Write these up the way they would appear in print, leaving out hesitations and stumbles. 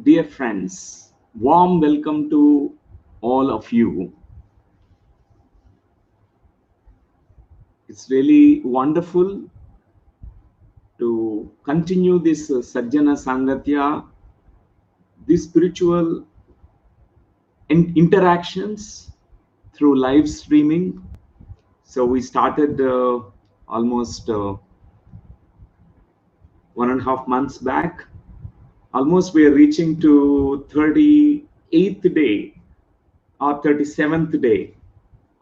Dear friends, warm welcome to all of you. It's really wonderful to continue this Sajjana Sangatya, these spiritual interactions through live streaming. So we started almost 1.5 months back. Almost we are reaching to 38th day or 37th day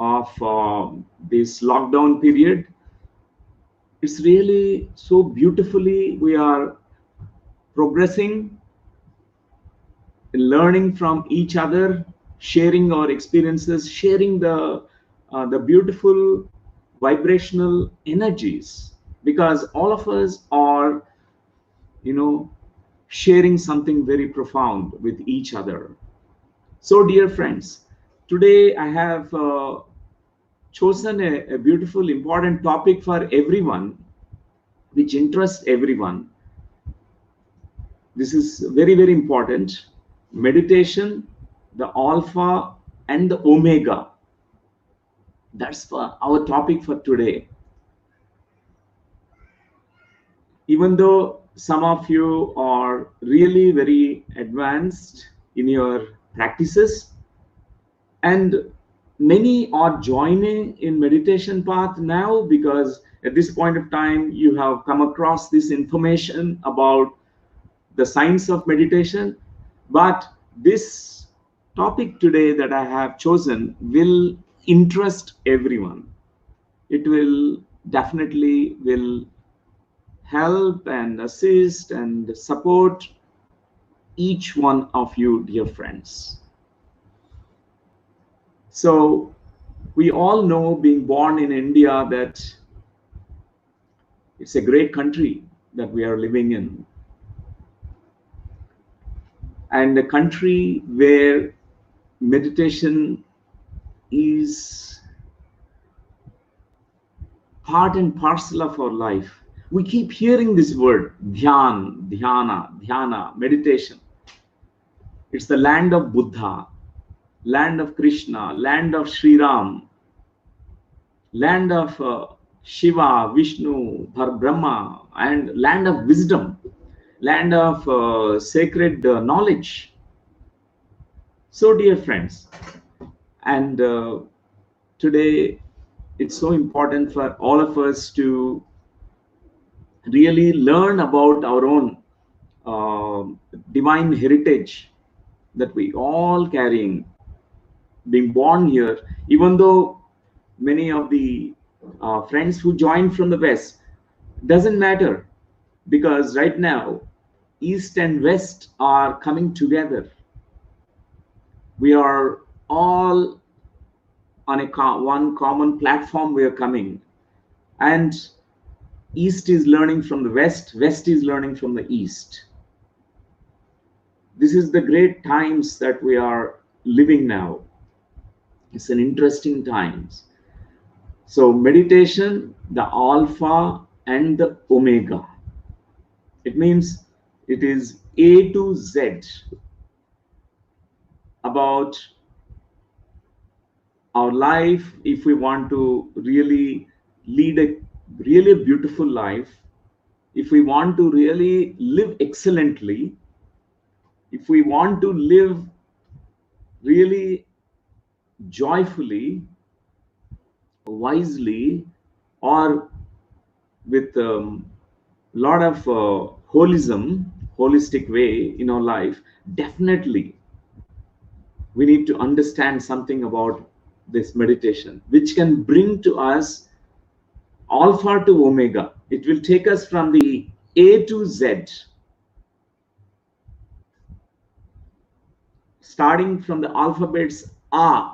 of this lockdown period. It's really so beautifully we are progressing, learning from each other, sharing our experiences, sharing the beautiful vibrational energies, because all of us are, sharing something very profound with each other. So, dear friends, today I have chosen a beautiful, important topic for everyone, which interests everyone. This is very, very important. Meditation, the alpha and the omega. That's for our topic for today. Even though some of you are really very advanced in your practices, and many are joining in meditation path now, because at this point of time you have come across this information about the science of meditation. But this topic today that I have chosen will interest everyone. It will definitely will help and assist and support each one of you, dear friends. So we all know, being born in India, that it's a great country that we are living in, and a country where meditation is part and parcel of our life. We keep hearing this word, dhyan, dhyana, dhyana, meditation. It's the land of Buddha, land of Krishna, land of Sri Ram, land of Shiva, Vishnu, Brahma, and land of wisdom, land of sacred knowledge. So, dear friends, and today it's so important for all of us to really learn about our own divine heritage that we all carrying, being born here. Even though many of the friends who joined from the West, doesn't matter, because right now East and West are coming together. We are all on one common platform. We are coming, and East is learning from the West, West is learning from the East. This is the great times that we are living now. It's an interesting times. So meditation, the alpha and the omega. It means it is A to Z about our life. If we want to really lead a really beautiful life, if we want to really live excellently, if we want to live really joyfully, wisely, or with a lot of holistic way in our life, definitely we need to understand something about this meditation, which can bring to us alpha to omega. It will take us from the A to Z, starting from the alphabets A,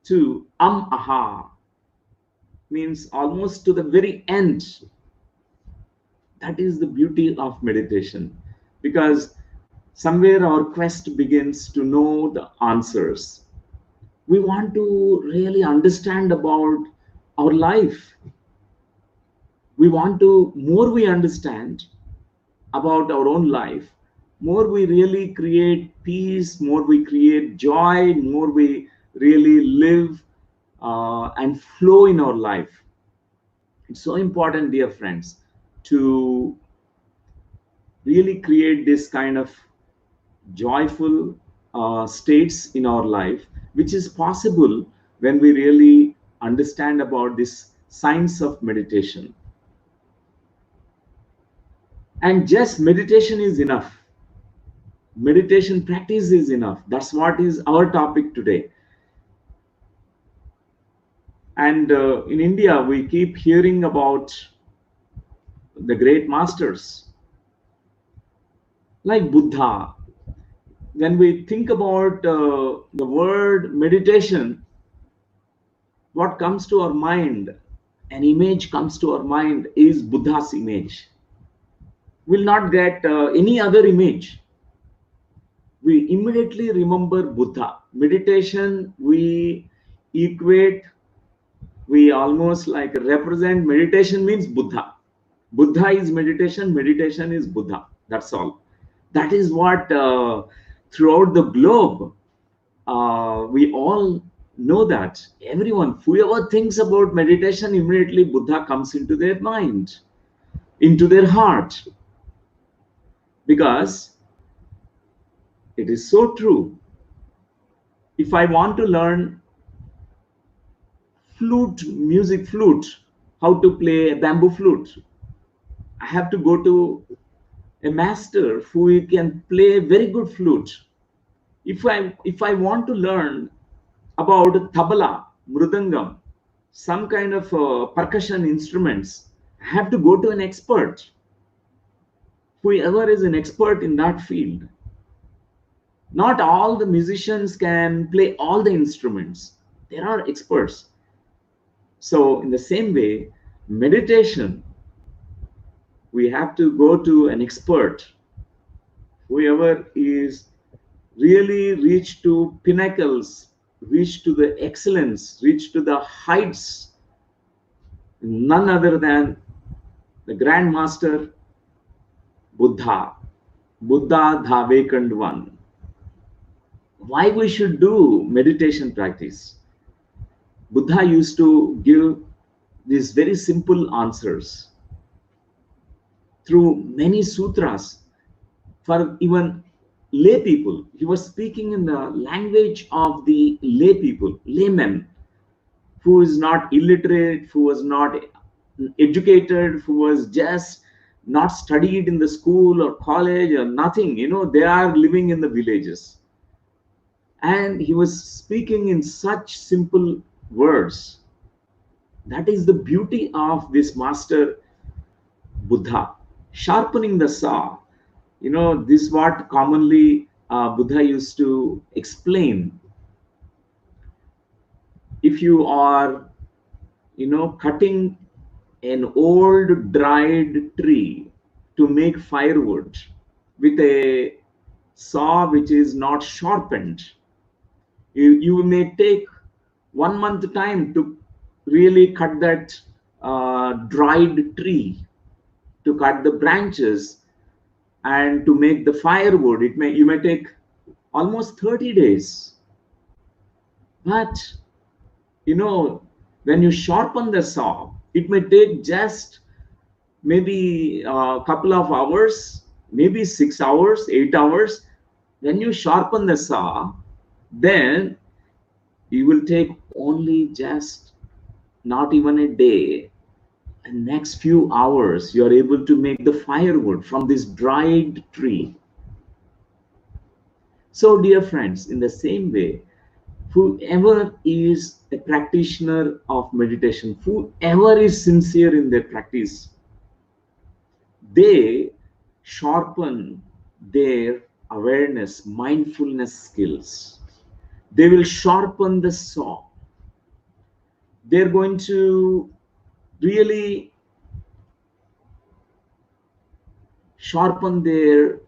to aha, means almost to the very end. That is the beauty of meditation, because somewhere our quest begins to know the answers. We want to really understand about our life. We want to, more we understand about our own life, more we really create peace, more we create joy, more we really live and flow in our life. It's so important, dear friends, to really create this kind of joyful states in our life, which is possible when we really understand about this science of meditation. And just meditation is enough. Meditation practice is enough. That's what is our topic today. And in India, we keep hearing about the great masters like Buddha. When we think about the word meditation, what comes to our mind, an image comes to our mind, is Buddha's image. We'll not get any other image. We immediately remember Buddha. Meditation, we equate, we almost like represent meditation means Buddha. Buddha is meditation, meditation is Buddha. That's all. That is what throughout the globe, we all know that. Everyone, whoever thinks about meditation, immediately Buddha comes into their mind, into their heart. Because it is so true. If I want to learn flute, how to play a bamboo flute, I have to go to a master who can play a very good flute. If I want to learn about tabla, mridangam, some kind of percussion instruments, I have to go to an expert. Whoever is an expert in that field. Not all the musicians can play all the instruments. There are experts. So in the same way, meditation, we have to go to an expert. Whoever is really reached to pinnacles, reached to the excellence, reached to the heights, none other than the Grand Master Buddha, Buddha the awakened one. Why we should do meditation practice? Buddha used to give these very simple answers through many sutras for even lay people. He was speaking in the language of the lay people, laymen, who is not illiterate, who was not educated, who was just not studied in the school or college or nothing. They are living in the villages. And he was speaking in such simple words. That is the beauty of this master Buddha, sharpening the saw. This is what commonly Buddha used to explain. If you are, cutting an old dried tree to make firewood with a saw which is not sharpened, you may take 1 month time to really cut that dried tree, to cut the branches and to make the firewood. You may take almost 30 days. But when you sharpen the saw, it may take just maybe a couple of hours, maybe 6 hours, 8 hours. When you sharpen the saw, then you will take only just not even a day. And next few hours, you are able to make the firewood from this dried tree. So, dear friends, in the same way, whoever is a practitioner of meditation, whoever is sincere in their practice, they sharpen their awareness, mindfulness skills. They will sharpen the saw. They're going to really sharpen their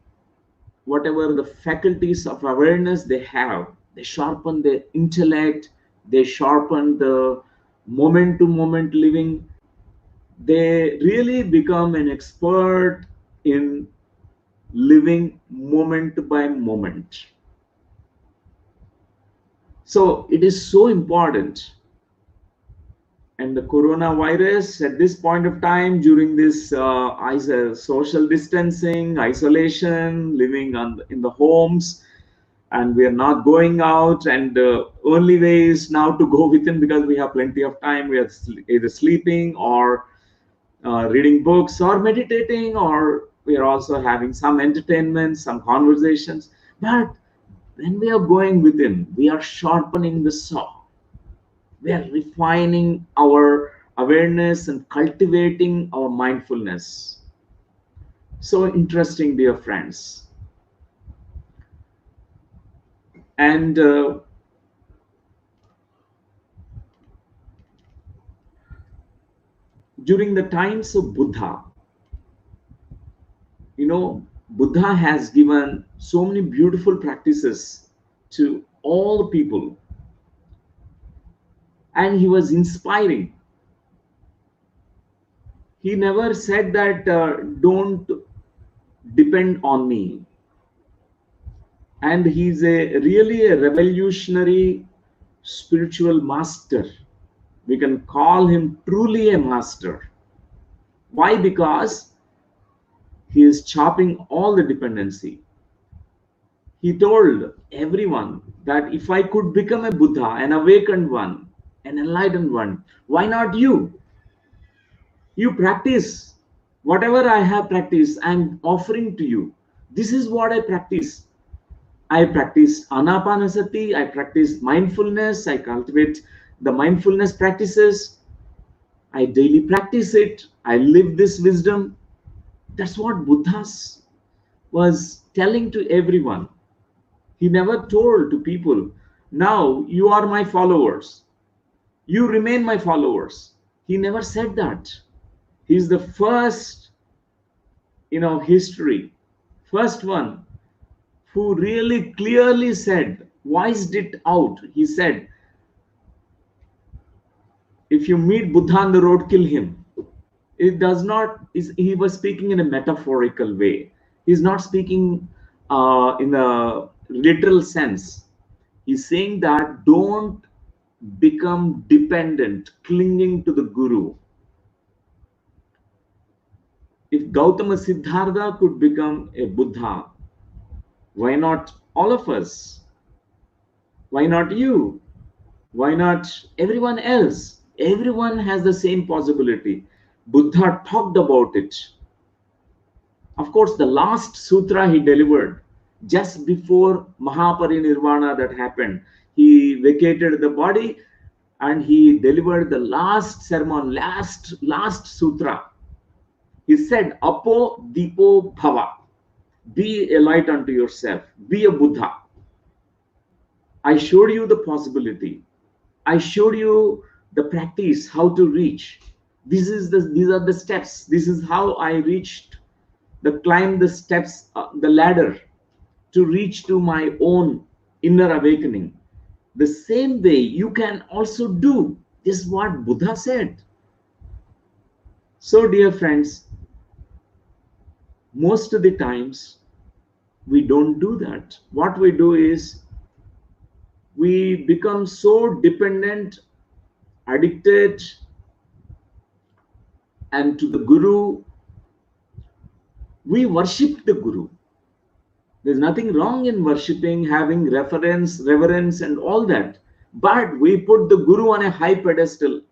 whatever the faculties of awareness they have. They sharpen their intellect. They sharpen the moment to moment living. They really become an expert in living moment by moment. So it is so important. And the coronavirus at this point of time, during this social distancing, isolation, living in the homes, and we are not going out, and the only way is now to go within, because we have plenty of time. We are either sleeping or reading books or meditating, or we are also having some entertainment, some conversations. But when we are going within, we are sharpening the saw. We are refining our awareness and cultivating our mindfulness. So interesting, dear friends. And during the times of Buddha, Buddha has given so many beautiful practices to all people, and he was inspiring. He never said that don't depend on me. And he's really a revolutionary spiritual master. We can call him truly a master. Why? Because he is chopping all the dependency. He told everyone that if I could become a Buddha, an awakened one, an enlightened one, why not you? You practice whatever I have practiced. I'm offering to you. This is what I practice. I practice Anapanasathi, I practice mindfulness, I cultivate the mindfulness practices. I daily practice it. I live this wisdom. That's what Buddha was telling to everyone. He never told to people, now you are my followers. You remain my followers. He never said that. He's the first, history, first one who really clearly said, voiced it out. He said, if you meet Buddha on the road, kill him. It does not, he was speaking in a metaphorical way. He's not speaking in a literal sense. He's saying that don't become dependent, clinging to the guru. If Gautama Siddhartha could become a Buddha, why not all of us? Why not you? Why not everyone else? Everyone has the same possibility. Buddha talked about it. Of course, the last sutra he delivered just before Mahaparinirvana that happened. He vacated the body and he delivered the last sermon, last sutra. He said, Apo Dipo Bhava. Be a light unto yourself. Be a Buddha. I showed you the possibility. I showed you the practice, how to reach. These are the steps. This is how I reached, climb the steps, the ladder to reach to my own inner awakening. The same way you can also do. This is what Buddha said. So, dear friends, most of the times we don't do that. What we do is we become so dependent, addicted, and to the guru. We worship the guru. There's nothing wrong in worshipping, having reverence, and all that. But we put the guru on a high pedestal.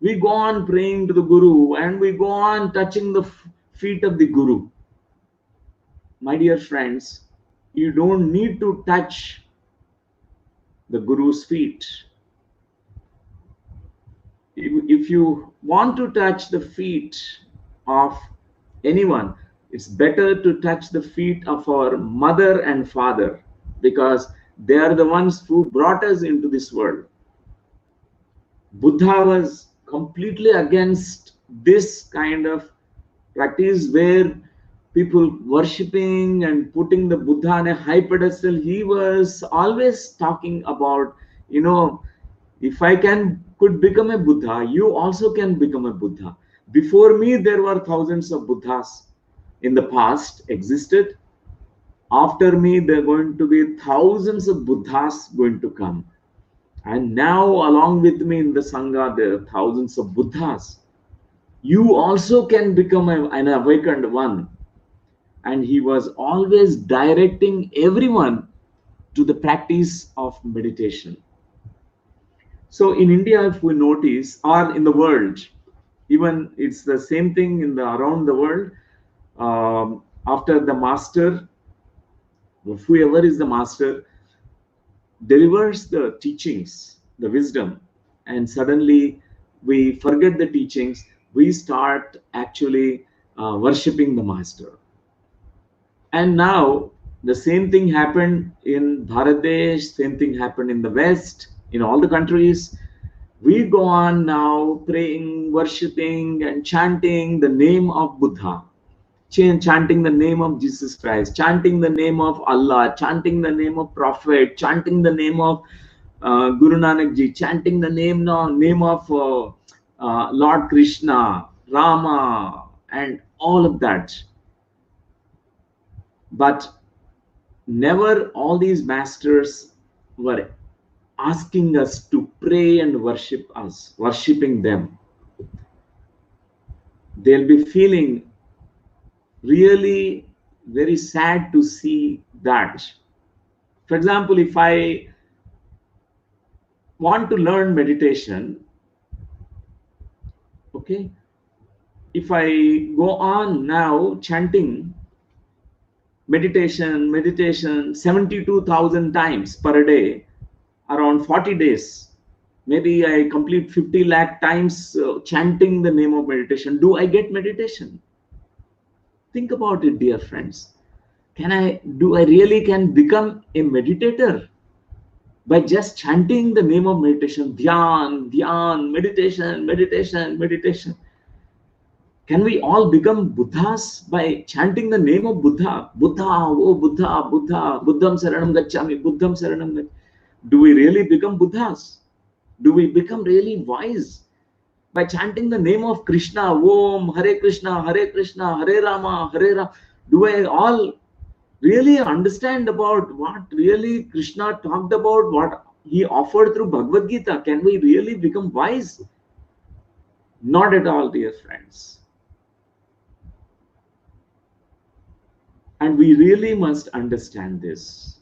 We go on praying to the guru and we go on touching the feet of the guru. My dear friends, you don't need to touch the guru's feet. If you want to touch the feet of anyone, it's better to touch the feet of our mother and father, because they are the ones who brought us into this world. Buddha was completely against this kind of practice where people worshipping and putting the Buddha on a high pedestal. He was always talking about, if I could become a Buddha, you also can become a Buddha. Before me, there were thousands of Buddhas in the past existed. After me, there are going to be thousands of Buddhas going to come. And now, along with me in the Sangha, there are thousands of Buddhas. You also can become an awakened one. And he was always directing everyone to the practice of meditation. So in India, if we notice, or in the world, even it's the same thing in the around the world. After the master, whoever is the master, delivers the teachings, the wisdom, and suddenly we forget the teachings. We start actually worshipping the master. And now the same thing happened in Bangladesh, same thing happened in the West, in all the countries. We go on now praying, worshipping, and chanting the name of Buddha, chanting the name of Jesus Christ, chanting the name of Allah, chanting the name of Prophet, chanting the name of Guru Nanak Ji, chanting the name of Lord Krishna, Rama, and all of that. But never all these masters were asking us to pray and worship us, worshipping them. They'll be feeling really very sad to see that. For example, if I want to learn meditation, okay, if I go on now chanting meditation 72,000 times per day, around 40 days, maybe I complete 50 lakh times chanting the name of meditation. Do I get meditation? Think about it, dear friends. Do I really can become a meditator by just chanting the name of meditation? Dhyan, dhyan, meditation, meditation, meditation. Can we all become Buddhas by chanting the name of Buddha? Buddha, oh Buddha, Buddha, Buddham Saranam Gacchami, Buddham Saranam Gacchami. Do we really become Buddhas? Do we become really wise by chanting the name of Krishna? Om, Hare Krishna, Hare Krishna, Hare Rama, Hare Rama. Do I all really understand about what really Krishna talked about, what he offered through Bhagavad Gita? Can we really become wise? Not at all, dear friends. And we really must understand this.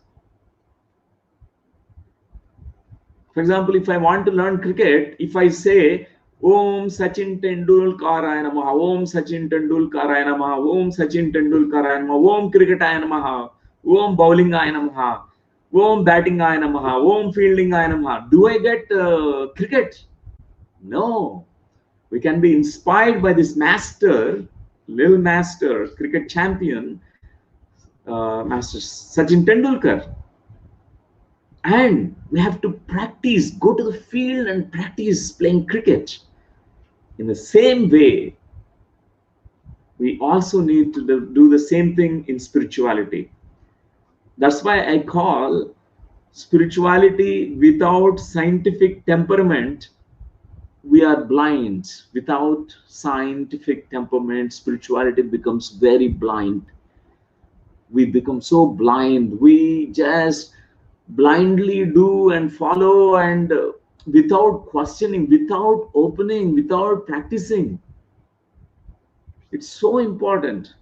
For example, if I want to learn cricket, if I say, Om Sachin Tendulkaraya Namaha, Om Sachin Tendulkaraya Namaha, Om Sachin Tendulkaraya Namaha, Om Cricketaya Namaha, Om Bowlingaya Namaha, Om Battingaya Namaha, Om Fieldingaya Namaha, do I get cricket? No. We can be inspired by this master, little master, cricket champion, Master Sachin Tendulkar. And we have to practice, go to the field and practice playing cricket. In the same way, we also need to do the same thing in spirituality. That's why I call spirituality without scientific temperament, we are blind. Without scientific temperament, spirituality becomes very blind. We become so blind. We just blindly do and follow, and without questioning, without opening, without practicing. It's so important.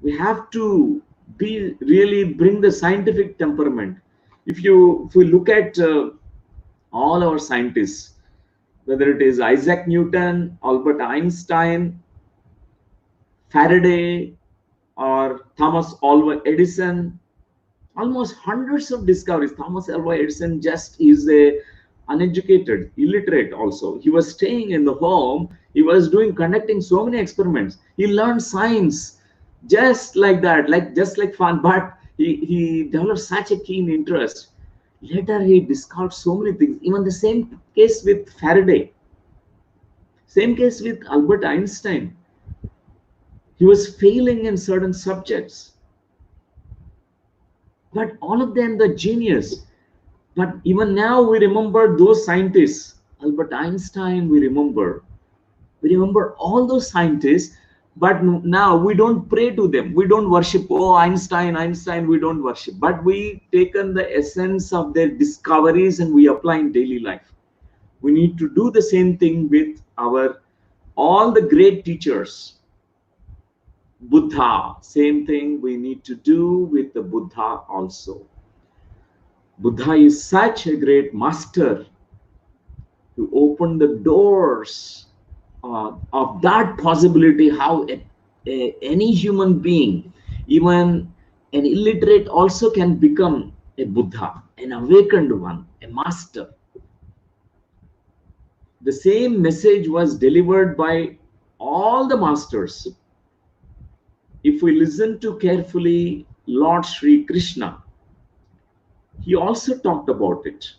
We have to be really bring the scientific temperament. If we look at all our scientists, whether it is Isaac Newton, Albert Einstein, Faraday, or Thomas Alva Edison, almost hundreds of discoveries. Thomas Alva Edison just is a uneducated, illiterate also. He was staying in the home. He was conducting so many experiments. He learned science just like that, just like fun. But he developed such a keen interest. Later he discovered so many things. Even the same case with Faraday. Same case with Albert Einstein. He was failing in certain subjects. But all of them, the genius. But even now we remember those scientists. Albert Einstein, we remember all those scientists, But now we don't pray to them. We don't worship, oh, Einstein, Einstein, we don't worship. But we taken the essence of their discoveries and we apply in daily life. We need to do the same thing with our all the great teachers. Buddha, same thing we need to do with the Buddha also. Buddha is such a great master to open the doors of that possibility, how any human being, even an illiterate, also can become a Buddha, an awakened one, a master. The same message was delivered by all the masters. If we listen to carefully, Lord Sri Krishna, he also talked about it,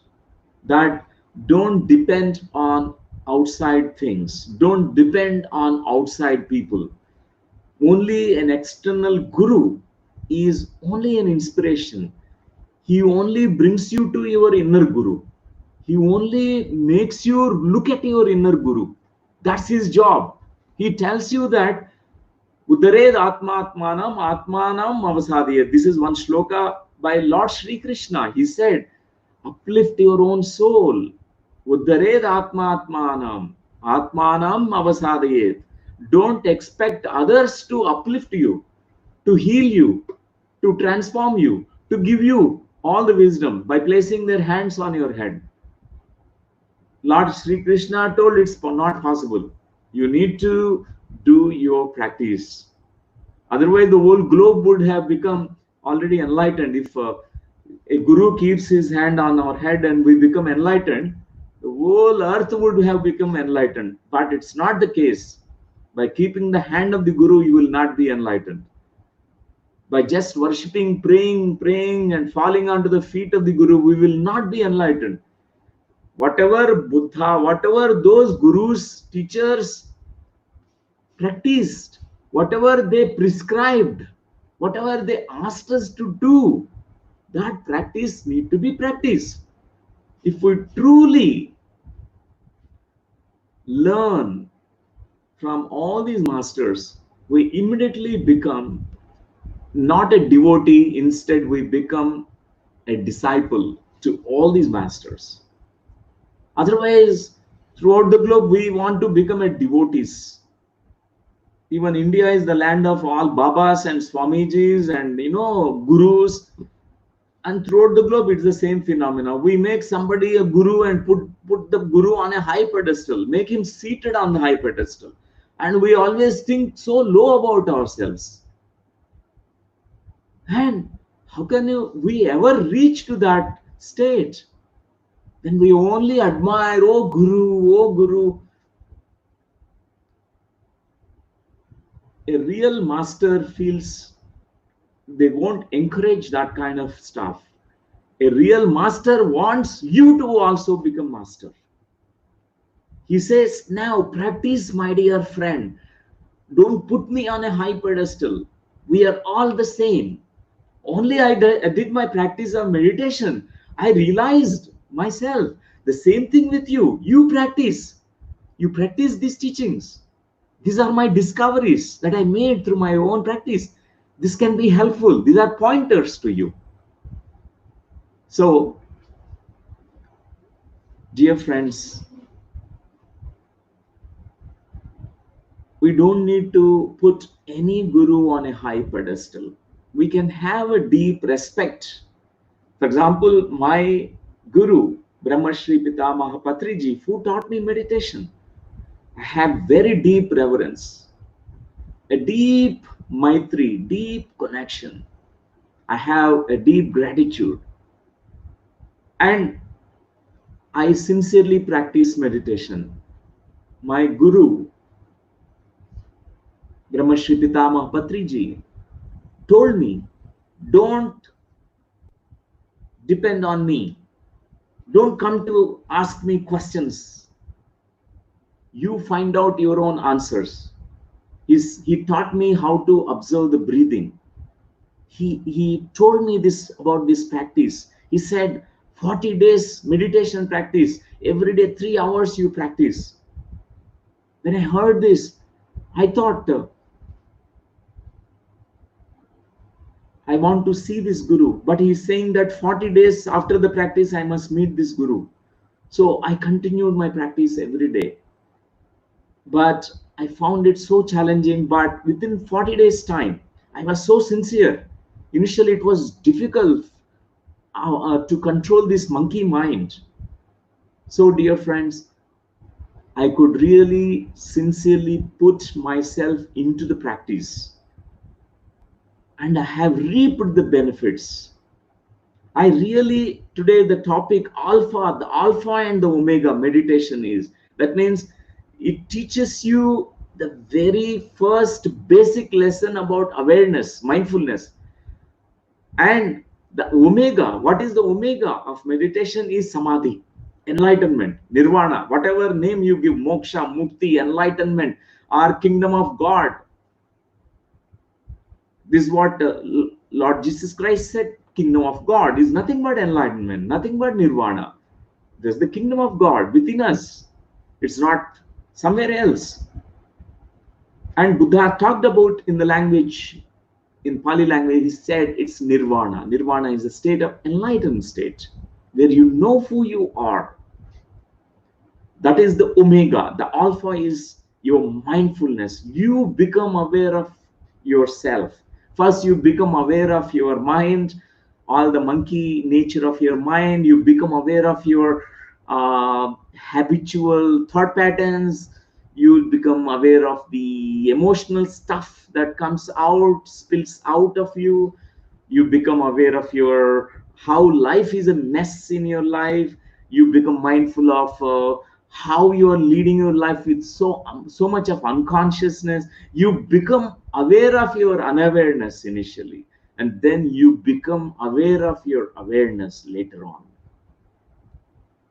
that don't depend on outside things, don't depend on outside people. Only an external guru is only an inspiration. He only brings you to your inner guru. He only makes you look at your inner guru. That's his job. He tells you that Udared Atma Atmanam Atmanam Avasadhyat. This is one shloka by Lord Sri Krishna. He said, uplift your own soul. Udared Atma Atmanam Atmanam Avasadhyat. Don't expect others to uplift you, to heal you, to transform you, to give you all the wisdom by placing their hands on your head. Lord Sri Krishna told it's not possible. You need to do your practice. Otherwise, the whole globe would have become already enlightened. If a guru keeps his hand on our head and we become enlightened, the whole earth would have become enlightened. But it's not the case. By keeping the hand of the guru, you will not be enlightened. By just worshipping, praying, and falling onto the feet of the guru, we will not be enlightened. Whatever Buddha, whatever those gurus, teachers practiced, whatever they prescribed, whatever they asked us to do, that practice need to be practiced. If we truly learn from all these masters, we immediately become not a devotee, instead we become a disciple to all these masters. Otherwise, throughout the globe, we want to become a devotees. Even India is the land of all Babas and Swamijis and gurus. And throughout the globe, it's the same phenomena. We make somebody a guru and put the guru on a high pedestal, make him seated on the high pedestal. And we always think so low about ourselves. And how can we ever reach to that state? Then we only admire, oh Guru, oh Guru. A real master feels they won't encourage that kind of stuff. A real master wants you to also become master. He says, now practice, my dear friend. Don't put me on a high pedestal. We are all the same. Only I did my practice of meditation. I realized myself. The same thing with you. You practice these teachings. These are my discoveries that I made through my own practice. This can be helpful. These are pointers to you. So, dear friends, we don't need to put any guru on a high pedestal. We can have a deep respect. For example, my guru, Brahmashri Pitamaha Patriji, who taught me meditation, I have very deep reverence, a deep maitri, deep connection. I have a deep gratitude. And I sincerely practice meditation. My guru, Brahmashri Pitamaha Patriji, told me, don't depend on me. Don't come to ask me questions. You find out your own answers. He taught me how to observe the breathing. He told me this about this practice. He said, 40 days meditation practice. Every day, 3 hours you practice. When I heard this, I thought, I want to see this Guru. But he is saying that 40 days after the practice, I must meet this Guru. So I continued my practice every day. But I found it so challenging. But within 40 days' time, I was so sincere. Initially, it was difficult to control this monkey mind. So, dear friends, I could really sincerely put myself into the practice, and I have reaped the benefits. I really, today, the topic the alpha and the omega meditation is, that means it teaches you the very first basic lesson about awareness, mindfulness. And the omega, what is the omega of meditation is Samadhi, enlightenment, nirvana, whatever name you give, moksha, mukti, enlightenment, or kingdom of God. This is what Lord Jesus Christ said. Kingdom of God is nothing but enlightenment, nothing but nirvana. There's the kingdom of God within us. It's not somewhere else. And Buddha talked about in the language, in Pali language, he said it's nirvana. Nirvana is a state of enlightened state where you know who you are. That is the omega. The alpha is your mindfulness. You become aware of yourself. First, you become aware of your mind, all the monkey nature of your mind. You become aware of your habitual thought patterns. You become aware of the emotional stuff that comes out, spills out of you. You become aware of your how life is a mess in your life. You become mindful of how you are leading your life with so much of unconsciousness. You become aware of your unawareness initially, and then you become aware of your awareness later on.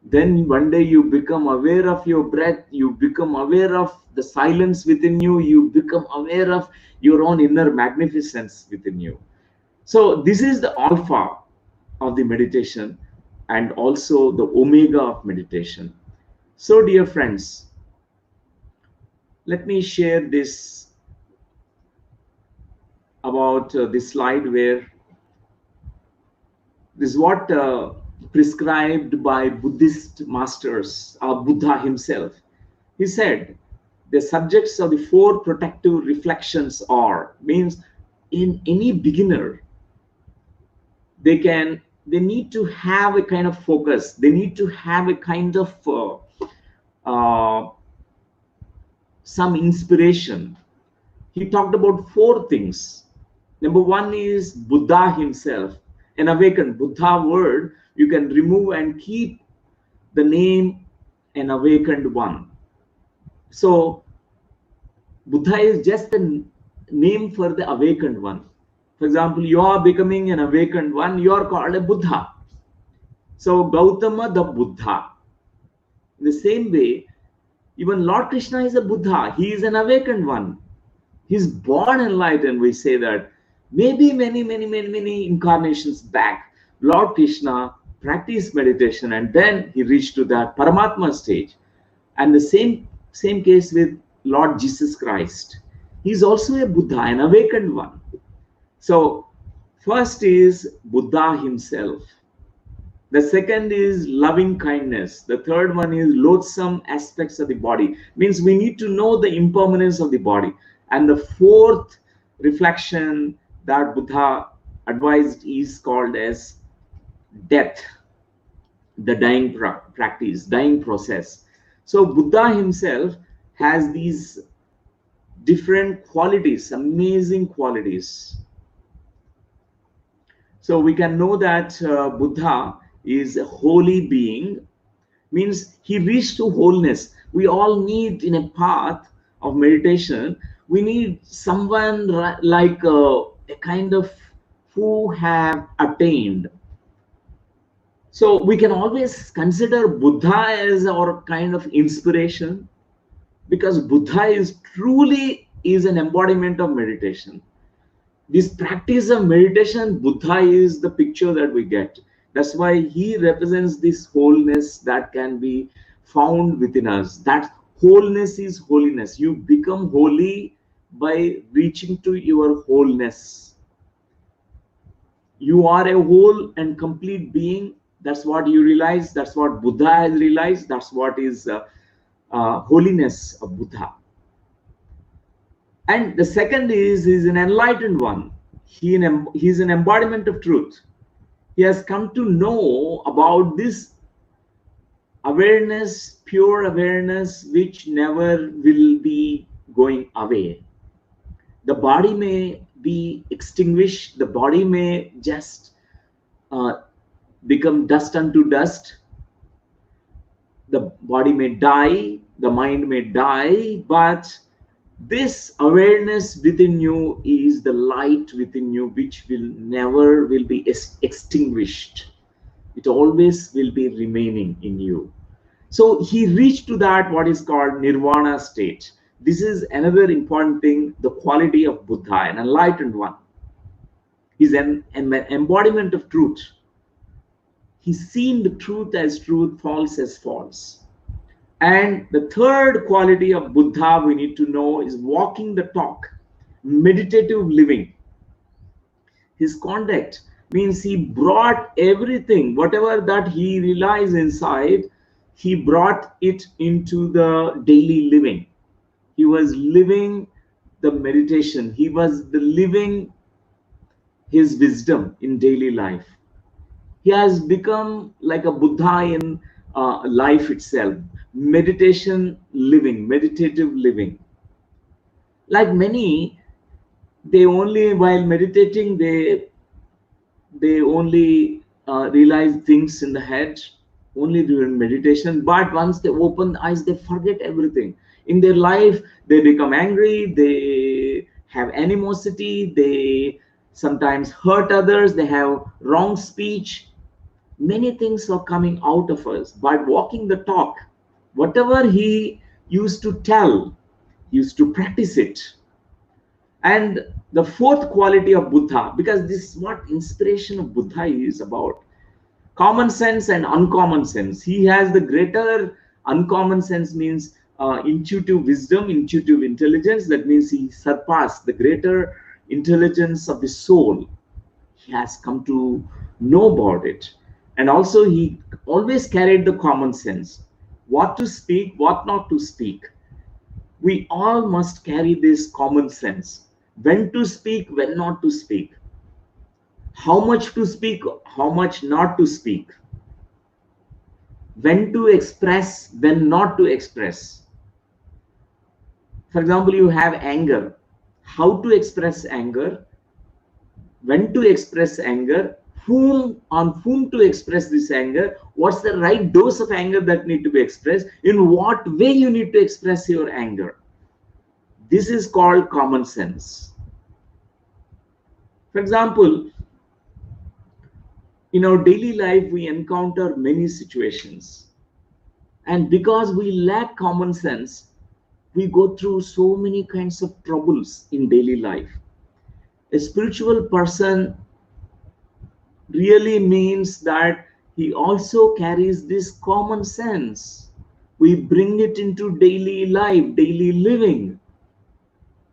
Then one day you become aware of your breath, you become aware of the silence within you, you become aware of your own inner magnificence within you. So this is the alpha of the meditation and also the omega of meditation. So dear friends, let me share this about this slide where this is what prescribed by Buddhist masters, Buddha himself. He said the subjects of the four protective reflections are, means in any beginner, they need to have a kind of focus, they need to have a kind of some inspiration. He talked about four things. Number one is Buddha himself, an awakened. Buddha word you can remove and keep the name an awakened one. So Buddha is just a name for the awakened one. For example, you are becoming an awakened one, you are called a Buddha. So Gautama the Buddha. In the same way, even Lord Krishna is a Buddha. He is an awakened one. He's born enlightened. We say that maybe many incarnations back, Lord Krishna practiced meditation and then he reached to that Paramatma stage. And the same case with Lord Jesus Christ. He's also a Buddha, an awakened one. So first is Buddha himself. The second is loving kindness. The third one is loathsome aspects of the body. Means we need to know the impermanence of the body. And the fourth reflection that Buddha advised is called as death, the dying practice, dying process. So Buddha himself has these different qualities, amazing qualities. So we can know that Buddha is a holy being, means he reached to wholeness. We all need in a path of meditation, we need someone like a kind of who have attained. So we can always consider Buddha as our kind of inspiration, because Buddha is truly is an embodiment of meditation. This practice of meditation, Buddha is the picture that we get. That's why he represents this wholeness that can be found within us. That wholeness is holiness. You become holy by reaching to your wholeness. You are a whole and complete being. That's what you realize. That's what Buddha has realized. That's what is holiness of Buddha. And the second is he's an enlightened one. He's an embodiment of truth. He has come to know about this awareness, pure awareness, which never will be going away. The body may be extinguished, the body may just uh, become dust unto dust, the body may die, the mind may die, but this awareness within you is the light within you, which will never will be extinguished. It always will be remaining in you. So he reached to that what is called nirvana state. This is another important thing, the quality of Buddha, an enlightened one. He's an embodiment of truth. He's seen the truth as truth, false as false. And the third quality of Buddha we need to know is walking the talk, meditative living. His conduct means he brought everything, whatever that he realized inside, he brought it into the daily living. He was living the meditation. He was the living his wisdom in daily life. He has become like a Buddha in life itself. Meditation living, meditative living. Like many, they only while meditating they only realize things in the head only during meditation, but once they open the eyes they forget everything in their life. They become angry, they have animosity, they sometimes hurt others, they have wrong speech. Many things are coming out of us. But walking the talk, whatever he used to tell, he used to practice it. And the fourth quality of Buddha, because this is what inspiration of Buddha is about, common sense and uncommon sense. He has the greater uncommon sense, means intuitive wisdom, intuitive intelligence. That means he surpassed the greater intelligence of the soul. He has come to know about it. And also he always carried the common sense, what to speak, what not to speak. We all must carry this common sense, when to speak, when not to speak, how much to speak, how much not to speak, when to express, when not to express. For example, you have anger, how to express anger, when to express anger, whom on whom to express this anger, what's the right dose of anger that need to be expressed, in what way you need to express your anger. This is called common sense. For example, in our daily life we encounter many situations, and because we lack common sense we go through so many kinds of troubles in daily life. A spiritual person really means that he also carries this common sense. We bring it into daily life, daily living.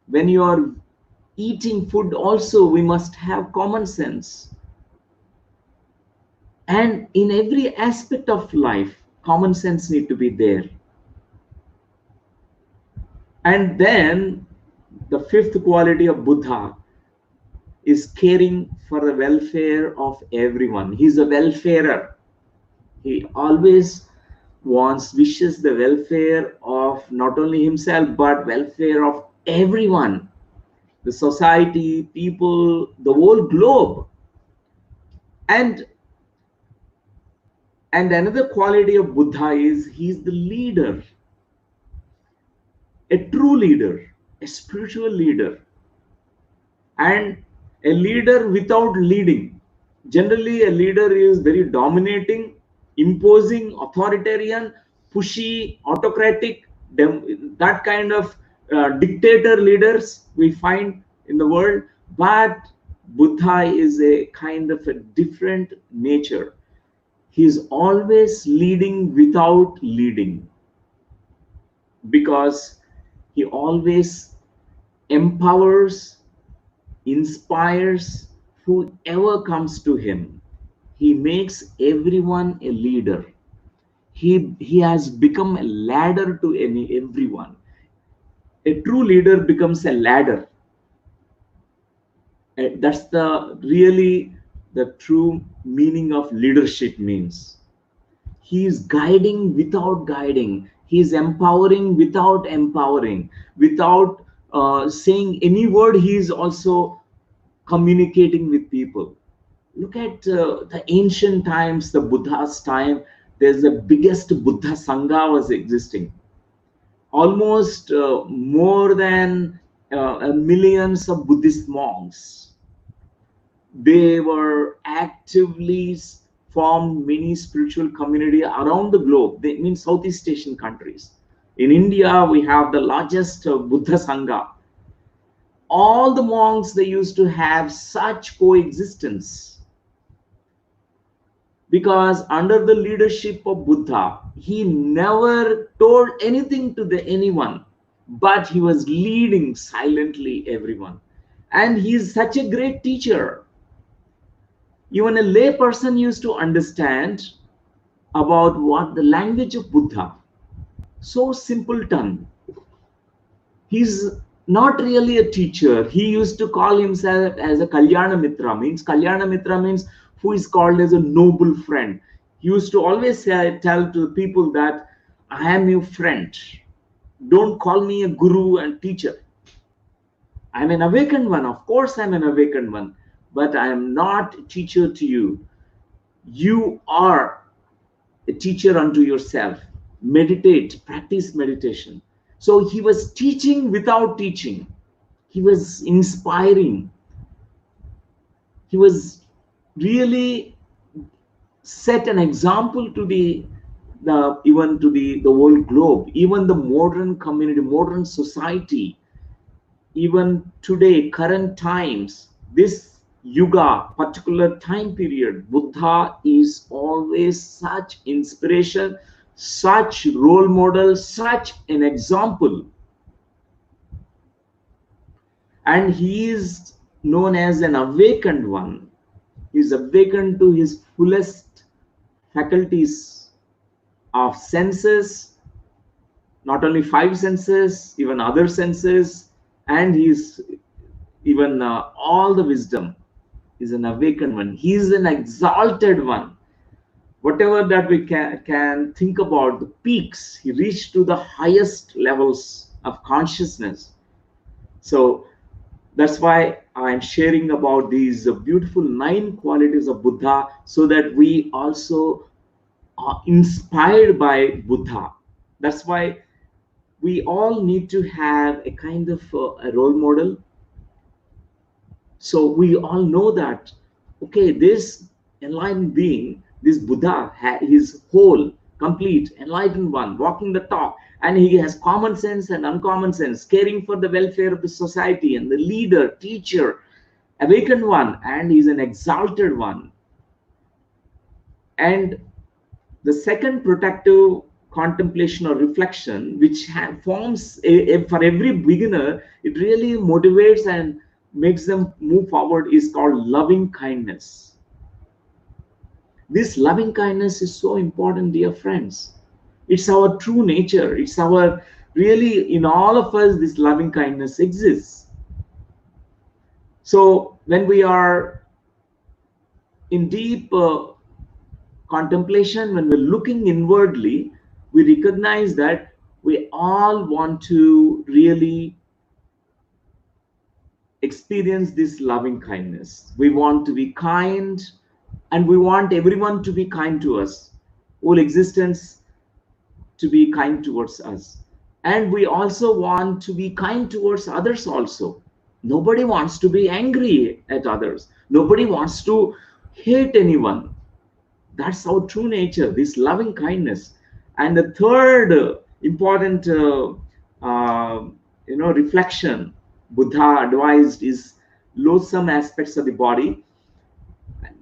When you are eating food also we must have common sense. And in every aspect of life common sense need to be there. And then the fifth quality of Buddha is caring for the welfare of everyone. He's a welfarer. He always wishes the welfare of not only himself but welfare of everyone, the society, people, the whole globe. And another quality of Buddha is he's the leader, a true leader, a spiritual leader, and a leader without leading. Generally, a leader is very dominating, imposing, authoritarian, pushy, autocratic, that kind of dictator leaders we find in the world. But Buddha is a kind of a different nature. He is always leading without leading, because he always empowers, inspires, whoever comes to him, he makes everyone a leader. He has become a ladder to everyone. A true leader becomes a ladder. That's the really the true meaning of leadership means. He is guiding without guiding. He is empowering without empowering. Without saying any word, he is also communicating with people. Look at the ancient times, the Buddha's time. There's the biggest Buddha Sangha was existing. Almost more than millions of Buddhist monks. They were actively formed many spiritual community around the globe. They mean Southeast Asian countries. In India, we have the largest Buddha Sangha. All the monks, they used to have such coexistence, because under the leadership of Buddha, he never told anything to anyone, but he was leading silently everyone. And he is such a great teacher. Even a lay person used to understand about what the language of Buddha. So simpleton. He's not really a teacher. He used to call himself as a Kalyana Mitra. Kalyana Mitra means who is called as a noble friend. He used to always tell to people that I am your friend. Don't call me a guru and teacher. I'm an awakened one. Of course, I'm an awakened one. But I am not a teacher to you. You are a teacher unto yourself. Meditate, practice meditation. So he was teaching without teaching. He was inspiring. He was really set an example to the even to the whole globe, even the modern community, modern society, even today, current times, this yuga, particular time period, Buddha is always such inspiration, such role model, such an example. And he is known as an awakened one. He is awakened to his fullest faculties of senses, not only five senses, even other senses, and he is even all the wisdom. Is an awakened one. He is an exalted one. Whatever that we can think about, the peaks, he reached to the highest levels of consciousness. So that's why I'm sharing about these beautiful 9 qualities of Buddha, so that we also are inspired by Buddha. That's why we all need to have a kind of a role model. So we all know that, okay, this enlightened being, this Buddha, his whole, complete, enlightened one, walking the talk, and he has common sense and uncommon sense, caring for the welfare of the society, and the leader, teacher, awakened one, and he's an exalted one. And the second protective contemplation or reflection, which forms for every beginner, it really motivates and makes them move forward, is called loving kindness. This loving kindness is so important, dear friends. It's our true nature. It's our, really, in all of us, this loving kindness exists. So when we are in deep contemplation, when we're looking inwardly, we recognize that we all want to really experience this loving kindness. We want to be kind, and we want everyone to be kind to us, whole existence to be kind towards us. And we also want to be kind towards others also. Nobody wants to be angry at others. Nobody wants to hate anyone. That's our true nature, this loving kindness. And the third important reflection Buddha advised is loathsome aspects of the body.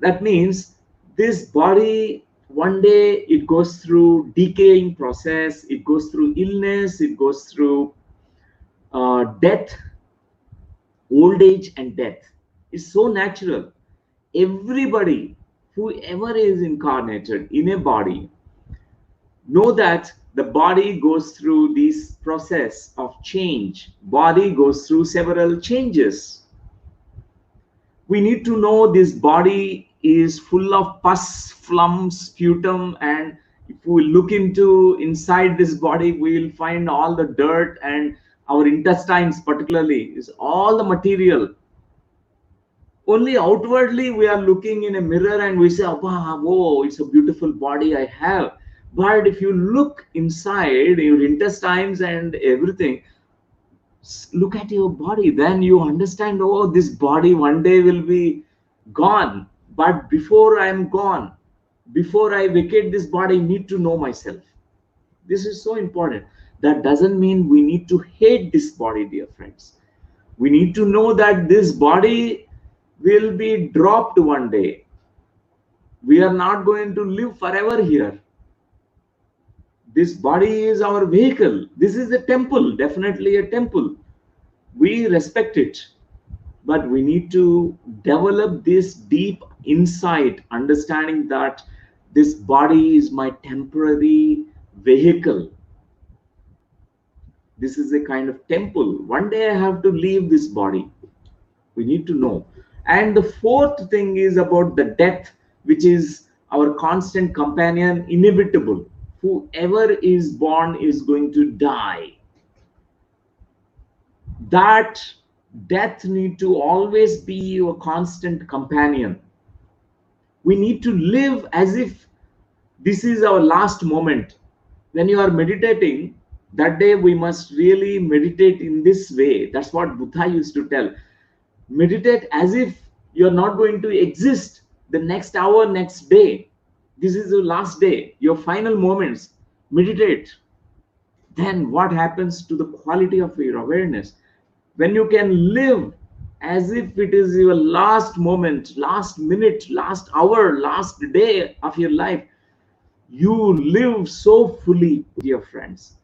That means this body, one day it goes through decaying process, it goes through illness, it goes through death, old age and death. It's so natural. everybody, whoever is incarnated in a body, know that the body goes through this process of change. Body goes through several changes. We need to know this body is full of pus, phlegm, sputum, and if we look into inside this body, we will find all the dirt, and our intestines particularly is all the material. Only outwardly we are looking in a mirror and we say, oh, whoa, it's a beautiful body I have. But if you look inside your intestines and everything, look at your body, then you understand, oh, this body one day will be gone. But before I am gone, before I vacate this body, I need to know myself. This is so important. That doesn't mean we need to hate this body, dear friends. We need to know that this body will be dropped one day. We are not going to live forever here. This body is our vehicle. This is a temple, definitely a temple. We respect it, but we need to develop this deep insight, understanding that this body is my temporary vehicle. This is a kind of temple. One day I have to leave this body. We need to know. And the fourth thing is about the death, which is our constant companion, inevitable. Whoever is born is going to die. That death need to always be your constant companion. We need to live as if this is our last moment. When you are meditating, that day we must really meditate in this way. That's what Buddha used to tell. Meditate as if you're not going to exist the next hour, next day. This is your last day, your final moments. Meditate. Then what happens to the quality of your awareness? When you can live as if it is your last moment, last minute, last hour, last day of your life, you live so fully, dear friends.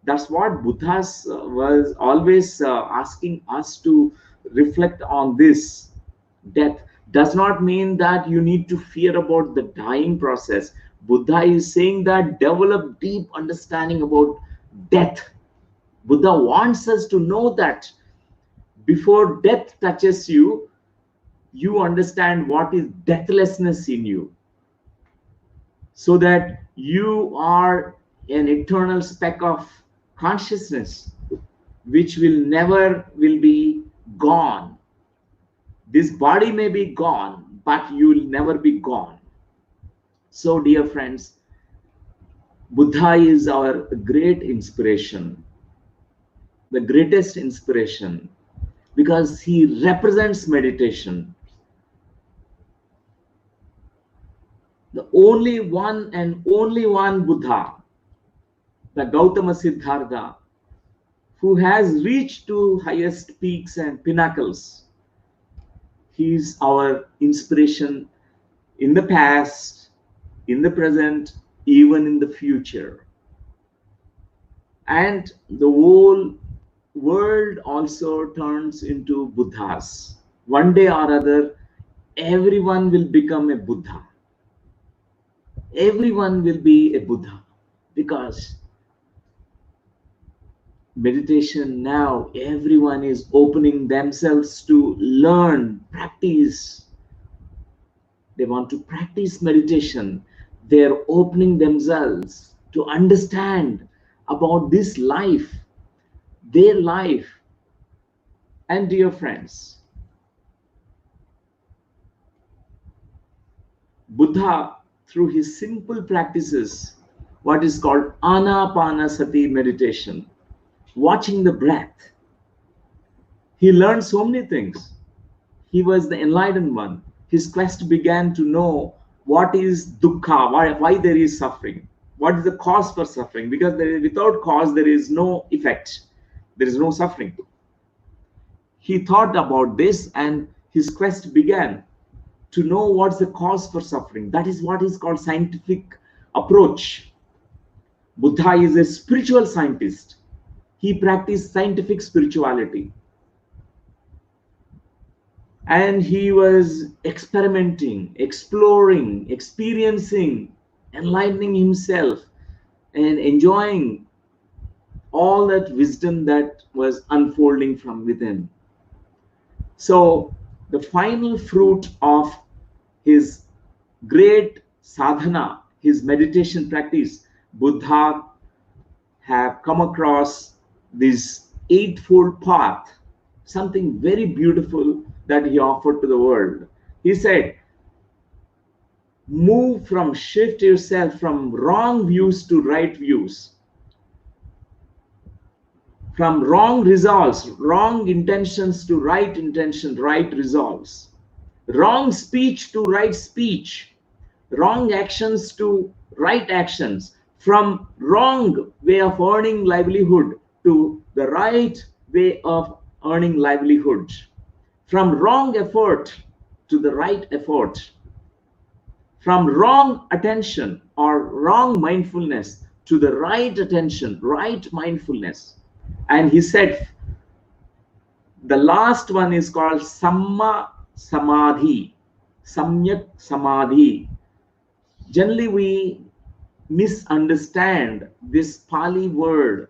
That's what Buddha was always asking us to reflect on. This death does not mean that you need to fear about the dying process. Buddha is saying that develop deep understanding about death. Buddha wants us to know that before death touches you, you understand what is deathlessness in you, so that you are an eternal speck of consciousness which will never will be gone. This body may be gone, but you will never be gone. So dear friends, Buddha is our great inspiration, the greatest inspiration, because he represents meditation. The only one and only one Buddha, the Gautama Siddhartha, who has reached to highest peaks and pinnacles. He is our inspiration in the past, in the present, even in the future. And the whole world also turns into Buddhas. One day or other, everyone will become a Buddha. Everyone will be a Buddha, because meditation now, everyone is opening themselves to learn, practice. They want to practice meditation. They're opening themselves to understand about this life, their life. And dear friends, Buddha, through his simple practices, what is called Anapanasathi meditation, watching the breath, he learned so many things. He was the enlightened one. His quest began to know what is dukkha, why there is suffering, what is the cause for suffering, because without cause there is no effect, there is no suffering. He thought about this, and his quest began to know what's the cause for suffering. That is what is called scientific approach. Buddha is a spiritual scientist. He practiced scientific spirituality. And he was experimenting, exploring, experiencing, enlightening himself, and enjoying all that wisdom that was unfolding from within. So, the final fruit of his great sadhana, his meditation practice, Buddha have come across this eightfold path, something very beautiful that he offered to the world. He said, shift yourself from wrong views to right views, from wrong results, wrong intentions to right intention, right results, wrong speech to right speech, wrong actions to right actions, from wrong way of earning livelihood to the right way of earning livelihood, from wrong effort to the right effort, from wrong attention or wrong mindfulness to the right attention, right mindfulness. And he said the last one is called Samma Samadhi, Samyak Samadhi. Generally, we misunderstand this Pali word.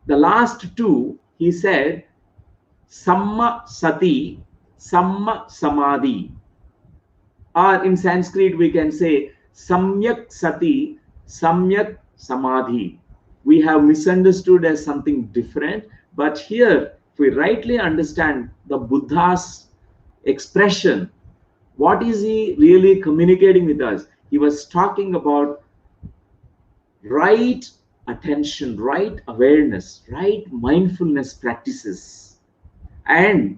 The last two, he said, Samma Sati, Samma Samadhi. Or in Sanskrit, we can say Samyak Sati, Samyak Samadhi. We have misunderstood as something different, but here, if we rightly understand the Buddha's expression, what is he really communicating with us? He was talking about right attention, right awareness, right mindfulness practices, and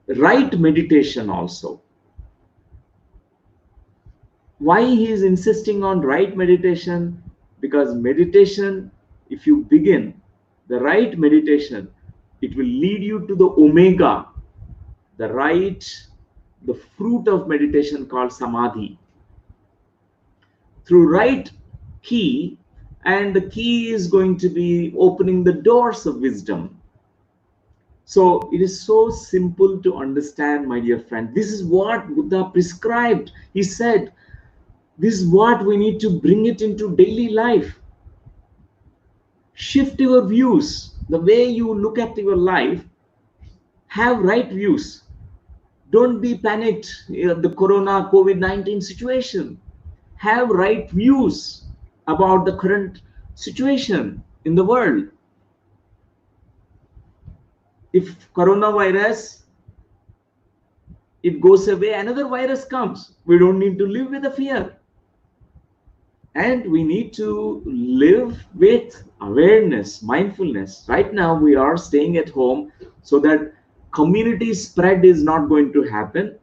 right meditation also. Why he is insisting on right meditation? Because meditation, if you begin the right meditation, it will lead you to the omega, the fruit of meditation called samadhi, through right key. And the key is going to be opening the doors of wisdom. So it is so simple to understand, my dear friend. This is what Buddha prescribed. He said, this is what we need to bring it into daily life. Shift your views. The way you look at your life, have right views. Don't be panicked in the corona COVID-19 situation. Have right views about the current situation in the world. If coronavirus, it goes away, another virus comes. We don't need to live with the fear. And we need to live with awareness, mindfulness. Right now, we are staying at home so that community spread is not going to happen.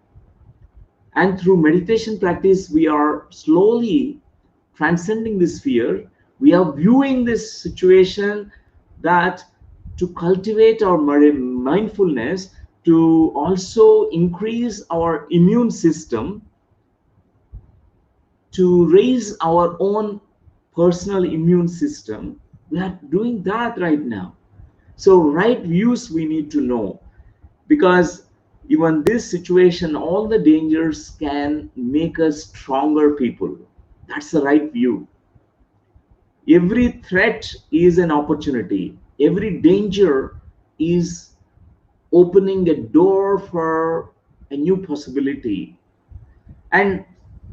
And through meditation practice, we are slowly transcending this fear. We are viewing this situation that to cultivate our mindfulness, to also increase our immune system, to raise our own personal immune system. We are doing that right now. So right views we need to know, because even this situation, all the dangers can make us stronger people. That's the right view. Every threat is an opportunity. Every danger is opening a door for a new possibility. And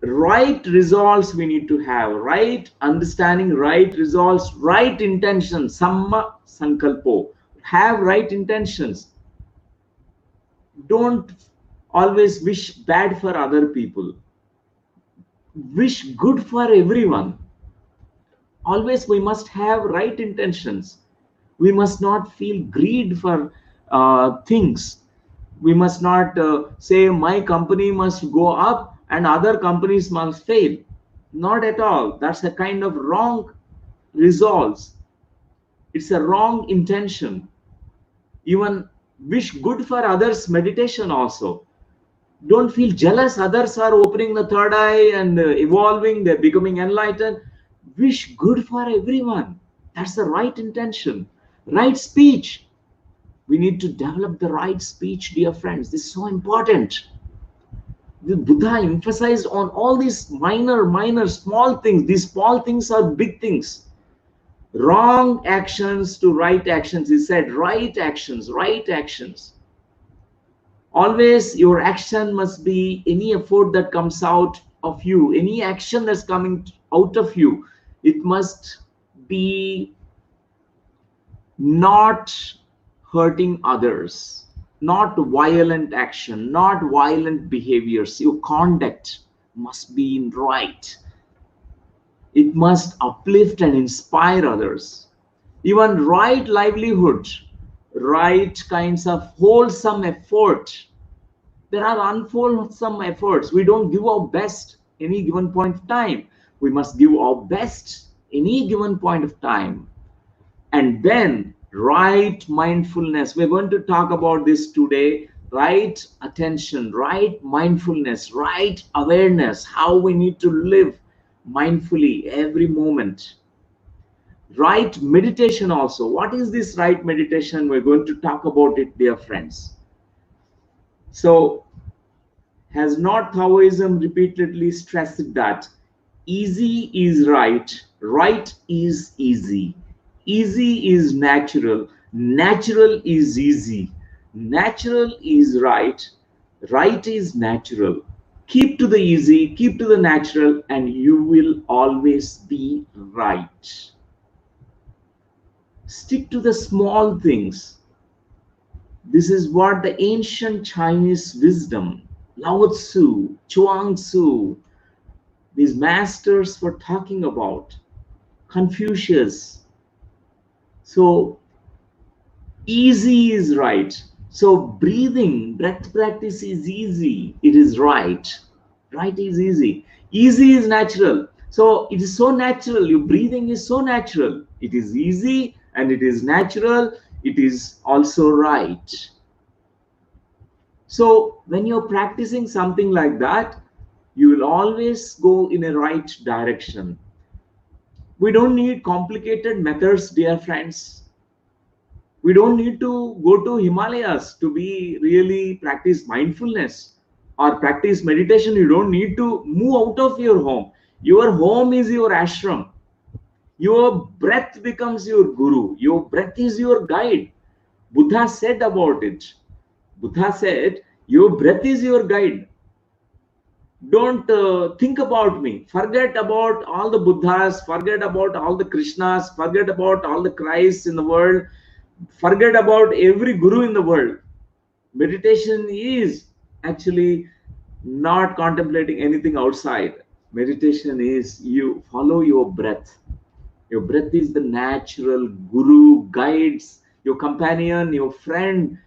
right results we need to have, right understanding, right results, right intention, samma sankalpo. Have right intentions. Don't always wish bad for other people. Wish good for everyone. Always we must have right intentions. We must not feel greed for things. We must not say my company must go up and other companies must fail. Not at all. That's a kind of wrong results. It's a wrong intention. Even wish good for others, meditation also. Don't feel jealous others are opening the third eye and evolving, they're becoming enlightened. Wish good for everyone. That's the right intention. Right speech. We need to develop the right speech, dear friends. This is so important. The Buddha emphasized on all these minor, small things. These small things are big things. Wrong actions to right actions. He said, right actions, right actions. Always your action must be any effort that comes out of you, any action that's coming out of you. It must be not hurting others, not violent action, not violent behaviors. Your conduct must be right. It must uplift and inspire others. Even right livelihood, right kinds of wholesome effort. There are unwholesome efforts. We don't give our best any given point of time. We must give our best any given point of time. And then right mindfulness. We're going to talk about this today. Right attention, right mindfulness, right awareness, how we need to live mindfully every moment. Right meditation also. What is this right meditation? We're going to talk about it, dear friends. So, has not Taoism repeatedly stressed that easy is right, right is easy, easy is natural, natural is easy, natural is right, right is natural. Keep to the easy, keep to the natural, and you will always be right. Stick to the small things. This is what the ancient Chinese wisdom, Lao Tzu, Chuang Tzu, these masters were talking about. Confucius. So easy is right. So breathing, breath practice is easy. It is right. Right is easy. Easy is natural. So it is so natural. Your breathing is so natural. It is easy and it is natural. It is also right. So when you're practicing something like that, you will always go in a right direction. We don't need complicated methods, dear friends. We don't need to go to Himalayas to be really practice mindfulness or practice meditation. You don't need to move out of your home. Your home is your ashram. Your breath becomes your guru. Your breath is your guide. Buddha said about it. Buddha said, your breath is your guide. Don't think about me. Forget about all the Buddhas, forget about all the Krishnas, forget about all the Christs in the world, forget about every guru in the world. Meditation is actually not contemplating anything outside. Meditation is you follow your breath. Your breath is the natural guru, guides, your companion, your friend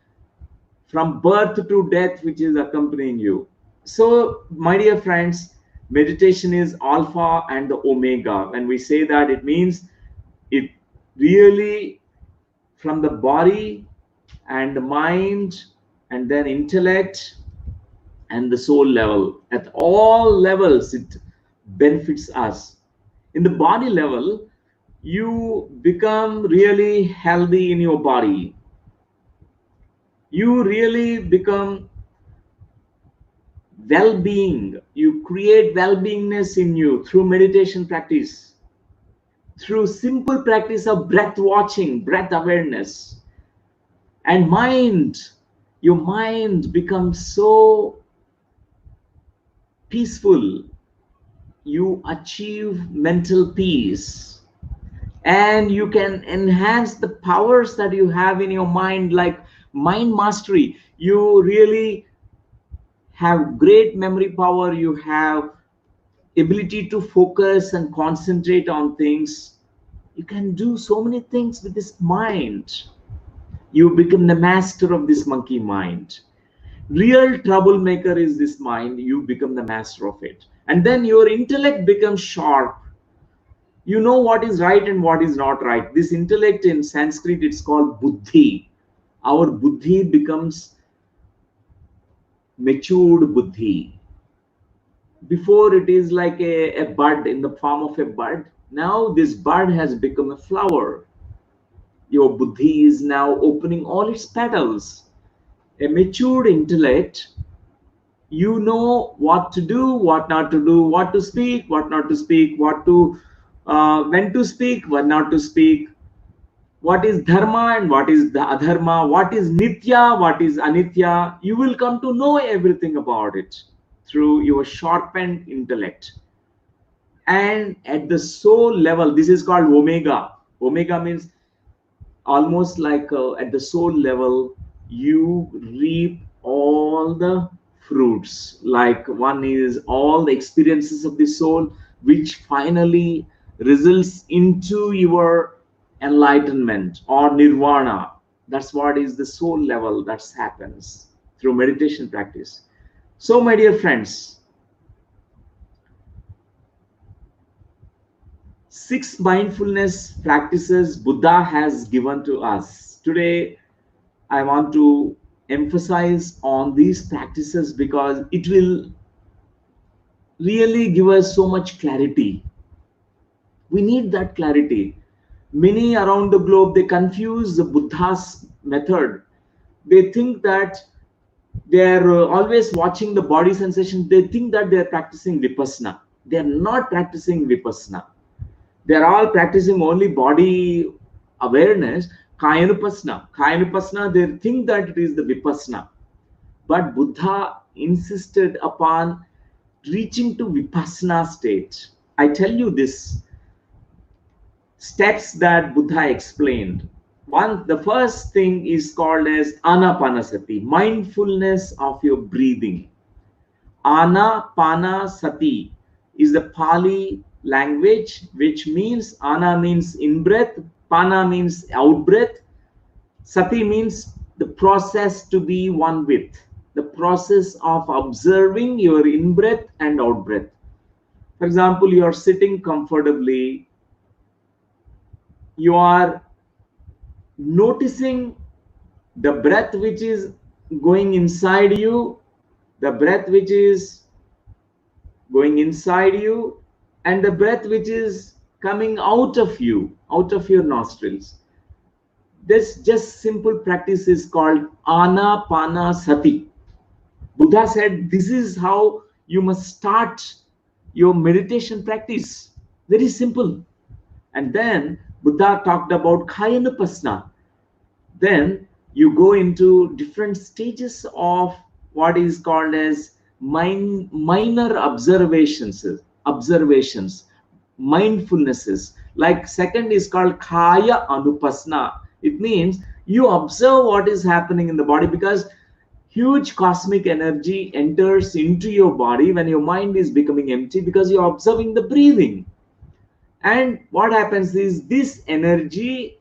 from birth to death, which is accompanying you. So, my dear friends, meditation is alpha and the omega. When we say that, it means it really from the body and the mind and then intellect and the soul level. At all levels, it benefits us. In the body level, you become really healthy in your body. You really become well-being. You create well-beingness in you through meditation practice, through simple practice of breath watching, breath awareness. And mind, your mind becomes so peaceful. You achieve mental peace and you can enhance the powers that you have in your mind, like mind mastery. You really have great memory power. You have ability to focus and concentrate on things. You can do so many things with this mind. You become the master of this monkey mind. Real troublemaker is this mind. You become the master of it. And then your intellect becomes sharp. You know what is right and what is not right. This intellect in Sanskrit, it's called buddhi. Our buddhi becomes matured buddhi. Before it is like a bud in the form of a bud. Now this bud has become a flower. Your buddhi is now opening all its petals. A matured intellect, you know what to do, what not to do, what to speak, what not to speak, what to when to speak, what not to speak, what is dharma and what is the adharma, what is nitya, what is anitya. You will come to know everything about it through your sharpened intellect. And at the soul level, this is called omega. Omega means almost like at the soul level, you reap all the fruits. Like one is all the experiences of the soul, which finally results into your enlightenment or nirvana. That's what is the soul level that happens through meditation practice. So my dear friends, 6 mindfulness practices Buddha has given to us. Today, I want to emphasize on these practices because it will really give us so much clarity. We need that clarity. Many around the globe, they confuse the Buddha's method. They think that they're always watching the body sensation. They think that they're practicing Vipassana. They're not practicing Vipassana. They're all practicing only body awareness, Kayanupasana, they think that it is the Vipassana. But Buddha insisted upon reaching to Vipassana state. I tell you this steps that Buddha explained. One, the first thing is called as Anapanasathi, mindfulness of your breathing. Anapanasathi is the Pali language, which means ana means in breath, pana means out breath, sati means the process to be one with, the process of observing your in breath and out breath. For example, you are sitting comfortably, you are noticing the breath which is going inside you, the breath which is going inside you, and the breath which is coming out of you, out of your nostrils. This just simple practice is called Anapanasati. Buddha said this is how you must start your meditation practice. Very simple. And then Buddha talked about Kayanupasana. Then you go into different stages of what is called as minor observations, mindfulnesses. Like second is called Kaya Anupasana. It means you observe what is happening in the body, because huge cosmic energy enters into your body when your mind is becoming empty, because you're observing the breathing. And what happens is this energy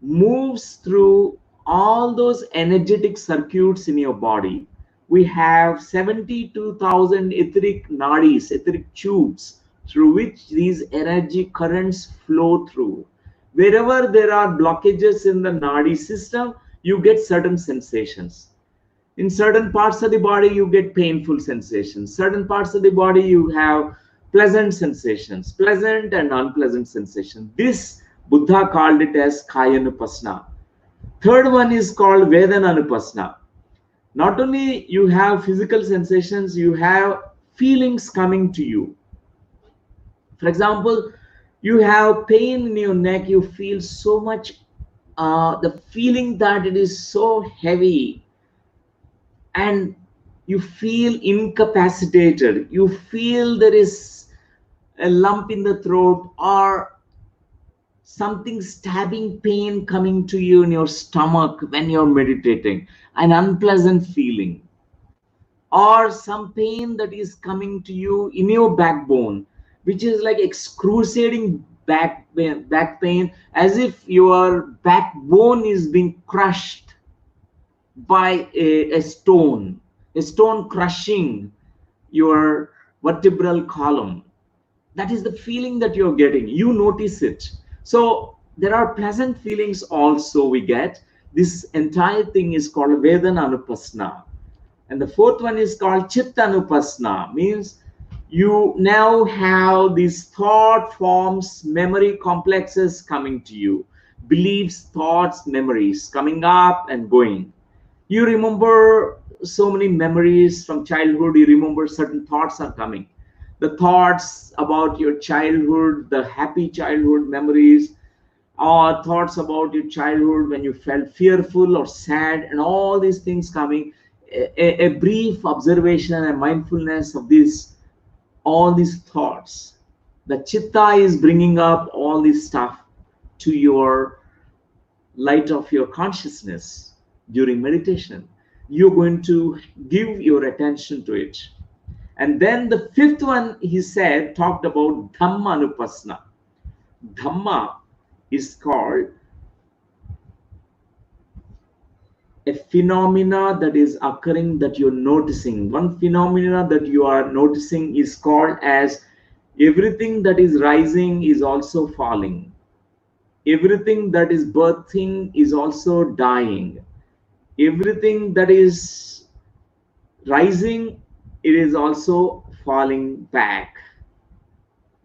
moves through all those energetic circuits in your body. We have 72,000 etheric nadis, etheric tubes, through which these energy currents flow through. Wherever there are blockages in the nadi system, you get certain sensations. In certain parts of the body, you get painful sensations. Certain parts of the body, you have pleasant sensations, pleasant and unpleasant sensations. This Buddha called it as Kayanupasana. Third one is called Vedananupasana. Not only you have physical sensations, you have feelings coming to you. For example, you have pain in your neck, you feel so much, the feeling that it is so heavy, and you feel incapacitated, you feel there is a lump in the throat or something stabbing pain coming to you in your stomach when you're meditating, an unpleasant feeling, or some pain that is coming to you in your backbone, which is like excruciating back pain, as if your backbone is being crushed by a stone crushing your vertebral column. That is the feeling that you're getting. You notice it. So there are pleasant feelings also we get. This entire thing is called Vedananupasana. And the fourth one is called Chittanupasana, means you now have these thought forms, memory complexes coming to you. beliefs, thoughts, memories coming up and going. You remember so many memories from childhood. You remember certain thoughts are coming. The thoughts about your childhood, the happy childhood memories, or thoughts about your childhood when you felt fearful or sad, and all these things coming. A brief observation and mindfulness of this, all these thoughts. The chitta is bringing up all this stuff to your light of your consciousness during meditation. You're going to give your attention to it. And then the fifth one, he said, talked about Dhamma Anupasana. Dhamma is called a phenomena that is occurring that you're noticing. One phenomena that you are noticing is called as everything that is rising is also falling. Everything that is birthing is also dying. Everything that is rising, it is also falling back.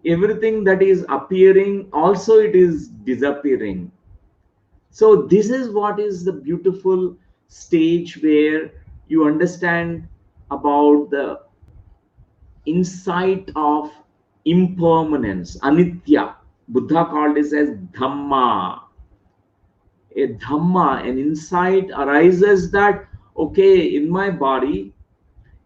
Everything that is appearing, also it is disappearing. So this is what is the beautiful stage where you understand about the insight of impermanence, anitya. Buddha called this as dhamma. A dhamma, an insight arises that, okay, in my body,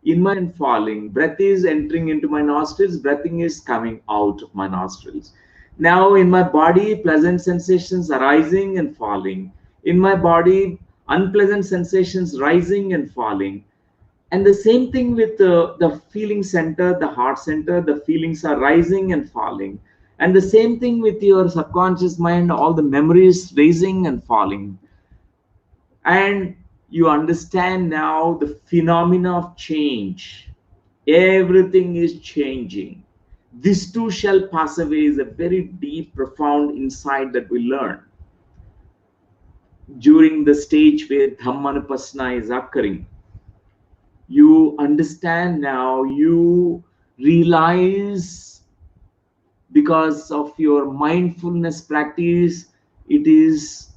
in my falling, breath is entering into my nostrils, breathing is coming out of my nostrils. Now in my body, pleasant sensations arising and falling. In my body, unpleasant sensations rising and falling. And the same thing with the feeling center, the heart center, the feelings are rising and falling. And the same thing with your subconscious mind, all the memories rising and falling. And you understand now the phenomena of change. Everything is changing. This too shall pass away is a very deep, profound insight that we learn during the stage where Dhammanupasana is occurring. You understand now, you realize, because of your mindfulness practice, it is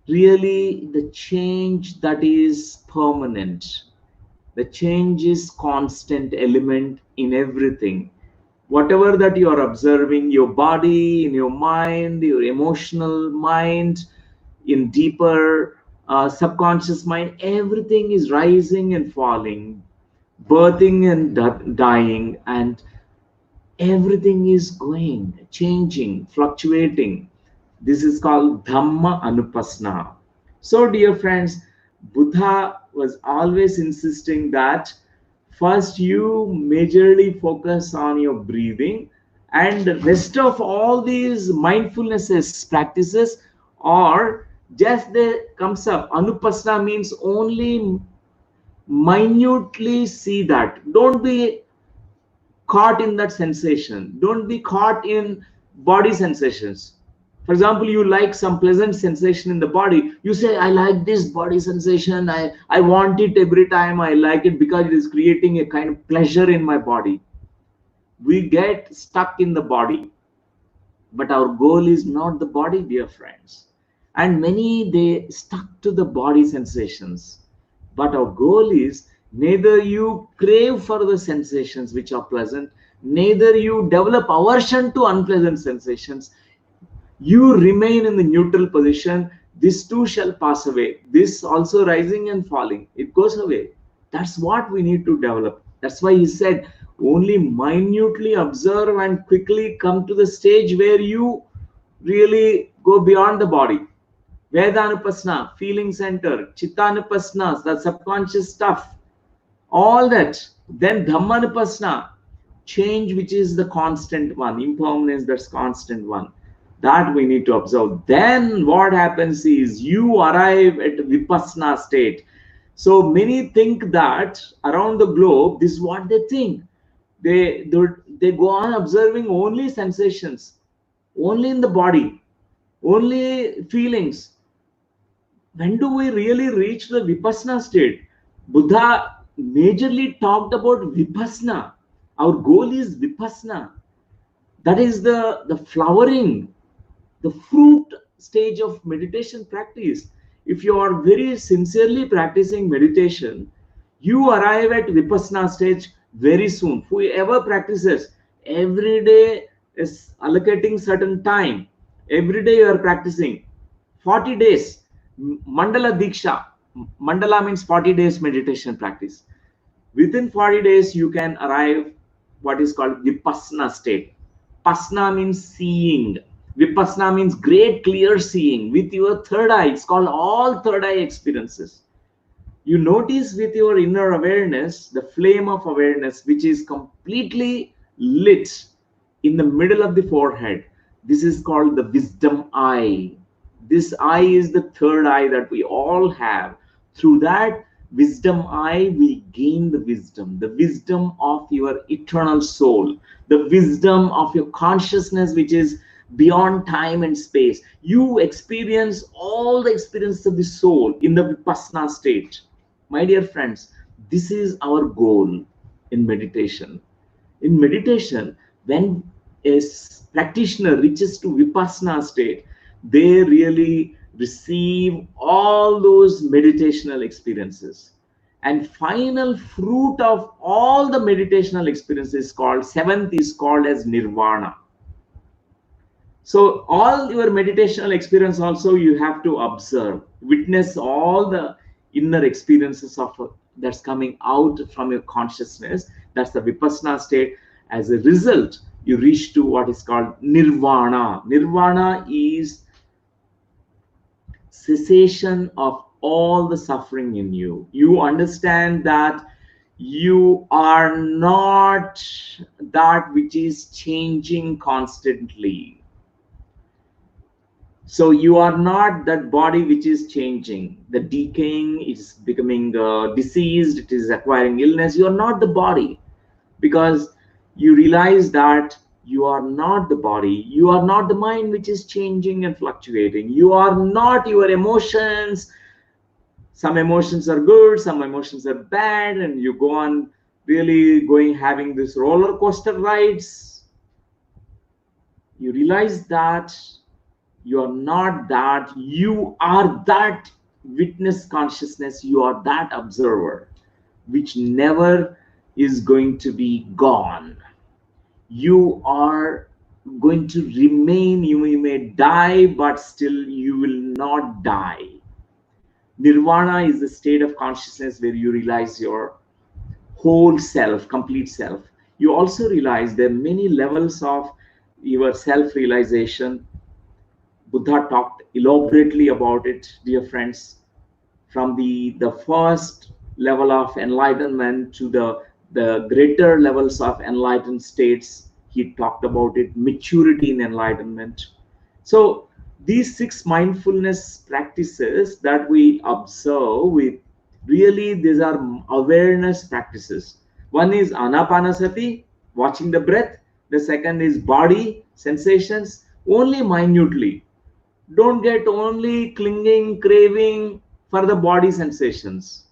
really the change that is permanent. The change is constant element in everything. Whatever that you are observing, your body, in your mind, your emotional mind, in deeper subconscious mind, everything is rising and falling, birthing and dying, and everything is going, changing, fluctuating. This is called Dhamma Anupasana. So, dear friends, Buddha was always insisting that first you majorly focus on your breathing, and the rest of all these mindfulness practices are just the comes up. Anupasana means only minutely see that. Don't be caught in that sensation. Don't be caught in body sensations. For example, you like some pleasant sensation in the body. You say, I like this body sensation. I want it every time. I like it because it is creating a kind of pleasure in my body. We get stuck in the body. But our goal is not the body, dear friends. And many, they stuck to the body sensations. But our goal is neither you crave for the sensations which are pleasant, neither you develop aversion to unpleasant sensations. You remain in the neutral position. This too shall pass away. This also rising and falling, it goes away. That's what we need to develop. That's why he said, only minutely observe and quickly come to the stage where you really go beyond the body. Vedanupasana, feeling center, Chittanupasana, the subconscious stuff, all that. Then Dhammanupasana, change which is the constant one, impermanence, that's constant one. That we need to observe. Then what happens is you arrive at Vipassana state. So many think that around the globe, this is what they think. They go on observing only sensations, only in the body, only feelings. When do we really reach the Vipassana state? Buddha majorly talked about Vipassana. Our goal is Vipassana. That is the flowering, the fruit stage of meditation practice. If you are very sincerely practicing meditation, you arrive at Vipassana stage very soon. Whoever practices every day is allocating certain time. Every day you are practicing 40 days. Mandala Diksha. Mandala means 40 days meditation practice. Within 40 days, you can arrive what is called Vipassana state. Pasna means seeing. Vipassana means great clear seeing with your third eye. It's called all third eye experiences. You notice with your inner awareness, the flame of awareness, which is completely lit in the middle of the forehead. This is called the wisdom eye. This eye is the third eye that we all have. Through that wisdom eye, we gain the wisdom of your eternal soul, the wisdom of your consciousness, which is beyond time and space. You experience all the experiences of the soul in the Vipassana state. My dear friends, this is our goal in meditation. In meditation, when a practitioner reaches to Vipassana state, they really receive all those meditational experiences. And final fruit of all the meditational experiences called, seventh is called as nirvana. So all your meditational experience also you have to observe, witness all the inner experiences of that's coming out from your consciousness. That's the Vipassana state. As a result, you reach to what is called nirvana. Nirvana is cessation of all the suffering in you. You understand that you are not that which is changing constantly. So you are not that body which is changing, the decaying, it is becoming diseased, it is acquiring illness. You are not the body, because you realize that you are not the body. You are not the mind which is changing and fluctuating. You are not your emotions. Some emotions are good, some emotions are bad, and you go on really having this roller coaster rides. You realize that you are not that. You are that witness consciousness. You are that observer which never is going to be gone. You are going to remain. You may die, but still you will not die. Nirvana is the state of consciousness where you realize your whole self, complete self. You also realize there are many levels of your self-realization. Buddha talked elaborately about it, dear friends, from the first level of enlightenment to the greater levels of enlightened states. He talked about it, maturity in enlightenment. So these 6 mindfulness practices that we observe with, really these are awareness practices. One is Anapanasathi, watching the breath. The second is body sensations, only minutely. Don't get only clinging, craving for the body sensations,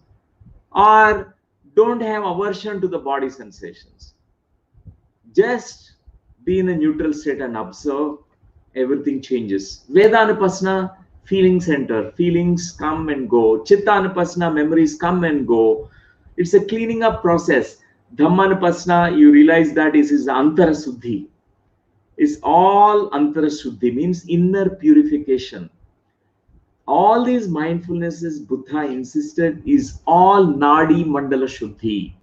or don't have aversion to the body sensations. Just be in a neutral state and observe. Everything changes. Vedanupasana, feeling center. Feelings come and go. Chittanupasana, memories come and go. It's a cleaning up process. Dhammanupasana, you realize that this is Antarasuddhi. Is all Antarasuddhi, means inner purification. All these mindfulnesses Buddha insisted is all Nadi Mandala Shuddhi.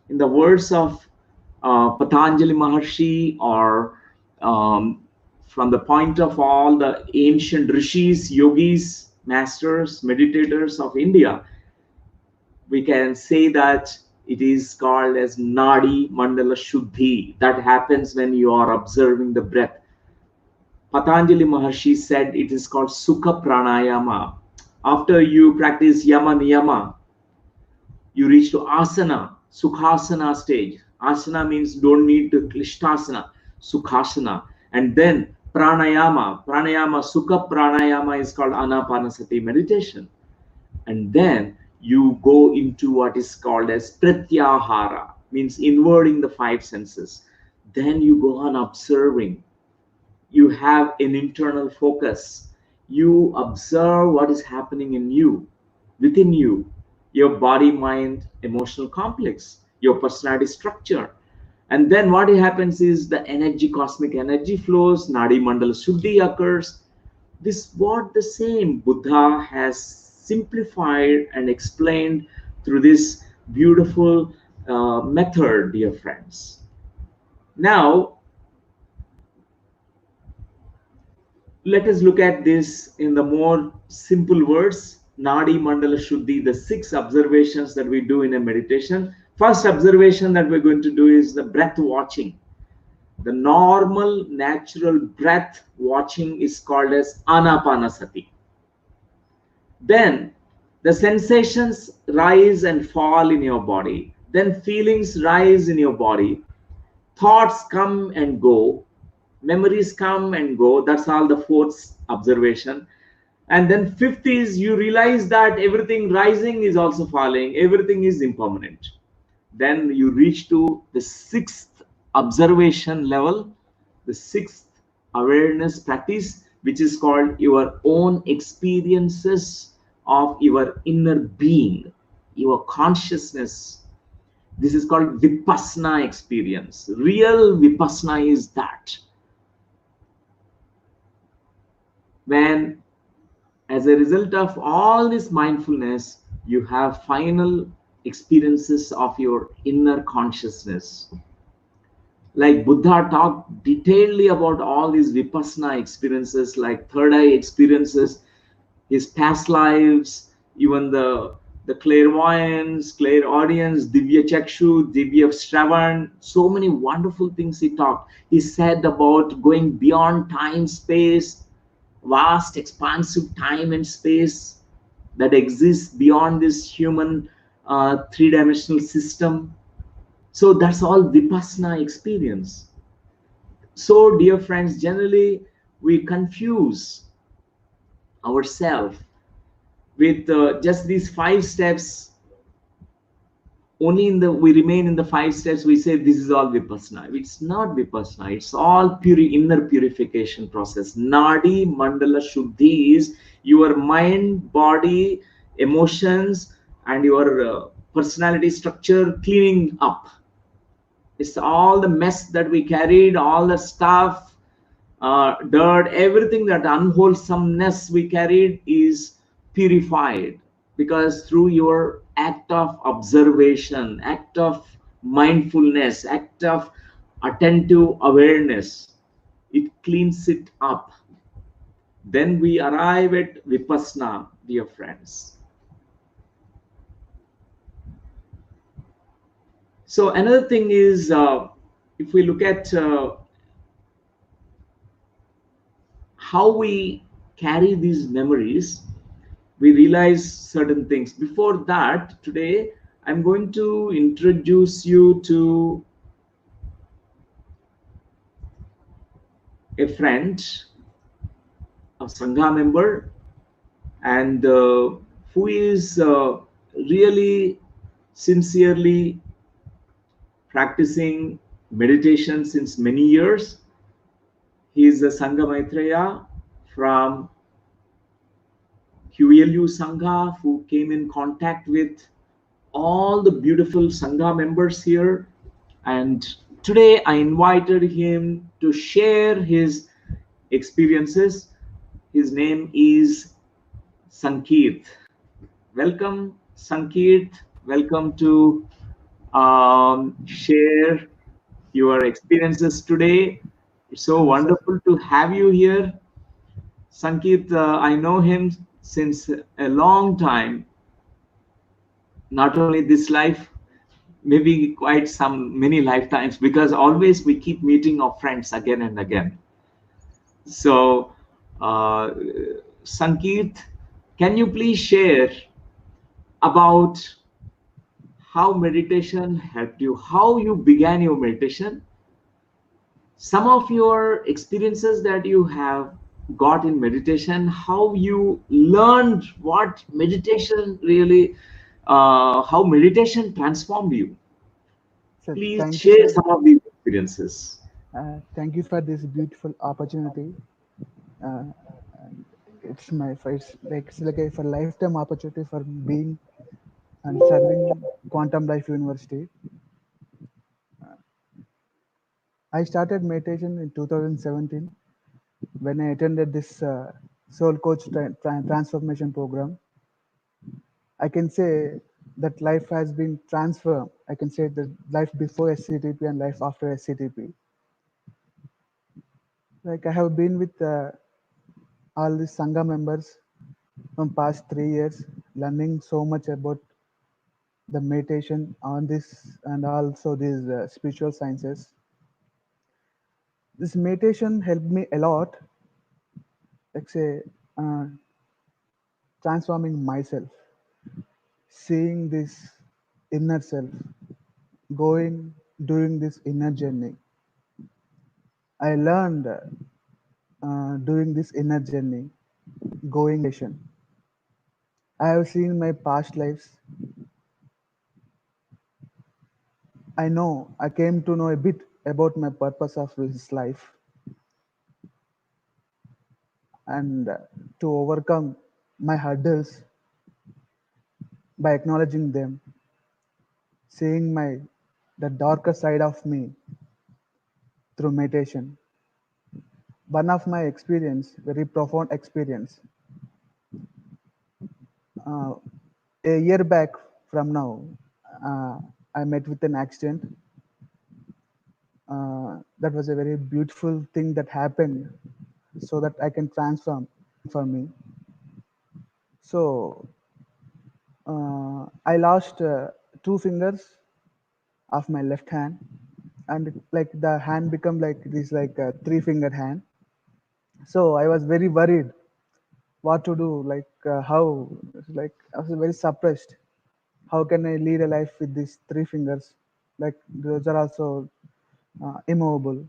In the words of Patanjali Maharshi, or from the point of all the ancient rishis, yogis, masters, meditators of India, we can say that it is called as Nadi Mandala Shuddhi. That happens when you are observing the breath. Patanjali Maharshi said it is called Sukha Pranayama. After you practice Yama Niyama, you reach to Asana, Sukhasana stage. Asana means don't need to Klishtasana, Sukhasana. And then Pranayama, Sukha Pranayama is called Anapanasathi meditation. And then you go into what is called as Pratyahara, means inwarding the 5 senses. Then you go on observing You have an internal focus. You observe what is happening in you, within you, your body, mind, emotional complex, your personality structure. And then what happens is the energy, cosmic energy flows, Nadi Mandala Shuddhi occurs. This what the same Buddha has simplified and explained through this beautiful method, dear friends. Now, let us look at this in the more simple words. Nadi Mandala Shuddhi, the 6 observations that we do in a meditation. First observation that we're going to do is the breath watching. The normal, natural breath watching is called as Anapanasathi. Then the sensations rise and fall in your body. Then feelings rise in your body. Thoughts come and go. Memories come and go. That's all the 4th observation. And then 5th is you realize that everything rising is also falling. Everything is impermanent. Then you reach to the 6th observation level, the 6th awareness practice, which is called your own experiences of your inner being, your consciousness. This is called Vipassana experience. Real Vipassana is that when, as a result of all this mindfulness, you have final experiences of your inner consciousness. Like Buddha talked detailedly about all these Vipassana experiences, like third eye experiences, his past lives, even the clairvoyance, clairaudience, Divya Chakshu, Divya Shravan, so many wonderful things he talked. He said about going beyond time, space, vast, expansive time and space that exists beyond this human 3-dimensional system. So that's all Vipassana experience. So, dear friends, generally we confuse ourselves with just these 5 steps. Only we remain in the 5 steps. We say this is all Vipassana. It's not Vipassana. It's all inner purification process. Nadi Mandala Shuddhi is your mind, body, emotions, and your personality structure cleaning up. It's all the mess that we carried, all the stuff, dirt, everything that unwholesomeness we carried is purified, because through your act of observation, act of mindfulness, act of attentive awareness, it cleans it up. Then we arrive at Vipassana, dear friends. So another thing is, if we look at how we carry these memories, we realize certain things. Before that, today I'm going to introduce you to a friend, a Sangha member, and who is really sincerely practicing meditation since many years. He is a Sangha Maitreya from QLU Sangha, who came in contact with all the beautiful Sangha members here. And today I invited him to share his experiences. His name is Sankeet. Welcome, Sankeet. Welcome to share your experiences today. It's so wonderful to have you here. Sankeet, I know him since a long time, not only this life, maybe quite many lifetimes, because always we keep meeting our friends again and again. So, Sankeet, can you please share about how meditation helped you, how you began your meditation, some of your experiences that you have got in meditation, how you learned what meditation really, how meditation transformed you? So Please thank you, share sir. some of these experiences. Thank you for this beautiful opportunity. Uh, and it's my first, like it's like a for lifetime opportunity for being and serving Quantum Life University. I started meditation in 2017 when I attended this Soul Coach Transformation Program. I can say that life has been transformed. I can say that life before SCTP and life after SCTP. Like I have been with all the Sangha members from past 3 years, learning so much about the meditation on this and also these spiritual sciences. This meditation helped me a lot, like say, uh, transforming myself, seeing this inner self, going, doing this inner journey. I learned doing this inner journey, going meditation. I have seen my past lives. I know I came to know a bit about my purpose of this life and to overcome my hurdles by acknowledging them, seeing my the darker side of me through meditation. One of my experience, very profound experience, uh, a year back from now, uh, I met with an accident. That was a very beautiful thing that happened, so that I can transform for me. So I lost two fingers of my left hand, and like the hand become like this, like a three-fingered hand. So I was very worried what to do, like how, like I was very suppressed. How can I lead a life with these three fingers? Like those are also immovable.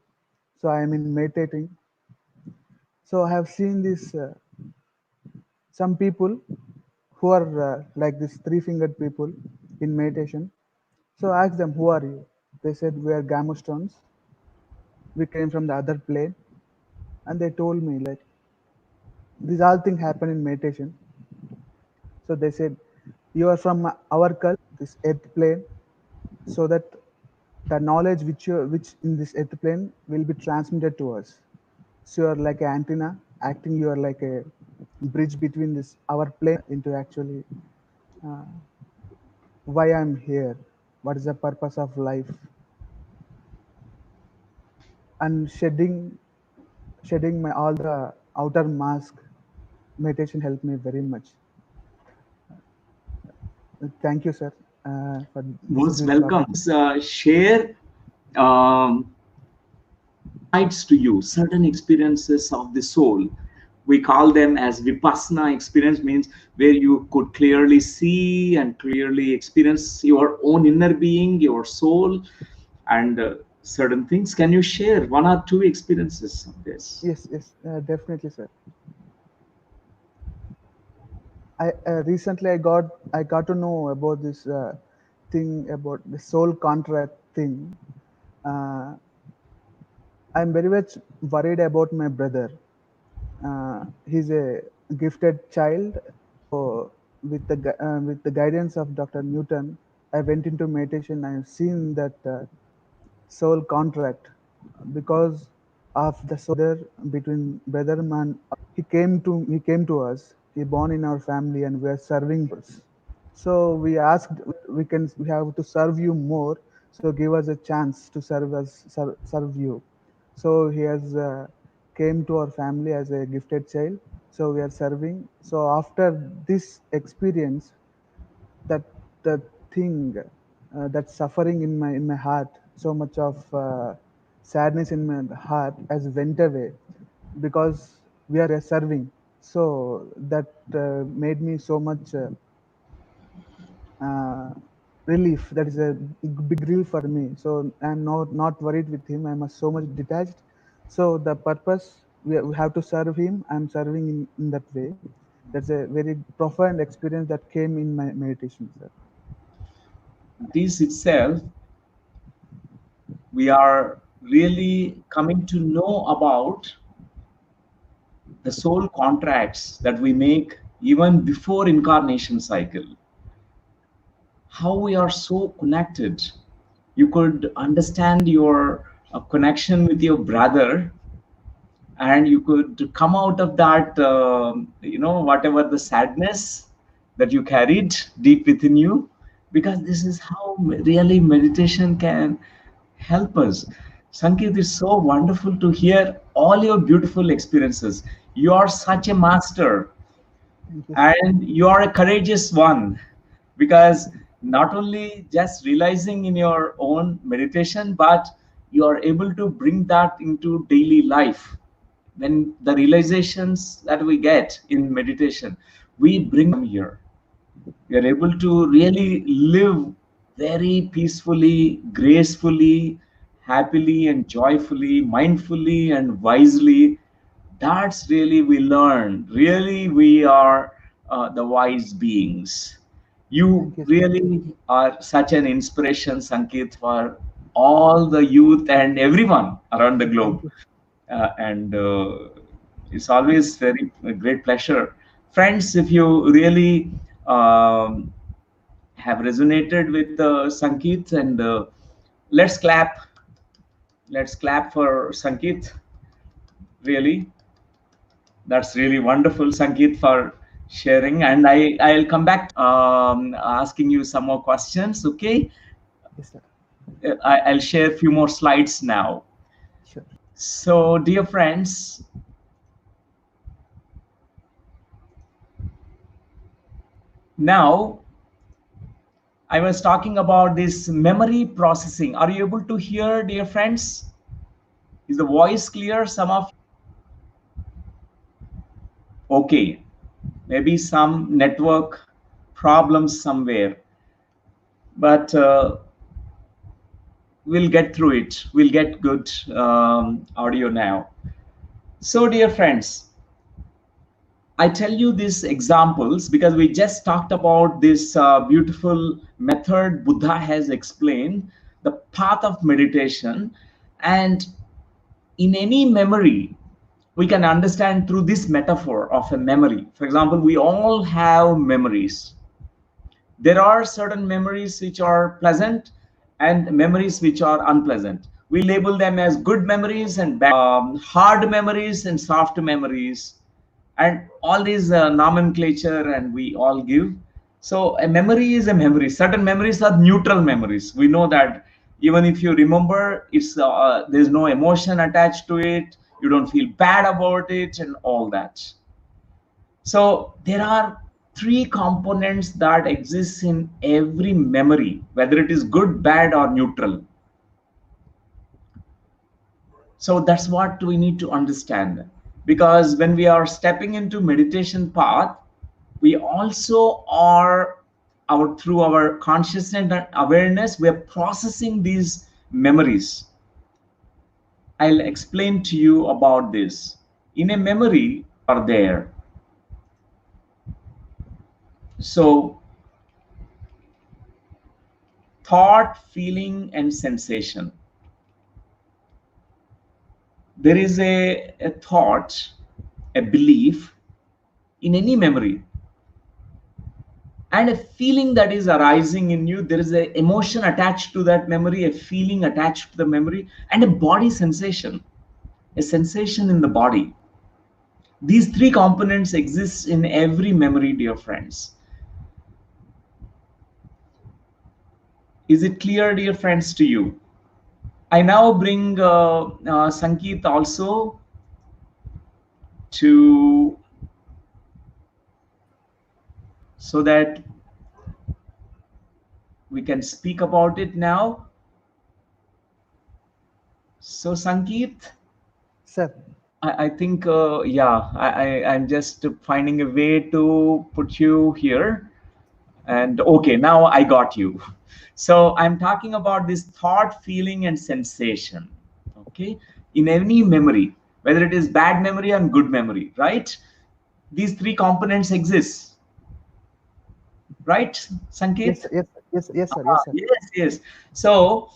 So I am in meditating. So I have seen this some people who are like this three-fingered people in meditation. So I asked them, "Who are you?" They said, "We are Gamma stones. We came from the other plane." And they told me like these all things happen in meditation. So they said, "You are from our cult, this earth plane, so that the knowledge which in this earth plane will be transmitted to us. So you are like an antenna, acting you are like a bridge between this our plane into actually why I'm here, what is the purpose of life, and shedding my all the outer mask. Meditation helped me very much. Thank you, sir, for this Most beautiful welcome. opportunity. Share insights to you, certain experiences of the soul. We call them as vipassana experience, means where you could clearly see and clearly experience your own inner being, your soul, and certain things. Can you share one or two experiences of this? Yes, yes, definitely, sir. I recently I got to know about this thing about the soul contract thing. Uh, I'm very much worried about my brother. He's a gifted child. With with the guidance of Dr. Newton, I went into meditation. I've seen that soul contract because of the soul between brother man. He came to us. He born in our family, and we are serving. So we asked, we have to serve you more. So give us a chance to serve you. So he has came to our family as a gifted child. So we are serving. So after this experience, that the thing, that suffering in my heart, so much of sadness in my heart has went away because we are serving. So that made me so much. Uh, relief. That is a big relief for me. So I'm not worried with him. I'm so much detached. So the purpose, we have to serve him. I'm serving in that way. That's a very profound experience that came in my meditation, sir. This itself, we are really coming to know about the soul contracts that we make even before incarnation cycle, how we are so connected. You could understand your connection with your brother, and you could come out of that, whatever the sadness that you carried deep within you, because this is how really meditation can help us. Sankeet, is so wonderful to hear all your beautiful experiences. You are such a master, Thank you, sir. and you are a courageous one, because not only just realizing in your own meditation, but you are able to bring that into daily life. When the realizations that we get in meditation, we bring them here. We are able to really live very peacefully, gracefully, happily, and joyfully, mindfully, and wisely. That's really we learn. Really, we are the wise beings. You Thank you, sir. really are such an inspiration, Sanket, for all the youth and everyone around the globe. Thank you. And it's always very a great pleasure. Friends, if you really um, have resonated with Sankeet, and let's clap. Let's clap for Sankeet. Really, that's really wonderful, Sankeet, for sharing. And I'll come back asking you some more questions. Okay, Yes, sir. I'll share a few more slides now. Sure. So, dear friends, now I was talking about this memory processing. Are you able to hear, dear friends? Is the voice clear? Some of okay, maybe some network problems somewhere, but we'll get through it. We'll get good audio now. So, dear friends, I tell you these examples because we just talked about this beautiful method Buddha has explained, the path of meditation. And in any memory, we can understand through this metaphor of a memory. For example, we all have memories. There are certain memories which are pleasant and memories which are unpleasant. We label them as good memories and bad, hard memories and soft memories, and all these nomenclature, and we all give. So a memory is a memory. Certain memories are neutral memories. We know that even if you remember, it's there's no emotion attached to it. You don't feel bad about it, and all that. So there are three components that exist in every memory, whether it is good, bad, or neutral. So that's what we need to understand, because when we are stepping into meditation path, we also are our through our consciousness and awareness, we are processing these memories. I'll explain to you about this. In a memory are there. So thought, feeling, and sensation. There is a thought, a belief in any memory, and a feeling that is arising in you. There is an emotion attached to that memory, a feeling attached to the memory, and a body sensation, a sensation in the body. These three components exist in every memory, dear friends. Is it clear, dear friends, to you? I now bring Sankeet also to, so that we can speak about it now. So Sankeet, Sir. I think, yeah, I'm just finding a way to put you here. And okay, now I got you. So I'm talking about this thought, feeling, and sensation. Okay, in any memory, whether it is bad memory and good memory, right? These three components exist, right, Yes, Sanket? sir. Yes, yes, yes, sir. Yes, sir. Yes, yes. So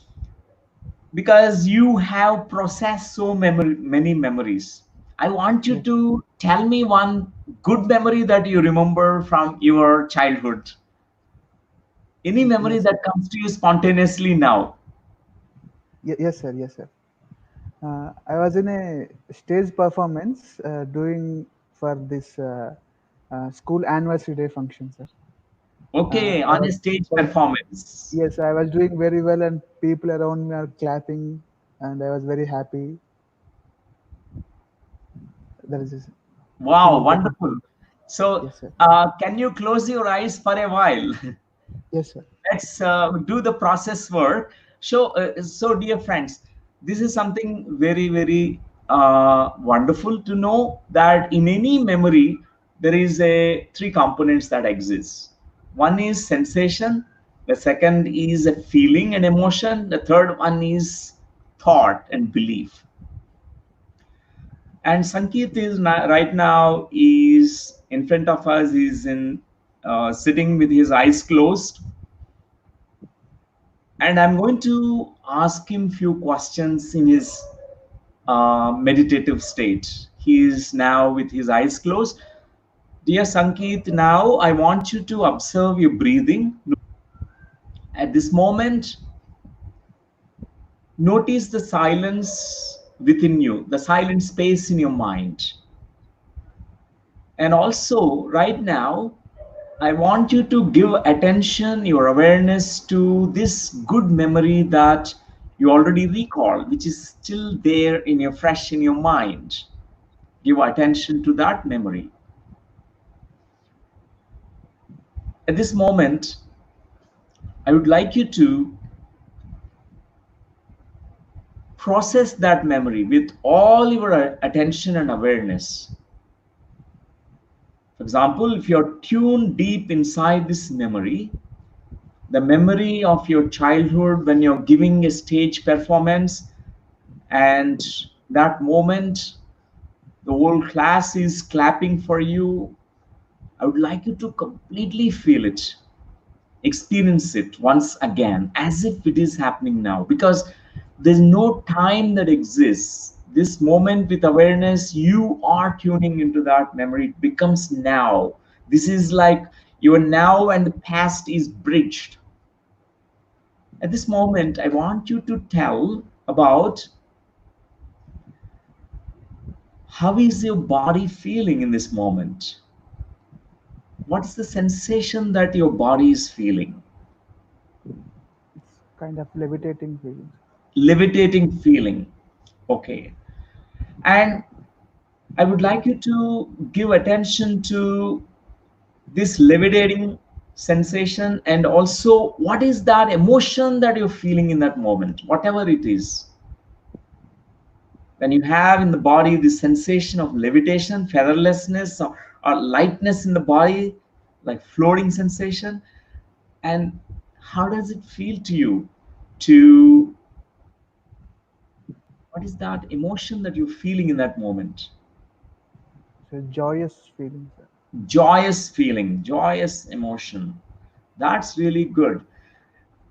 because you have processed so many memories. I want you Yes, to tell me one good memory that you remember from your childhood. Any memory yes, sir. that comes to you spontaneously now. Yes, sir. Yes, sir. I was in a stage performance doing for this school anniversary day function, sir. Okay, I on a was, stage I was, performance. yes, I was doing very well, and people around me are clapping, and I was very happy. That is a Wow, thing that is, wonderful. So, yes, sir. can you close your eyes for a while? Yes, sir. Let's do the process work. So, dear friends, this is something very, very wonderful to know that in any memory there is a three components that exist. One is sensation, the second is a feeling and emotion, the third one is thought and belief. And Sankeet is right now is in front of us. Is in sitting with his eyes closed, and I'm going to ask him few questions in his meditative state. He is now with his eyes closed. Dear Sankeet, now I want you to observe your breathing. At this moment, notice the silence within you, the silent space in your mind. And also, right now, I want you to give attention, your awareness to this good memory that you already recall, which is still there in your fresh in your mind. Give attention to that memory. At this moment, I would like you to process that memory with all your attention and awareness. For example, if you're tuned deep inside this memory, the memory of your childhood when you're giving a stage performance, and that moment the whole class is clapping for you, I would like you to completely feel it, experience it once again as if it is happening now, because there's no time that exists. This moment with awareness, you are tuning into that memory, it becomes now. This is like your now and the past is bridged. At this moment, I want you to tell about how is your body feeling in this moment. What's the sensation that your body is feeling? It's kind of levitating feeling. Levitating feeling. Okay. And I would like you to give attention to this levitating sensation, and also what is that emotion that you're feeling in that moment, whatever it is. When you have in the body the sensation of levitation, featherlessness, or lightness in the body, like floating sensation, and how does it feel to you? To what is that emotion that you're feeling in that moment? It's a joyous feeling, sir. Joyous feeling, joyous emotion. That's really good.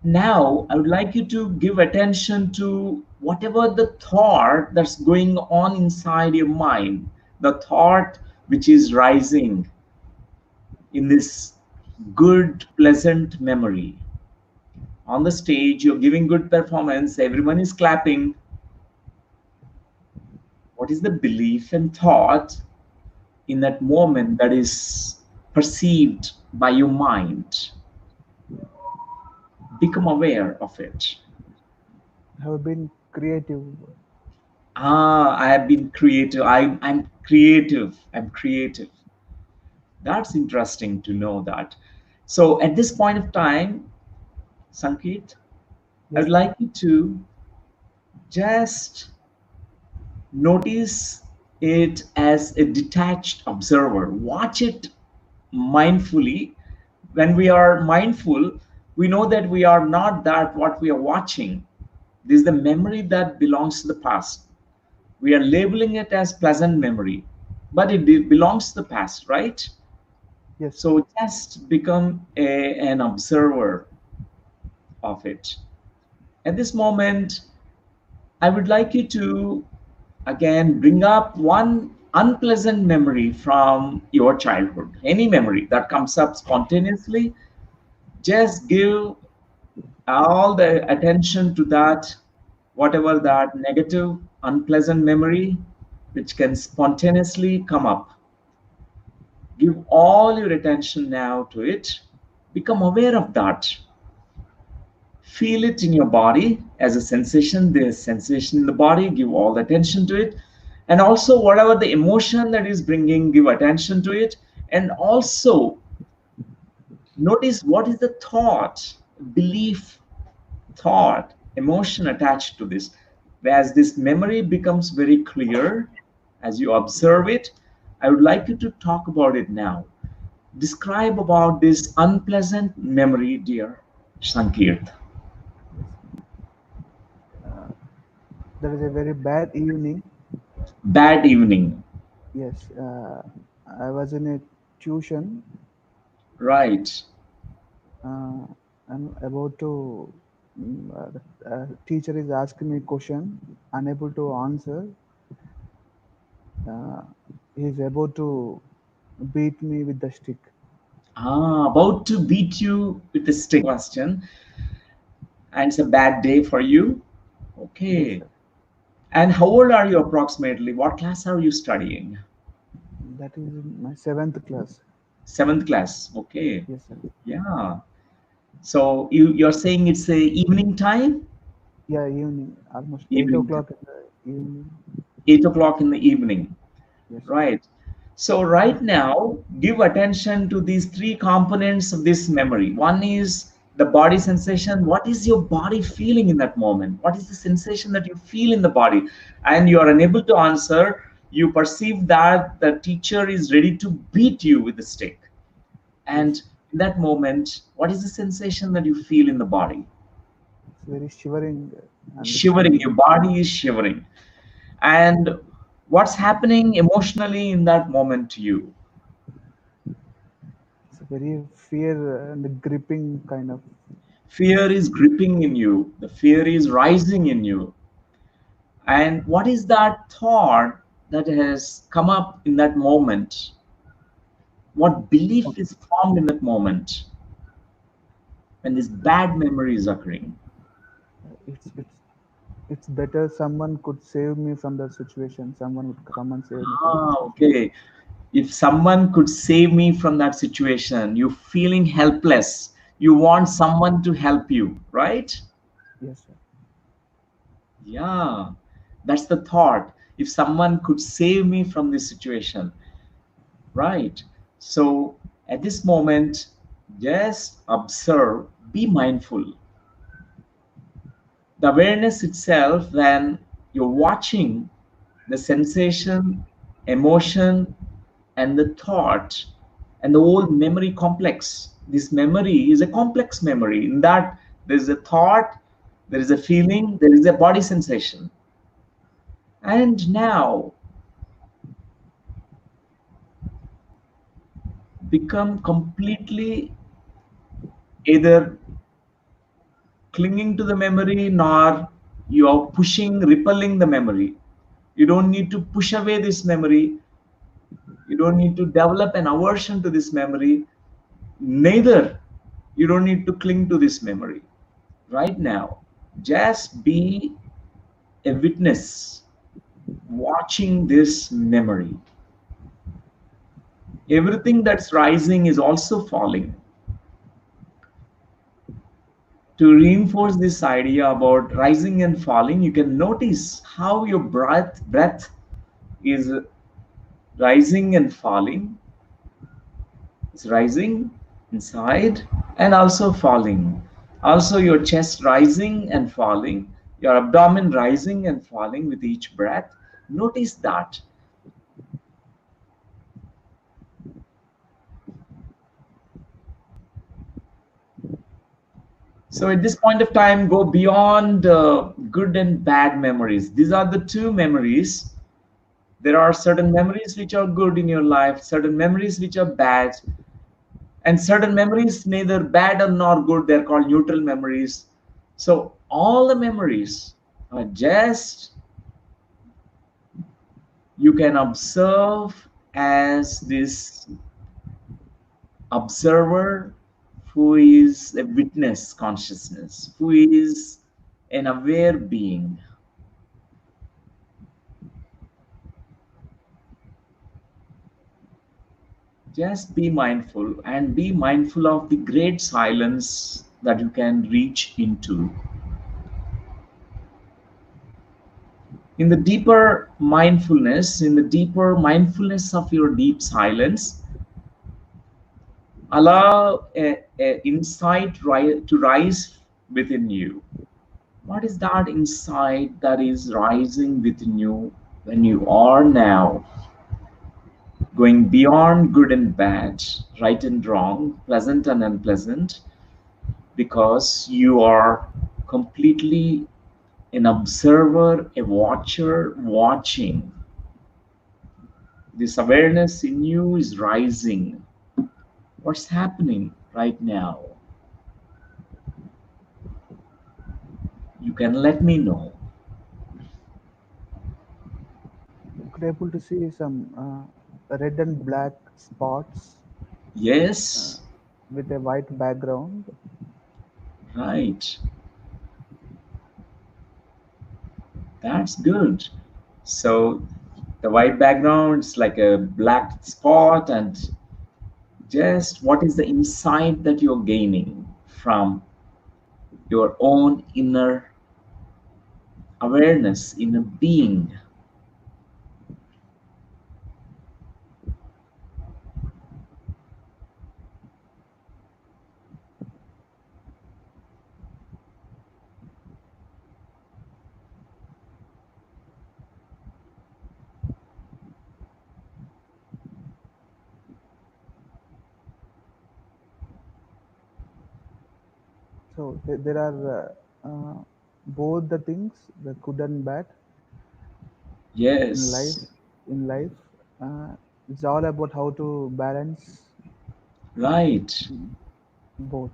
Now, I would like you to give attention to whatever the thought that's going on inside your mind, the thought which is rising in this good, pleasant memory. On the stage, you're giving good performance, everyone is clapping. What is the belief and thought in that moment that is perceived by your mind? Become aware of it. I have been creative. I have been creative. I'm creative. I'm creative. That's interesting to know that. So at this point of time, Sankeet, I Yes, would sir. like you to just notice it as a detached observer. Watch it mindfully. When we are mindful, we know that we are not that what we are watching. This is the memory that belongs to the past. We are labeling it as pleasant memory, but it belongs to the past, right? Yes, sir. So just become an observer of it. At this moment, I would like you to again bring up one unpleasant memory from your childhood, any memory that comes up spontaneously. Just give all the attention to that, whatever that negative, unpleasant memory which can spontaneously come up. Give all your attention now to it. Become aware of that. Feel it in your body as a sensation. There's sensation in the body. Give all the attention to it. And also, whatever the emotion that is bringing, give attention to it. And also, notice what is the thought, belief, thought, emotion attached to this. As this memory becomes very clear, as you observe it, I would like you to talk about it now. Describe about this unpleasant memory, dear Sankirt. Yes. There is a very bad evening. Bad evening. Yes, I was in a tuition. Right. Uh, I'm about to. The teacher is asking me question, unable to answer. Uh, he's about to beat me with the stick. About to beat you with a stick question, and it's a bad day for you. Yes, Okay. sir. And how old are you approximately? What class are you studying? That is in my seventh class. Seventh class. Okay. Yes, sir. Yeah. So you're saying it's a evening time? Yeah, evening, almost eight Evening time. o'clock in the evening. 8 o'clock in the evening. Yes, sir. Right. So right now, give attention to these three components of this memory. One is the body sensation. What is your body feeling in that moment? What is the sensation that you feel in the body? And you are unable to answer. You perceive that the teacher is ready to beat you with the stick. And Yes, in that moment, what is the sensation that you feel in the body? it's very shivering and Shivering. sticky. Your body is shivering. And what's happening emotionally in that moment to you? It's a very fear and gripping kind of. Fear is gripping in you, the fear is rising in you. And what is that thought that has come up in that moment? What belief is formed in that moment when this bad memory is occurring? It's better someone could save me from that situation. Someone would come and save me from that situation. Okay. If someone could save me from that situation, you feeling helpless, you want someone to help you, right? Yes, sir. Yeah, that's the thought. If someone could save me from this situation, right? So at this moment, just observe, be mindful. The awareness itself, when you're watching the sensation, emotion, and the thought, and the whole memory complex. This memory is a complex memory in that there is a thought, there is a feeling, there is a body sensation. And now become completely either clinging to the memory nor you are pushing, repelling the memory. You don't need to push away this memory. You don't need to develop an aversion to this memory. Neither you don't need to cling to this memory. Right now, just be a witness watching this memory. Everything that's rising is also falling. To reinforce this idea about rising and falling, you can notice how your breath is rising and falling. It's rising inside and also falling. Also, your chest rising and falling, your abdomen rising and falling with each breath. Notice that. So, at this point of time, go beyond good and bad memories. These are the two memories. There are certain memories which are good in your life, certain memories which are bad, and certain memories neither bad or nor good. They're called neutral memories. So all the memories, Just you can observe as this observer who is a witness consciousness, who is an aware being. Just be mindful and be mindful of the great silence that you can reach into. In the deeper mindfulness of your deep silence, allow a insight to rise within you. What is that insight that is rising within you when you are now going beyond good and bad, right and wrong, pleasant and unpleasant, because you are completely an observer, a watcher, watching. This awareness in you is rising. What's happening right now? You can let me know. Could able to see some red and black spots Yes, with a white background. right. That's good. So the white background is like a black spot, and just what is the insight that you're gaining from your own inner awareness, inner being? So there are both the things, the good and bad in life. Yes, In life, it's all about how to balance right. both.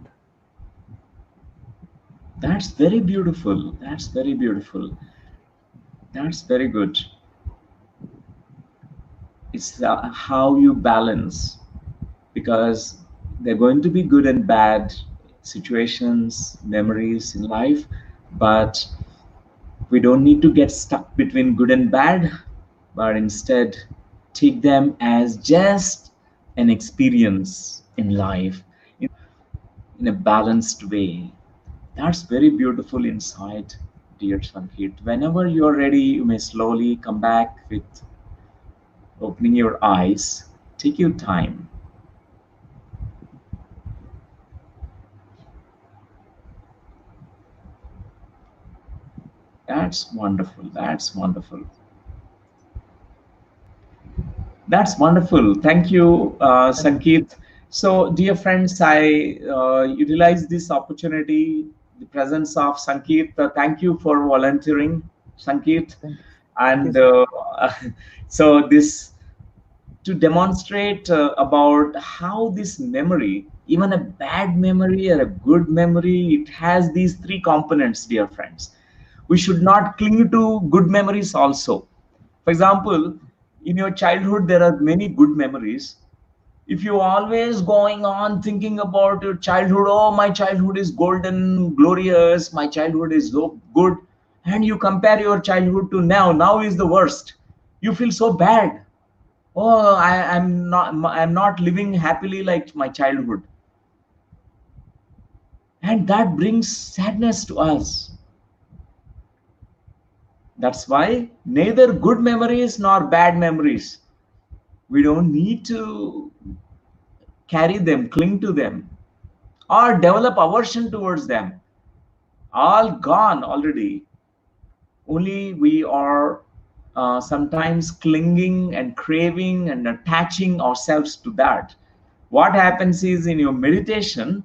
That's very beautiful. That's very beautiful. That's very good. It's how you balance, because there are going to be good and bad situations, memories in life, but we don't need to get stuck between good and bad, but instead take them as just an experience in life in a balanced way. That's very beautiful insight, dear Sankit. Whenever you're ready, you may slowly come back with opening your eyes. Take your time. That's wonderful. That's wonderful. That's wonderful. Thank you, Thank, Sankit. So, dear friends, I utilize this opportunity, the presence of Sankit. Thank you for volunteering, Sankit. thank, thank you, And sir. so, this to demonstrate about how this memory, even a bad memory or a good memory, it has these three components, dear friends. We should not cling to good memories also. For example, in your childhood, there are many good memories. If you always going on thinking about your childhood, oh, my childhood is golden, glorious, my childhood is so good, and you compare your childhood to now is the worst. You feel so bad. Oh, I'm not living happily like my childhood, and that brings sadness to us. That's why neither good memories nor bad memories, we don't need to carry them, cling to them, or develop aversion towards them. All gone already. Only we are sometimes clinging and craving and attaching ourselves to that. What happens is, in your meditation,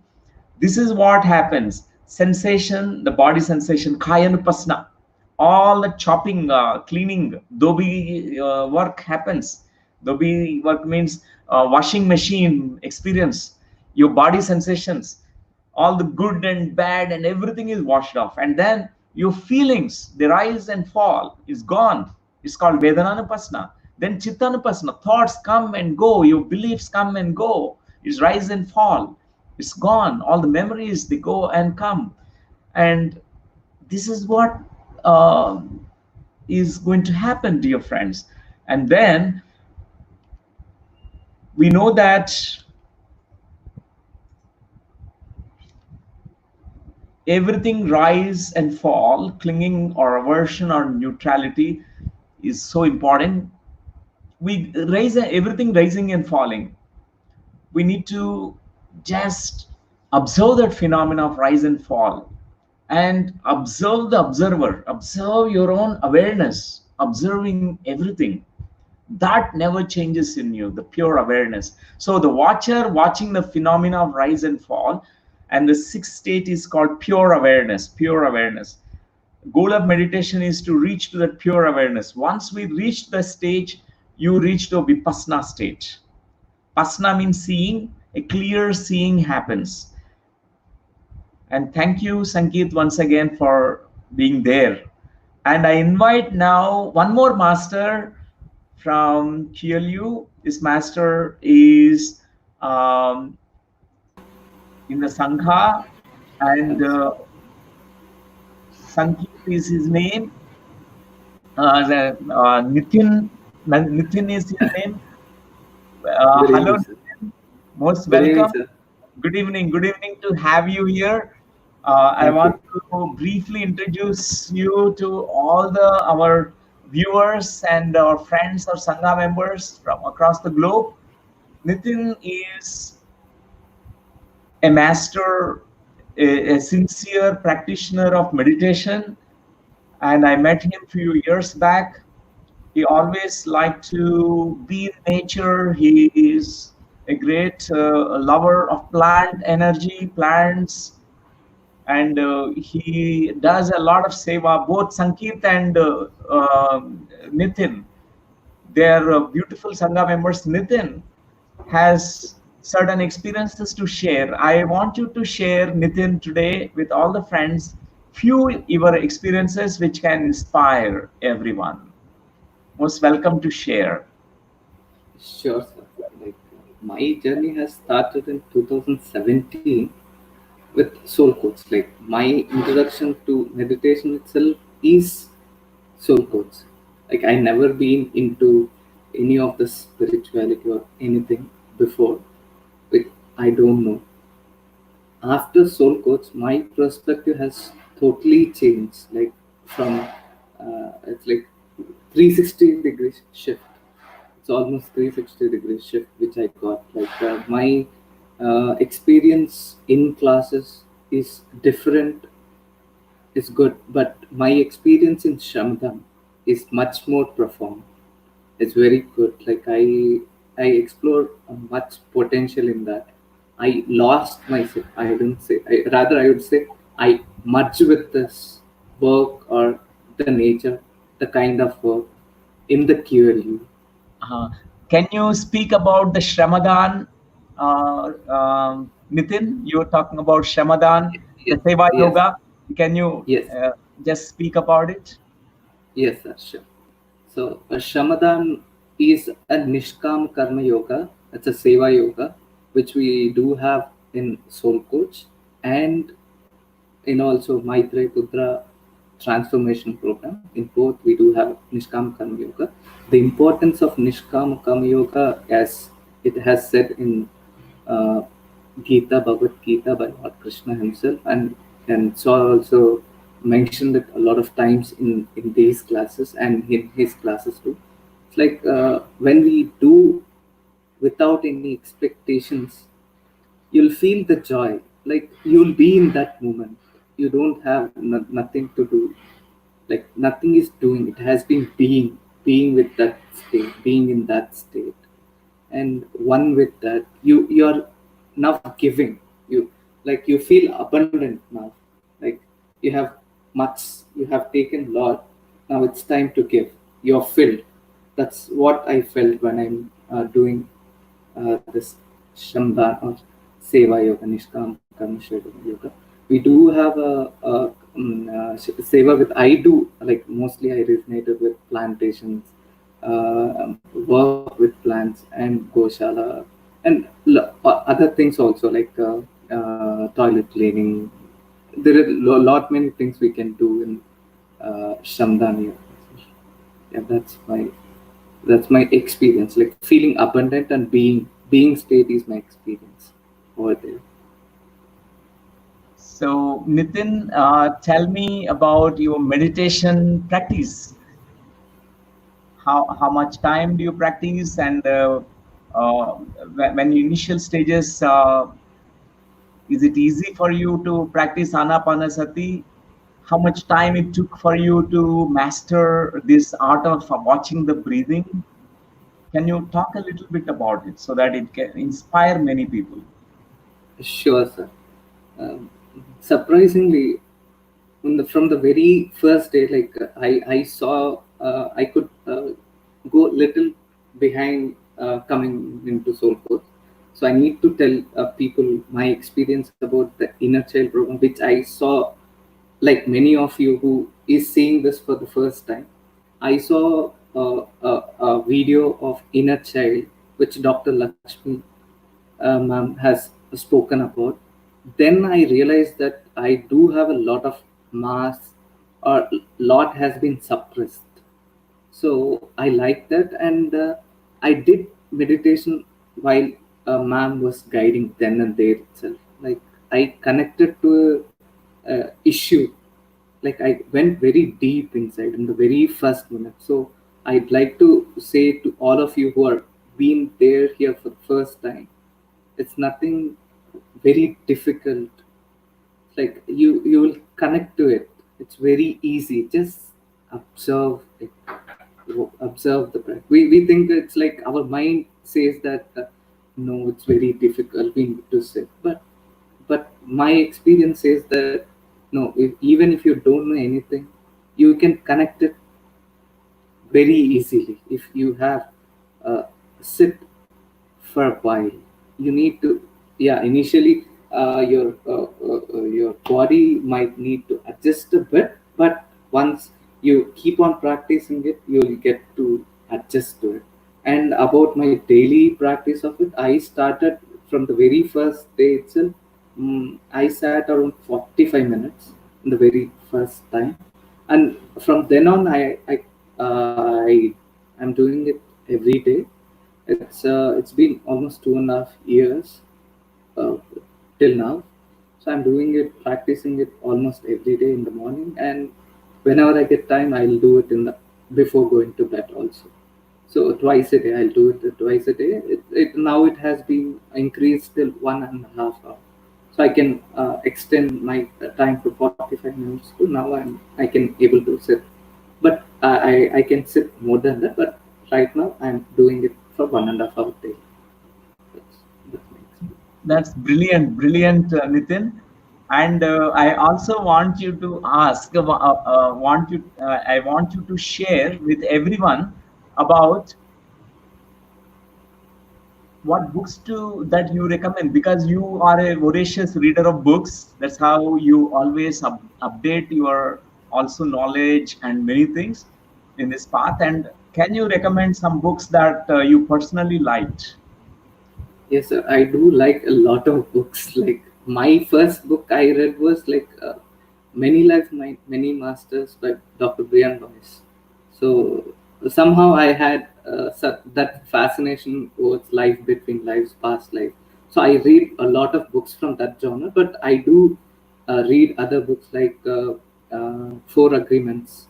this is what happens: sensation, the body sensation, kayanupasna, all the chopping, cleaning, dobi work happens. Dobi work means washing machine experience. Your body sensations, all the good and bad and everything is washed off, and then Your feelings, they rise and fall, is gone. It's called Vedananupasana. Then Chittanupasana, thoughts come and go, your beliefs come and go, is rise and fall. It's gone. All the memories, they go and come. And this is what uh, is going to happen, dear friends. And then we know that everything rise and fall, clinging or aversion or neutrality is so important. We raise everything rising and falling. We need to just observe that phenomena of rise and fall, and observe the observer, observe your own awareness, observing everything. That never changes in you, the pure awareness. So the watcher watching the phenomena of rise and fall, and the sixth state is called pure awareness. Pure awareness, goal of meditation is to reach to that pure awareness. Once we reach the stage, you reach to a vipassana state. Pasna means seeing, a clear seeing happens. And thank you, Sankeet, once again for being there. And I invite now one more master from QLU. This master is in the Sangha, and Sankeet is his name. Nitin is his name. Good Hello, evening, sir. Nitin. Most Good evening, welcome. sir. Good evening. Good evening to have you here. I Thank want you. to briefly introduce you to all the our viewers and our friends or Sangha members from across the globe. Nitin is a master, a sincere practitioner of meditation, and I met him a few years back. He always liked to be in nature. He is a great lover of plant energy, plants, and he does a lot of seva. Both Sankeet and Nitin, they're beautiful Sangha members. Nitin has certain experiences to share. I want you to share, Nitin, today with all the friends, few your experiences which can inspire everyone. Most welcome to share. Sure, sir. Like my journey has started in 2017 with soul coach. Like my introduction to meditation itself is soul coach. Like I never been into any of the spirituality or anything before. Like I don't know. After soul coach, my perspective has totally changed. Like from it's like 360 degrees shift. It's almost 360 degrees shift which I got. Like my experience in classes is different, is good, but my experience in Shamadan is much more profound. It's very good. Like I explored much potential in that. I lost myself. I don't say. Rather, I would say I merge with this work or the nature, the kind of work in the QLU. Uh, can you speak about the Shamadan, Nitin? You were talking about Shamadan, the Yes, Seva yes, Yoga. Can you yes, just speak about it? yes, sir, sure. So, Shamadan is a Nishkam Karma Yoga. It's a Seva Yoga, which we do have in Soul Coach and in also Maitre Pudra transformation program. In both, we do have Nishkam Karma Yoga. The importance of Nishkam Karma Yoga, as it has said in uh, Gita, Bhagavad Gita by Lord Krishna himself, and so also mentioned it a lot of times in these classes and in his classes too. It's like when we do without any expectations, you'll feel the joy. Like you'll be in that moment. You don't have nothing to do. Like nothing is doing. It has been being with that state, being in that state, and one with that. You're now giving. You feel abundant now. Like you have much. You have taken a lot. Now it's time to give. You're filled. That's what I felt when I'm doing this Shambha or Seva Yoga, Nishkam Karma Yoga. We do have a seva with, I do like mostly I resonated with plantations, work with plants and goshala, and other things also, like toilet cleaning. There are lot many things we can do in Shamadan Yoga. Yeah, that's my experience. Like feeling abundant and being state is my experience over there. So, Nitin, tell me about your meditation practice. How much time do you practice, and uh, when initial stages, is it easy for you to practice Anapanasati? How much time it took for you to master this art of watching the breathing? Can you talk a little bit about it so that it can inspire many people? Sure, sir. Um, Surprisingly, from the very first day, like I saw, I could go little behind coming into soul coach. So I need to tell people my experience about the inner child program, which I saw, like many of you who is seeing this for the first time. I saw a video of inner child, which Dr. Lakshmi ma'am has spoken about. Then I realized that I do have a lot of mass, or lot has been suppressed. So I like that, and I did meditation while ma'am was guiding then and there itself. Like I connected to a issue, like I went very deep inside in the very first minute. So I'd like to say to all of you who are being there here for the first time, it's nothing very difficult. Like you will connect to it. It's very easy. Just observe it. Observe the breath. We think it's like our mind says that no, it's very difficult. We need to sit, but my experience says that no, even if you don't know anything, you can connect it very easily if you have sit for a while. You need to, yeah, initially your body might need to adjust a bit, but once you keep on practicing it, you'll get to adjust to it. And about my daily practice of it, I started from the very first day itself. I sat around 45 minutes in the very first time, and from then on I'm doing it every day. It's been almost 2.5 years uh, till now. So I'm doing it, practicing it almost every day in the morning, and whenever I get time, I'll do it in the before going to bed also. So twice a day, I'll do it twice a day. It now it has been increased till 1.5 hours. So I can extend my time to 45 minutes. To now I can able to sit, but I can sit more than that. But right now I'm doing it for 1.5 hours daily. That's my experience. That's brilliant, brilliant, Nitin. And I also want you to ask, I want you to share with everyone about what books to that you recommend, because you are a voracious reader of books. That's how you always update your also knowledge and many things in this path. And can you recommend some books that you personally liked? Yes, sir. I do like a lot of books. Like my first book I read was like Many Lives, Many Masters by Dr. Brian Weiss. So somehow I had that fascination towards life between lives, past life. So I read a lot of books from that genre, but I do read other books like Four Agreements,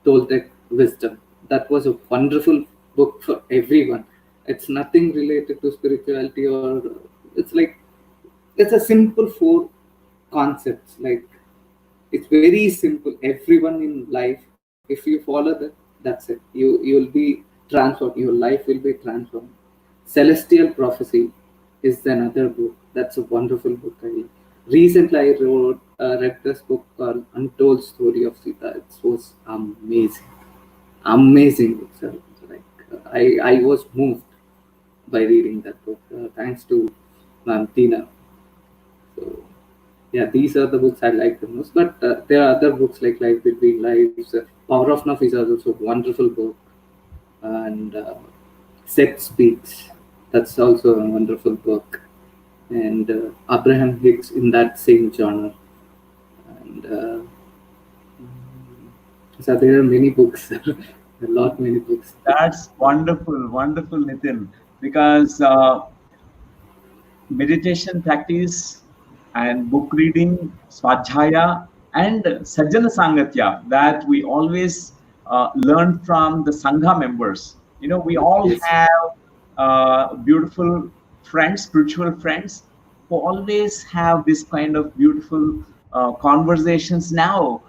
Toltec Wisdom. That was a wonderful book for everyone. It's nothing related to spirituality, or it's like it's a simple four concepts. Like it's very simple. Everyone in life, if you follow that, that's it. You'll be transformed. Your life will be transformed. Celestial Prophecy is another book. That's a wonderful book. Recently I read this book called Untold Story of Sita. It was amazing, amazing book, sir. Like I was moved by reading that book. Thanks to Ma'am Tina. So Yeah, these are the books I like the most. But there are other books like Life Between Lives. Power of Now is also a wonderful book, and Set Speaks. That's also a wonderful book, and Abraham Hicks in that same genre. And so there are many books, a lot many books. That's wonderful, wonderful, Nitin, because meditation practice and book reading, swadhyaya, and sajjana sangatya that we always learn from the sangha members. You know, we all Yes, have beautiful friends, spiritual friends, who always have this kind of beautiful conversations now.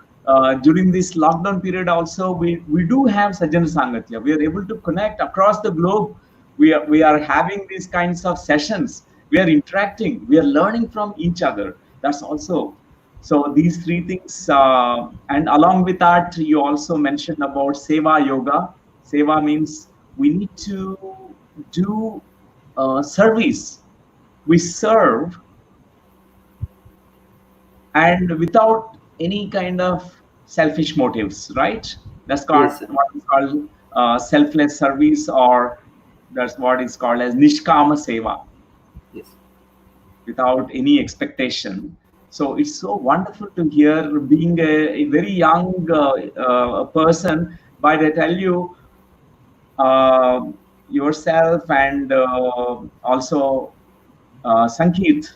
During this lockdown period, also we do have sajjana sangatya. We are able to connect across the globe. We are having these kinds of sessions. We are interacting. We are learning from each other. That's also so. These three things, and along with that, you also mentioned about seva yoga. Seva means we need to do service. We serve and without any kind of selfish motives, right? That's called yes, sir. what is called selfless service, or that's what is called as nishkama seva, Yes, without any expectation. So it's so wonderful to hear, being a very young person, but I tell you, uh, yourself and also Sankeet,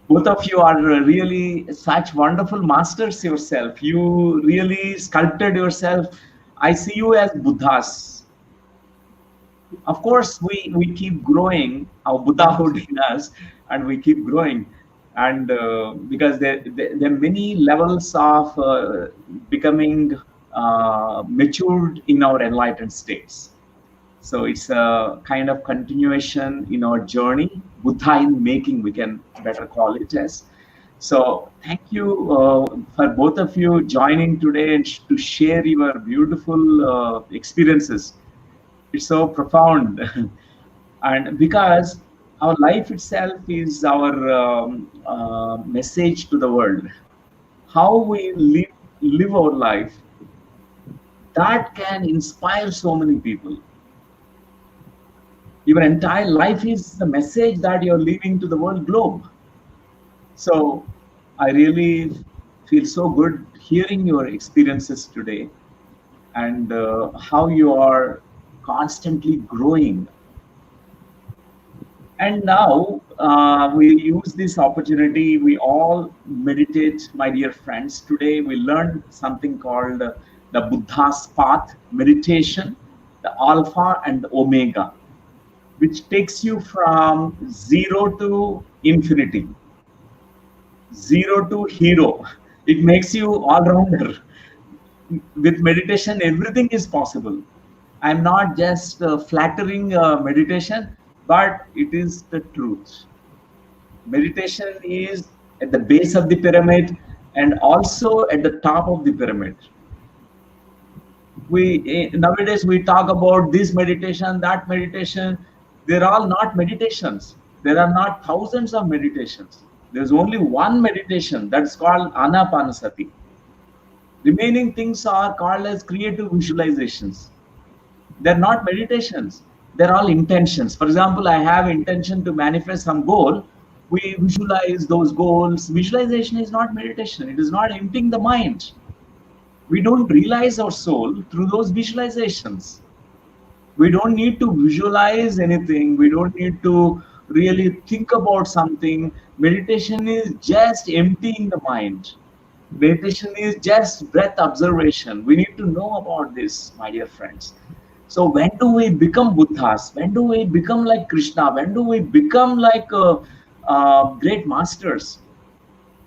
both of you are really such wonderful masters yourself. You really sculpted yourself. I see you as Buddhas. Of course, we keep growing our Buddhahood in us, and we keep growing. And because there are many levels of becoming matured in our enlightened states. So it's a kind of continuation in our journey, Buddha in making, we can better call it as. So thank you for both of you joining today and to share your beautiful experiences. It's so profound. And because our life itself is our message to the world. How we live our life, that can inspire so many people. Your entire life is the message that you're leaving to the world globe. So I really feel so good hearing your experiences today, and how you are constantly growing. And now we use this opportunity. We all meditate, my dear friends. Today we learned something called the Buddha's path meditation, the Alpha and Omega, which takes you from zero to infinity, zero to hero. It makes you all rounder. With meditation, everything is possible. I'm not just flattering meditation, but it is the truth. Meditation is at the base of the pyramid and also at the top of the pyramid. Nowadays we talk about this meditation, that meditation. They're all not meditations. There are not thousands of meditations. There's only one meditation that's called Anapanasathi. Remaining things are called as creative visualizations. They're not meditations. They're all intentions. For example, I have intention to manifest some goal. We visualize those goals. Visualization is not meditation. It is not emptying the mind. We don't realize our soul through those visualizations. We don't need to visualize anything. We don't need to really think about something. Meditation is just emptying the mind. Meditation is just breath observation. We need to know about this, my dear friends. So when do we become Buddhas? When do we become like Krishna? When do we become like great masters?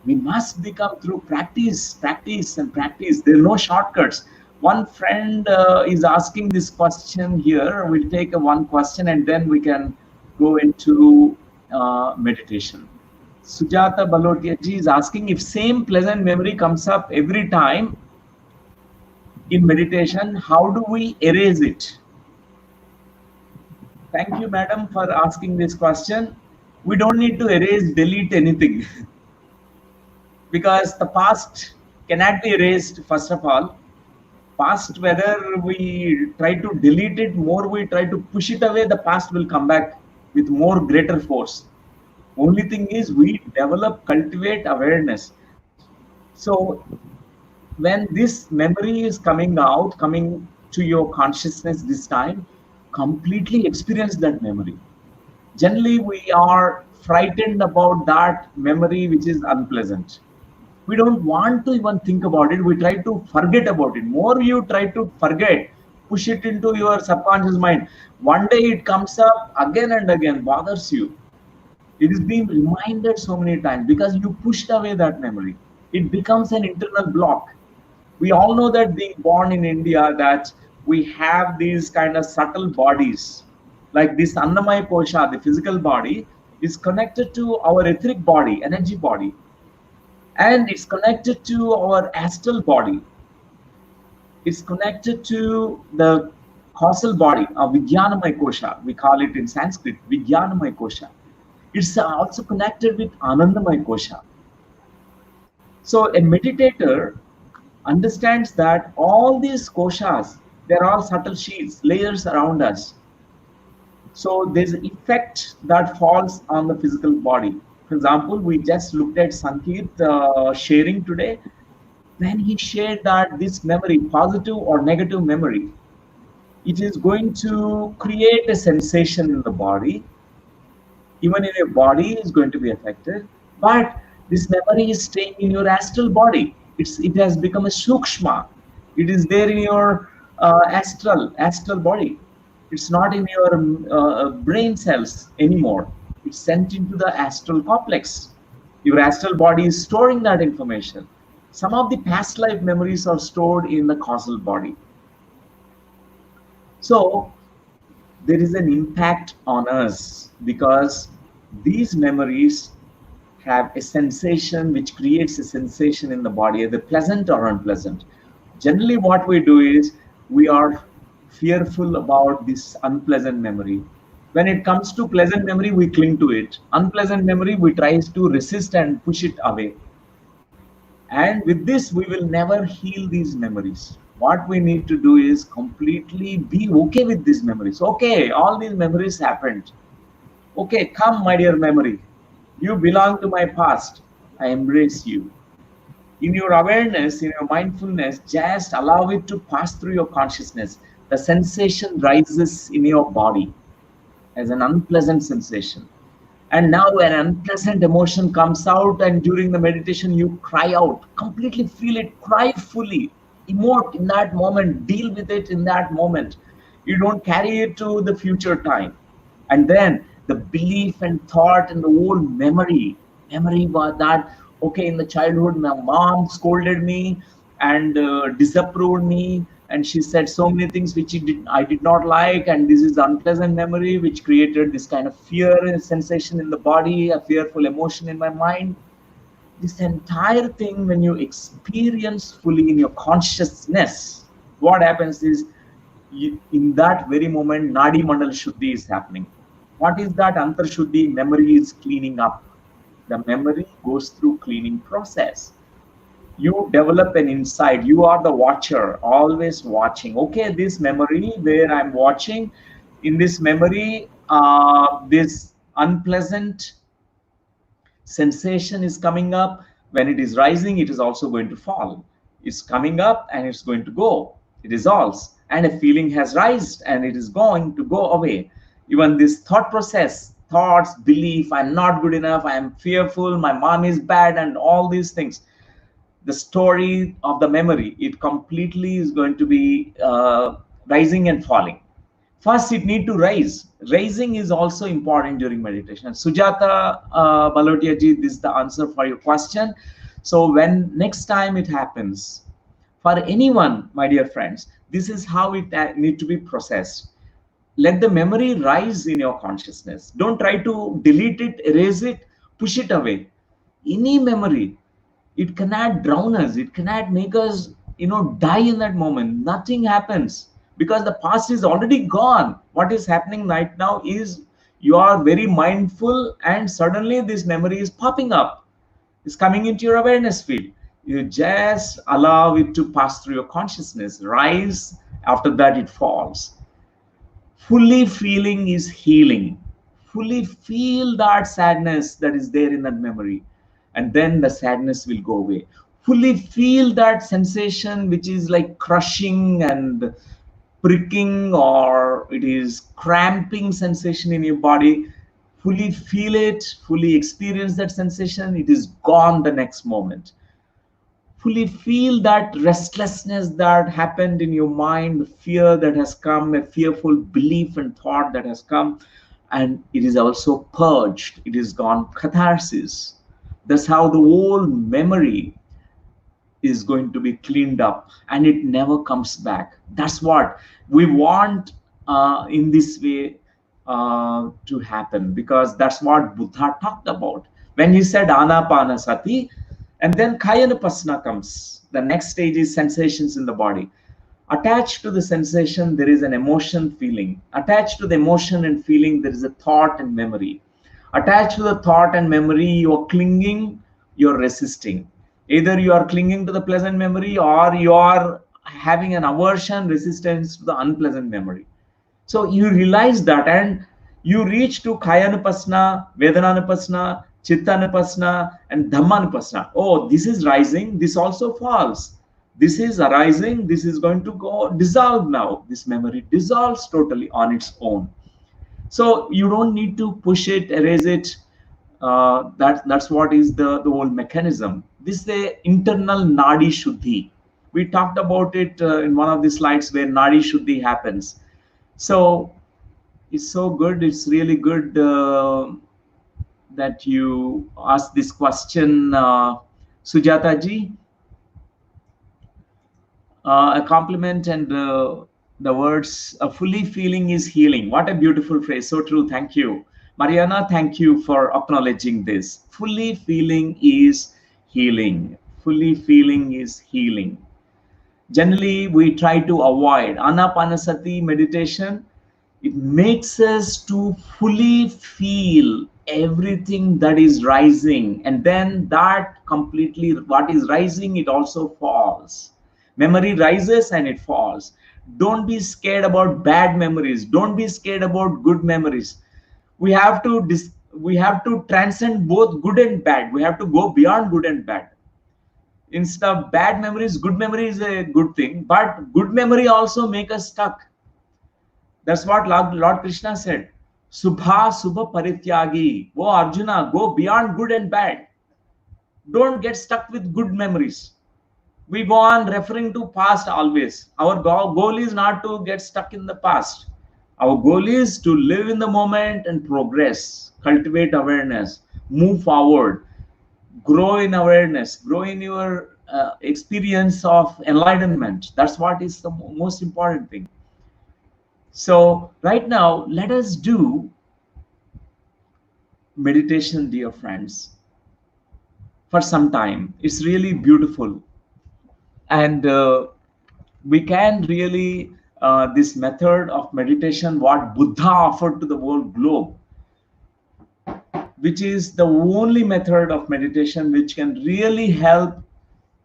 We must become through practice, practice, and practice. There are no shortcuts. One friend is asking this question here. We'll take one question and then we can go into meditation. Sujata Balotia ji is asking, if same pleasant memory comes up every time in meditation, how do we erase it? Thank you, madam, for asking this question. We don't need to erase, delete anything because the past cannot be erased. First of all, past, whether we try to delete it, more we try to push it away, the past will come back with more greater force. Only thing is we develop, cultivate awareness. So when this memory is coming out, coming to your consciousness this time, completely experience that memory. Generally, we are frightened about that memory which is unpleasant. We don't want to even think about it. We try to forget about it. More you try to forget, push it into your subconscious mind. One day it comes up again and again, bothers you. It is being reminded so many times because you pushed away that memory. It becomes an internal block. We all know that being born in India, that we have these kind of subtle bodies. Like this Annamaya Kosha, the physical body, is connected to our etheric body, energy body, and it's connected to our astral body. It's connected to the causal body, a Vijnanamaya Kosha. We call it in Sanskrit, Vijnanamaya Kosha. It's also connected with Anandamaya Kosha. So a meditator understands that all these koshas, they're all subtle sheets, layers around us. So there's an effect that falls on the physical body. For example, we just looked at Sankit sharing today. When he shared that this memory, positive or negative memory, it is going to create a sensation in the body. Even in your body is going to be affected, but this memory is staying in your astral body. It has become a sukshma. It is there in your astral body. It's not in your brain cells anymore. It's sent into the astral complex. Your astral body is storing that information. Some of the past life memories are stored in the causal body. So there is an impact on us because these memories have a sensation which creates a sensation in the body, either pleasant or unpleasant. Generally, what we do is we are fearful about this unpleasant memory. When it comes to pleasant memory, we cling to it. Unpleasant memory, we try to resist and push it away. And with this, we will never heal these memories. What we need to do is completely be okay with these memories. Okay, all these memories happened. Okay, come, my dear memory. You belong to my past. I embrace you. In your awareness, in your mindfulness, just allow it to pass through your consciousness. The sensation rises in your body as an unpleasant sensation. And now an unpleasant emotion comes out, and during the meditation, you cry out, completely feel it, cry fully, emote in that moment, deal with it in that moment. You don't carry it to the future time. And then the belief and thought and the old memory was that, okay, in the childhood, my mom scolded me and disapproved me, and she said so many things which I did not like, and this is unpleasant memory which created this kind of fear and sensation in the body, a fearful emotion in my mind. This entire thing, when you experience fully in your consciousness, what happens is in that very moment, Nadi Mandal Shuddhi is happening. What is that Antar Shuddhi? Memory is cleaning up. The memory goes through cleaning process. You develop an insight. You are the watcher, always watching. Okay, this memory where I'm watching, in this memory, this unpleasant sensation is coming up. When it is rising, it is also going to fall. It's coming up and it's going to go. It dissolves, and a feeling has risen and it is going to go away. Even this thought process, thoughts, belief, I'm not good enough, I'm fearful, my mom is bad, and all these things. The story of the memory, it completely is going to be rising and falling. First, it need to rise. Rising is also important during meditation. Sujata Balotia ji, this is the answer for your question. So when next time it happens, for anyone, my dear friends, this is how it need to be processed. Let the memory rise in your consciousness. Don't try to delete it, erase it, push it away. Any memory, it cannot drown us. It cannot make us, die in that moment. Nothing happens because the past is already gone. What is happening right now is You are very mindful, and suddenly this memory is popping up. It's coming into your awareness field. You just allow it to pass through your consciousness, rise, after that it falls. Fully feeling is healing. Fully feel that sadness that is there in that memory, and then the sadness will go away. Fully feel that sensation which is like crushing and pricking, or it is cramping sensation in your body. Fully feel it, fully experience that sensation. It is gone the next moment. Fully feel that restlessness that happened in your mind, the fear that has come, a fearful belief and thought that has come, and it is also purged. It is gone. Catharsis. That's how the whole memory is going to be cleaned up, and it never comes back. That's what we want in this way to happen, because that's what Buddha talked about when he said Anapanasathi, and then Kayanapasana comes. The next stage is sensations in the body. Attached to the sensation, there is an emotion, feeling. Attached to the emotion and feeling, there is a thought and memory. Attached to the thought and memory, you're clinging, you're resisting. Either you are clinging to the pleasant memory, or you are having an aversion, resistance to the unpleasant memory. So you realize that, and you reach to Kayanapasana, Vedananapasana, Chittanapasana, and Dhammanapasana. Oh, this is rising, this also falls. This is arising, this is going to go dissolve now. This memory dissolves totally on its own. So you don't need to push it, erase it. That's what is the whole mechanism. This is the internal Nadi Shuddhi. We talked about it in one of the slides where Nadi Shuddhi happens. So it's so good. It's really good that you asked this question, Sujata ji. A compliment, and the words fully feeling is healing. What a beautiful phrase. So true. Thank you. Mariana, thank you for acknowledging this. Fully feeling is healing. Fully feeling is healing. Generally, we try to avoid Anapanasathi meditation. It makes us to fully feel everything that is rising, and then that completely, what is rising, it also falls. Memory rises and it falls. Don't be scared about bad memories. Don't be scared about good memories. We have to transcend both good and bad. We have to go beyond good and bad. Instead of bad memories, good memory is a good thing, but good memory also make us stuck. That's what Lord Krishna said. Subha Subha Parityagi. Go Arjuna, go beyond good and bad. Don't get stuck with good memories. We go on referring to past always. Our goal is not to get stuck in the past. Our goal is to live in the moment and progress, cultivate awareness, move forward, grow in awareness, grow in your experience of enlightenment. That's what is the most important thing. So right now, let us do meditation, dear friends, for some time. It's really beautiful. And we can really, this method of meditation, what Buddha offered to the whole globe, which is the only method of meditation which can really help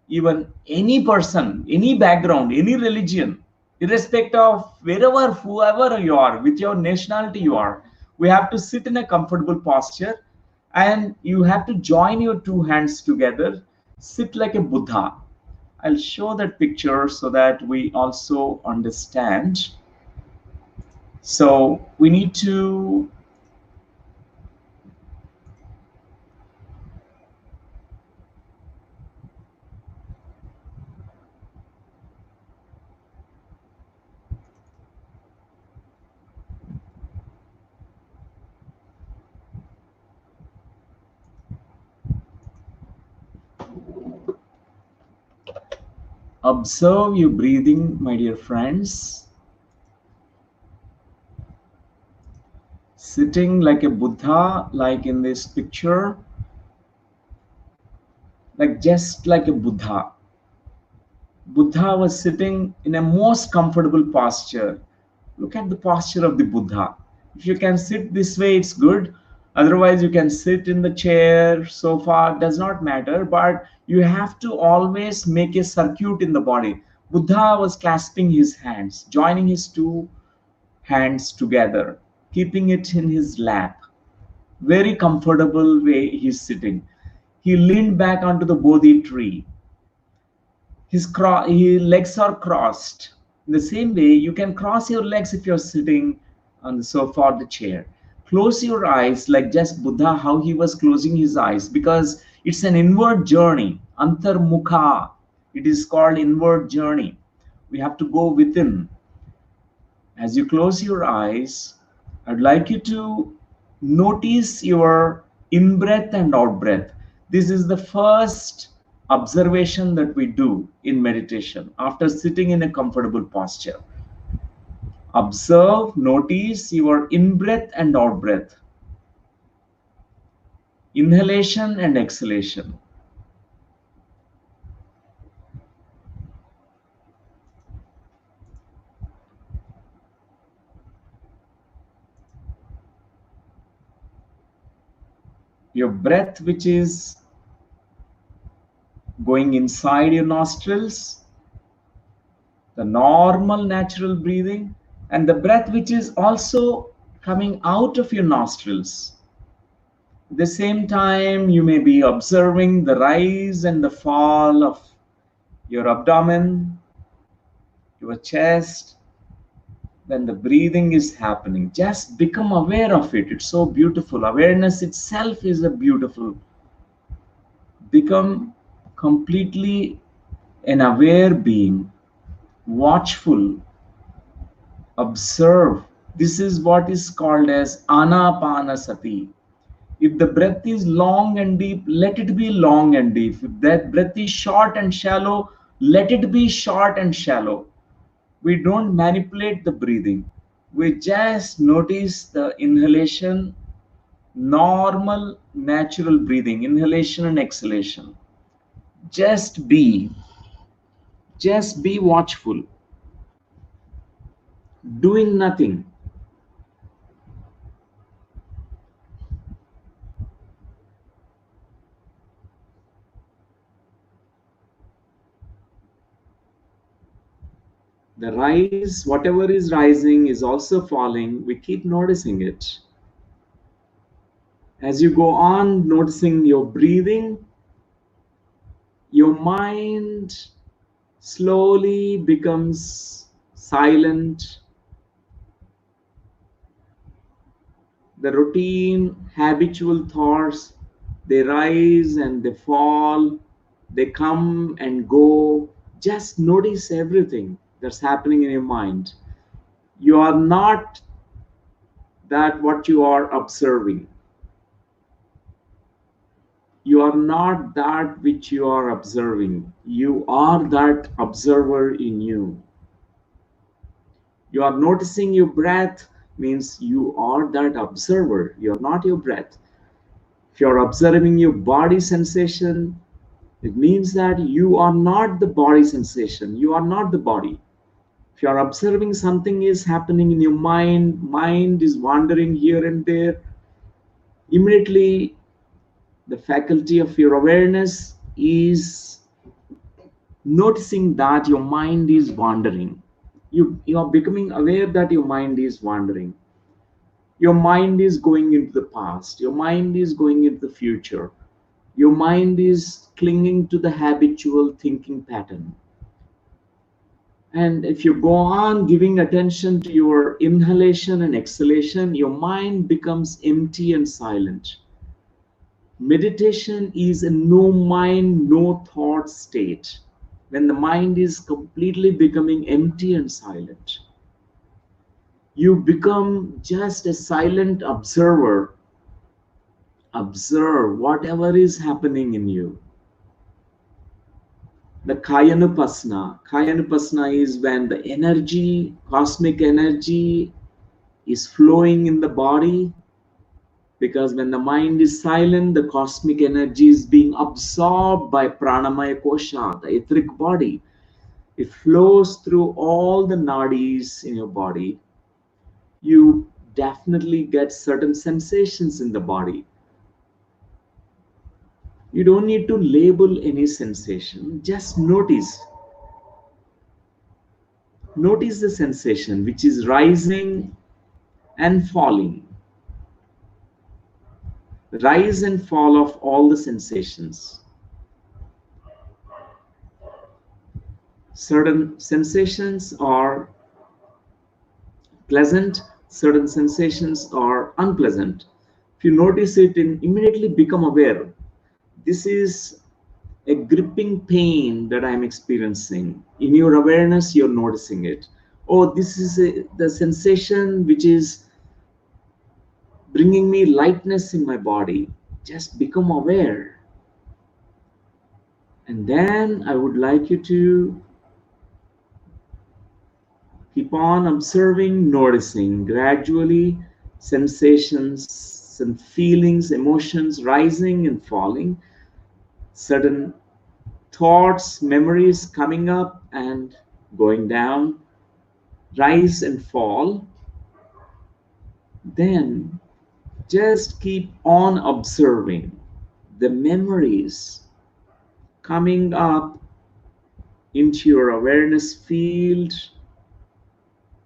even any person, any background, any religion, irrespective of wherever, whoever you are, with your nationality you are. We have to sit in a comfortable posture, and you have to join your two hands together, sit like a Buddha. I'll show that picture so that we also understand. So we need to observe your breathing, my dear friends. Sitting like a Buddha, like in this picture, like just like a Buddha. Buddha was sitting in a most comfortable posture. Look at the posture of the Buddha. If you can sit this way, it's good. Otherwise, you can sit in the chair, sofa, does not matter. But you have to always make a circuit in the body. Buddha was clasping his hands, joining his two hands together, keeping it in his lap. Very comfortable way he's sitting. He leaned back onto the Bodhi tree. His legs are crossed. In the same way, you can cross your legs if you're sitting on the sofa or the chair. Close your eyes like just Buddha, how he was closing his eyes, because it's an inward journey. Antarmukha. It is called inward journey. We have to go within. As you close your eyes, I'd like you to notice your in breath and out breath. This is the first observation that we do in meditation after sitting in a comfortable posture. Observe, notice your in breath and out breath, inhalation and exhalation. Your breath, which is going inside your nostrils, the normal natural breathing, and the breath which is also coming out of your nostrils. At the same time, you may be observing the rise and the fall of your abdomen, your chest, when the breathing is happening. Just become aware of it. It's so beautiful. Awareness itself is a beautiful. Become completely an aware being, watchful, observe. This is what is called as Anapanasathi. If the breath is long and deep, let it be long and deep. If that breath is short and shallow, let it be short and shallow. We don't manipulate the breathing. We just notice the inhalation, normal, natural breathing, inhalation and exhalation. Just be watchful, doing nothing. The rise, whatever is rising is also falling. We keep noticing it. As you go on noticing your breathing, your mind slowly becomes silent. The routine, habitual thoughts, they rise and they fall, they come and go. Just notice everything that's happening in your mind. You are not that what you are observing. You are not that which you are observing. You are that observer in you. You are noticing your breath means you are that observer. You are not your breath. If you are observing your body sensation, it means that you are not the body sensation. You are not the body. If you are observing something is happening in your mind is wandering here and there, immediately the faculty of your awareness is noticing that your mind is wandering. You are becoming aware that your mind is wandering. Your mind is going into the past. Your mind is going into the future. Your mind is clinging to the habitual thinking pattern. And if you go on giving attention to your inhalation and exhalation, your mind becomes empty and silent. Meditation is a no mind, no thought state. When the mind is completely becoming empty and silent, you become just a silent observer. Observe whatever is happening in you. The Kayanupasana is when the energy, cosmic energy, is flowing in the body. Because when the mind is silent, the cosmic energy is being absorbed by Pranamaya Kosha, the etheric body. It flows through all the nadis in your body. You definitely get certain sensations in the body. You don't need to label any sensation, just notice. Notice the sensation which is rising and falling. Rise and fall of all the sensations. Certain sensations are pleasant, certain sensations are unpleasant. If you notice it and immediately become aware, this is a gripping pain that I'm experiencing. In your awareness, you're noticing it. Oh, this is the sensation which is bringing me lightness in my body. Just become aware. And then I would like you to keep on observing, noticing gradually sensations and feelings, emotions rising and falling, certain thoughts, memories coming up and going down, rise and fall. Then just keep on observing the memories coming up into your awareness field,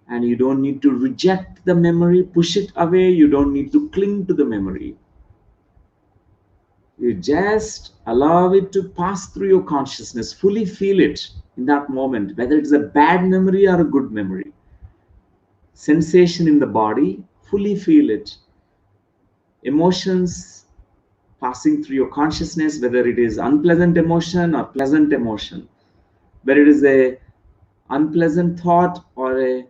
and you don't need to reject the memory, push it away. You don't need to cling to the memory. You just allow it to pass through your consciousness, fully feel it in that moment, whether it's a bad memory or a good memory. Sensation in the body, fully feel it. Emotions passing through your consciousness, whether it is unpleasant emotion or pleasant emotion, whether it is a unpleasant thought or a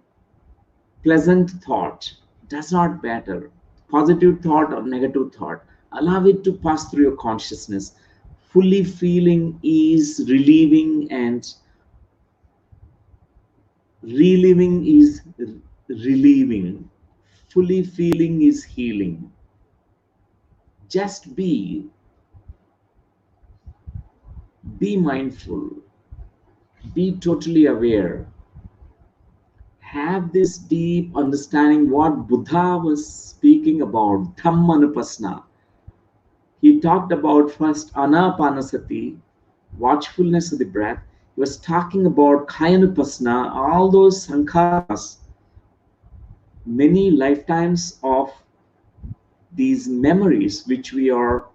pleasant thought, does not matter. Positive thought or negative thought, allow it to pass through your consciousness. Fully feeling is relieving, and reliving is relieving. Fully feeling is healing. Just be mindful, be totally aware. Have this deep understanding what Buddha was speaking about, Dhammanupasana. He talked about first Anapanasathi, watchfulness of the breath. He was talking about Kayanupasana, all those sankharas, many lifetimes of these memories which we are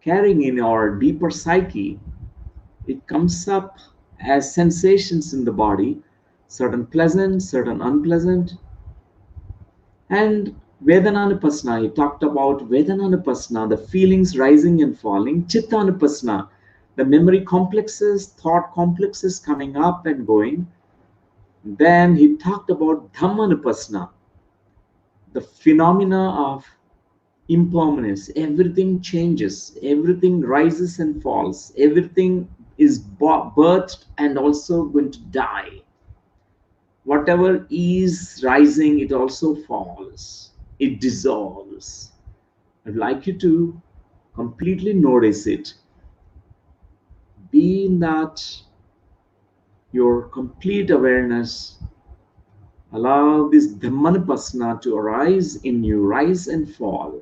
carrying in our deeper psyche. It comes up as sensations in the body, certain pleasant, certain unpleasant. And Vedananupasana, he talked about Vedananupasana, the feelings rising and falling. Chittanupasana, the memory complexes, thought complexes coming up and going. Then he talked about Dhammanupasana, the phenomena of impermanence. Everything changes, everything rises and falls, everything is birthed and also going to die. Whatever is rising, it also falls, it dissolves. I'd like you to completely notice it. Be in that your complete awareness. Allow this Dhammanupasana to arise in you, rise and fall.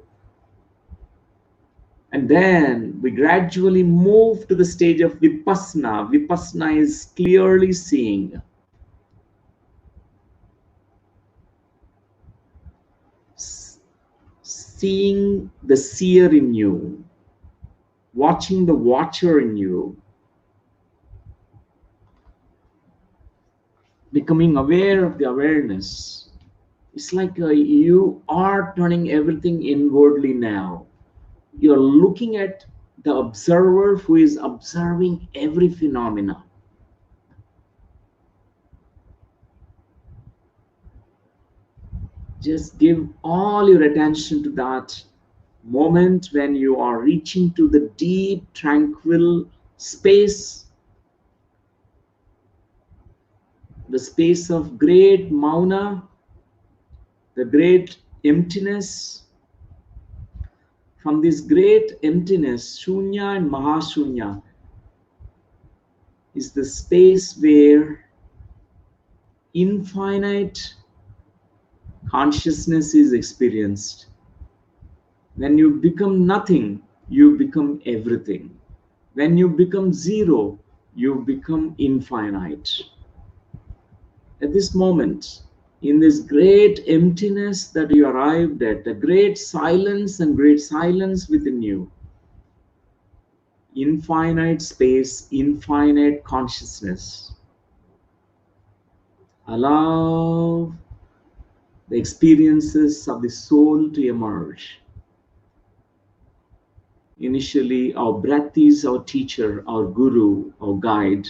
And then we gradually move to the stage of Vipassana. Vipassana is clearly seeing. Seeing the seer in you, watching the watcher in you, becoming aware of the awareness. It's like you are turning everything inwardly now. You're looking at the observer who is observing every phenomena. Just give all your attention to that moment when you are reaching to the deep, tranquil space, the space of great mauna, the great emptiness. From this great emptiness, Shunya and Mahashunya, is the space where infinite consciousness is experienced. When you become nothing, you become everything. When you become zero, you become infinite. At this moment, in this great emptiness that you arrived at, the great silence within you, infinite space, infinite consciousness, allow the experiences of the soul to emerge. Initially, our breath is our teacher, our guru, our guide.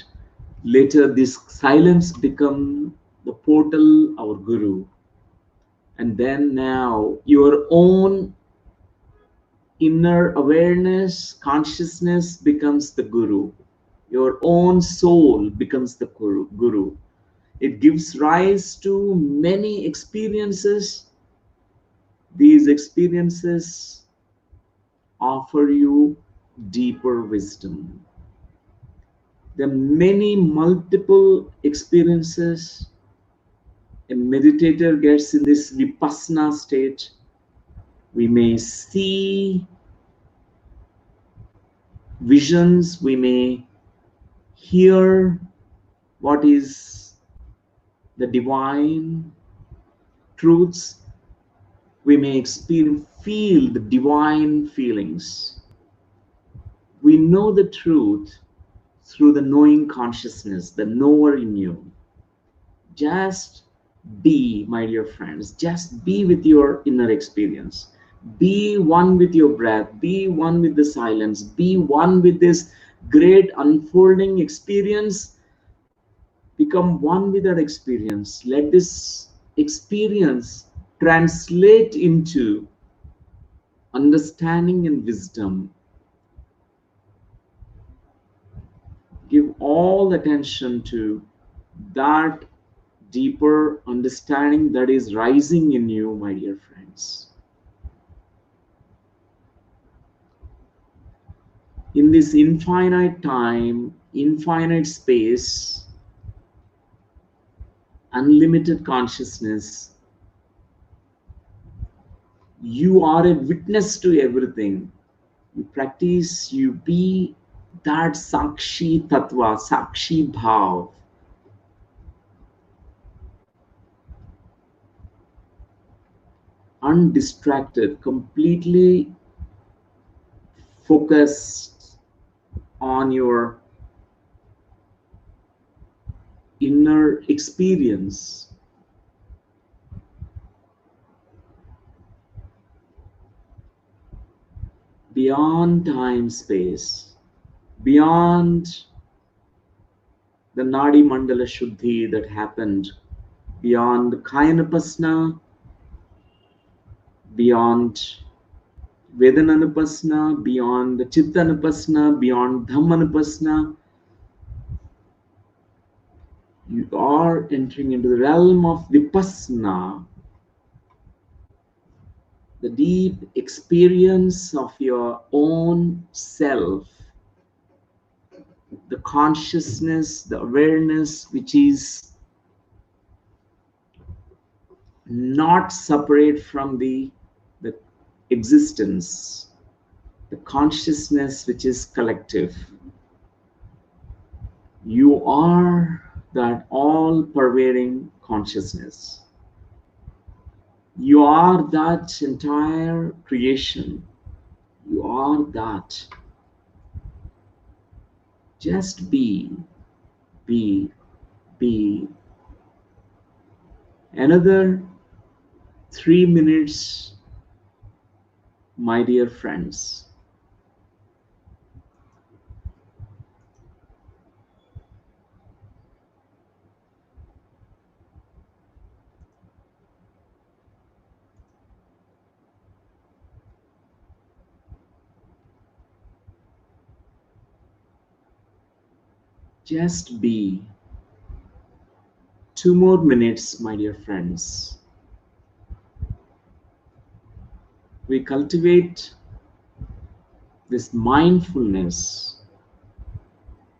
Later, this silence become the portal, our guru. And then now, your own inner awareness, consciousness becomes the guru. Your own soul becomes the guru. It gives rise to many experiences. These experiences offer you deeper wisdom. There are many multiple experiences a meditator gets in this vipassana state. We may see visions, we may hear what is the divine truths, we may feel the divine feelings. We know the truth through the knowing consciousness, the knower in you. Just be, my dear friends, just be with your inner experience. Be one with your breath, be one with the silence, be one with this great unfolding experience. Become one with that experience. Let this experience translate into understanding and wisdom. Give all attention to that deeper understanding that is rising in you, my dear friends. In this infinite time, infinite space, unlimited consciousness, you are a witness to everything. You practice, you be that Sakshi Tattva, Sakshi Bhav. Undistracted, completely focused on your inner experience. Beyond time, space, beyond the Nadi Mandala Shuddhi that happened, beyond Kayanapasana, beyond Vedananupasana, beyond the Chittanupasana, beyond Dhammanupasana, you are entering into the realm of Vipassana, the deep experience of your own self, the consciousness, the awareness which is not separate from the existence, the consciousness which is collective. You are that all-pervading consciousness. You are that entire creation. You are that. Just be, be, be. Another 3 minutes, my dear friends. Just be. 2 more minutes, my dear friends. We cultivate this mindfulness,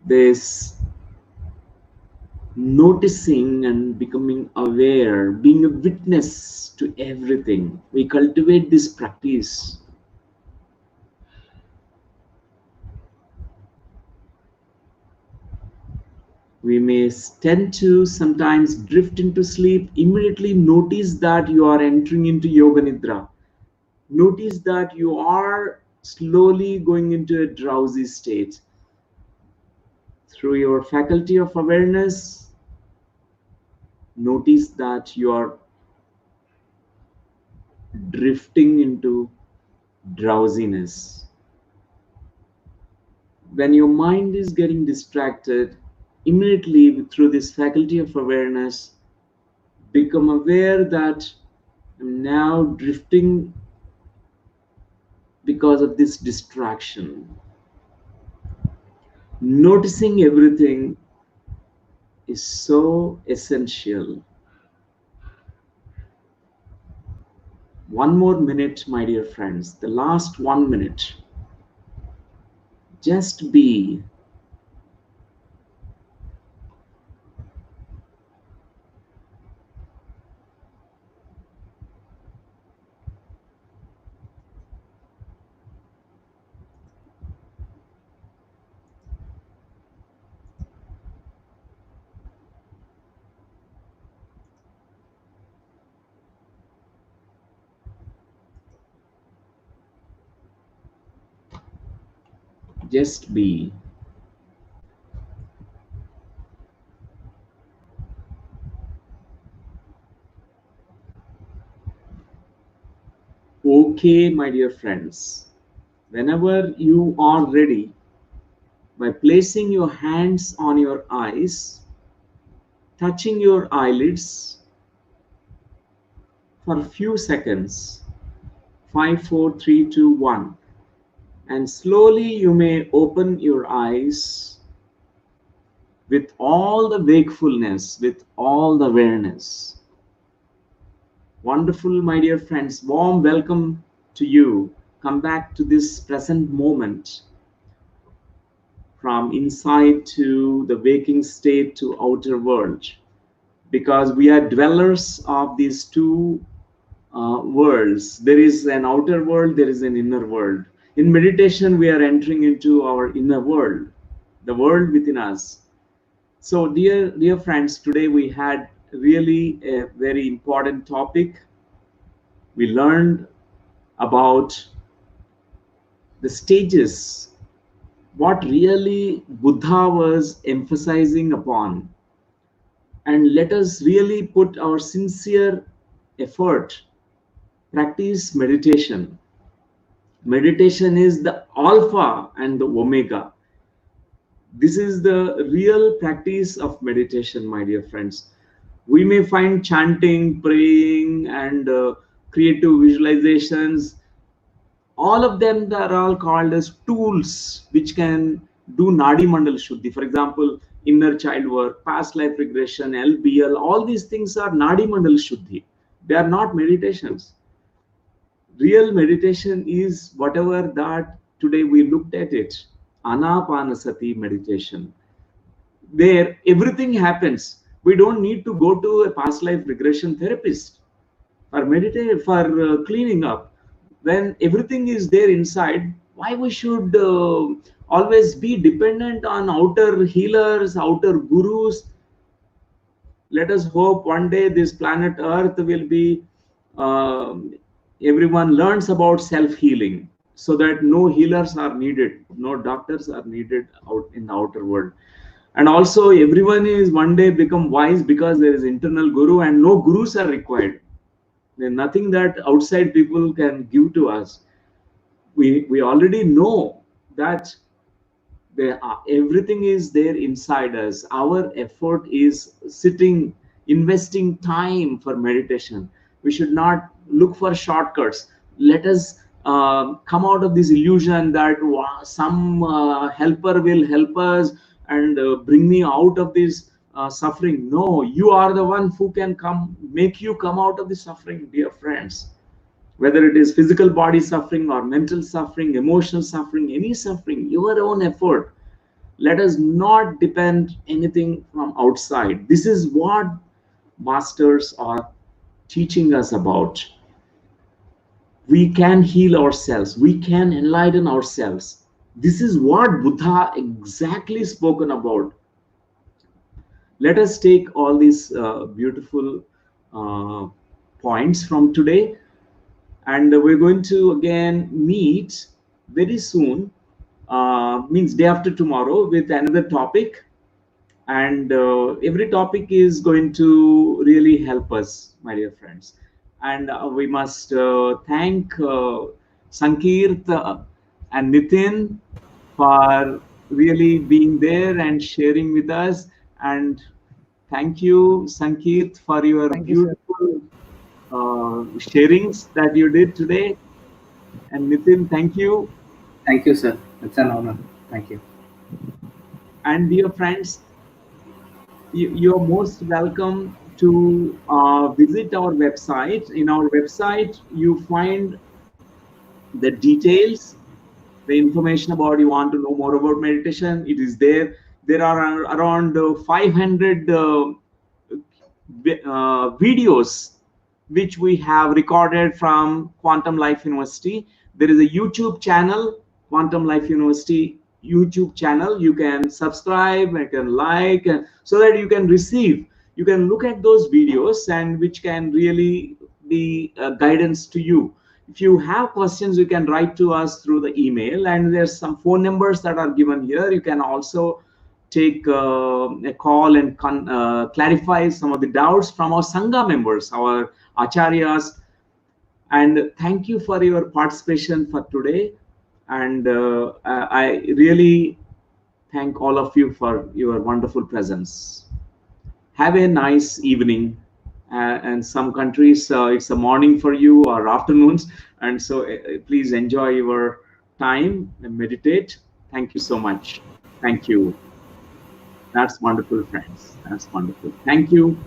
this noticing and becoming aware, being a witness to everything. We cultivate this practice. We may tend to sometimes drift into sleep. Immediately notice that you are entering into Yoga Nidra. Notice that you are slowly going into a drowsy state. Through your faculty of awareness, notice that you are drifting into drowsiness. When your mind is getting distracted, immediately through this faculty of awareness, become aware that I'm now drifting because of this distraction. Noticing everything is so essential. One more minute, my dear friends, the last 1 minute. Just be. Just be. Okay, my dear friends, whenever you are ready, by placing your hands on your eyes, touching your eyelids for a few seconds, 5, 4, 3, 2, 1, and slowly you may open your eyes with all the wakefulness, with all the awareness. Wonderful, my dear friends, warm welcome to you. Come back to this present moment, from inside to the waking state to outer world, because we are dwellers of these two worlds. There is an outer world, there is an inner world. In meditation, we are entering into our inner world, the world within us. So, dear friends, today we had really a very important topic. We learned about the stages, what really Buddha was emphasizing upon. And let us really put our sincere effort, practice meditation. Meditation is the alpha and the omega. This is the real practice of meditation, my dear friends. We may find chanting, praying, and creative visualizations. All of them are all called as tools which can do Nadi Mandal Shuddhi. For example, inner child work, past life regression, LBL, all these things are Nadi Mandal Shuddhi. They are not meditations. Real meditation is whatever that today we looked at it. Anapanasathi meditation. There everything happens. We don't need to go to a past life regression therapist for meditate, for cleaning up. When everything is there inside, why we should always be dependent on outer healers, outer gurus? Let us hope one day this planet earth will be everyone learns about self-healing, so that no healers are needed, no doctors are needed out in the outer world. And also everyone is one day become wise because there is internal guru and no gurus are required. There's nothing that outside people can give to us. We already know that everything is there inside us. Our effort is sitting, investing time for meditation. We should not look for shortcuts. Let us come out of this illusion that some helper will help us and bring me out of this suffering. No, you are the one who can come, make you come out of the suffering, dear friends. Whether it is physical body suffering or mental suffering, emotional suffering, any suffering, your own effort. Let us not depend anything from outside. This is what masters are teaching us about. We can heal ourselves, we can enlighten ourselves. This is what Buddha exactly spoken about. Let us take all these beautiful uh, points from today, and we're going to again meet very soon, means day after tomorrow, with another topic. And every topic is going to really help us, my dear friends. And we must thank Sankirt and Nitin for really being there and sharing with us. And thank you, Sankirt, for your Thank you, sir. beautiful sharings that you did today. And Nitin, thank you. Thank you, sir. It's an honor. Thank you. And dear friends, you're most welcome to visit our website. In our website, you find the details, the information about you want to know more about meditation. It is there. There are around 500 videos which we have recorded from Quantum Life University. There is a YouTube channel, Quantum Life University YouTube channel. You can subscribe, you can like, so that you can receive, you can look at those videos, and which can really be guidance to you. If you have questions, you can write to us through the email, and there's some phone numbers that are given here. You can also take a call and clarify some of the doubts from our Sangha members, our Acharyas. And thank you for your participation for today. And I really thank all of you for your wonderful presence. Have a nice evening. And some countries, it's a morning for you or afternoons. And so please enjoy your time and meditate. Thank you so much. Thank you. That's wonderful, friends. That's wonderful. Thank you.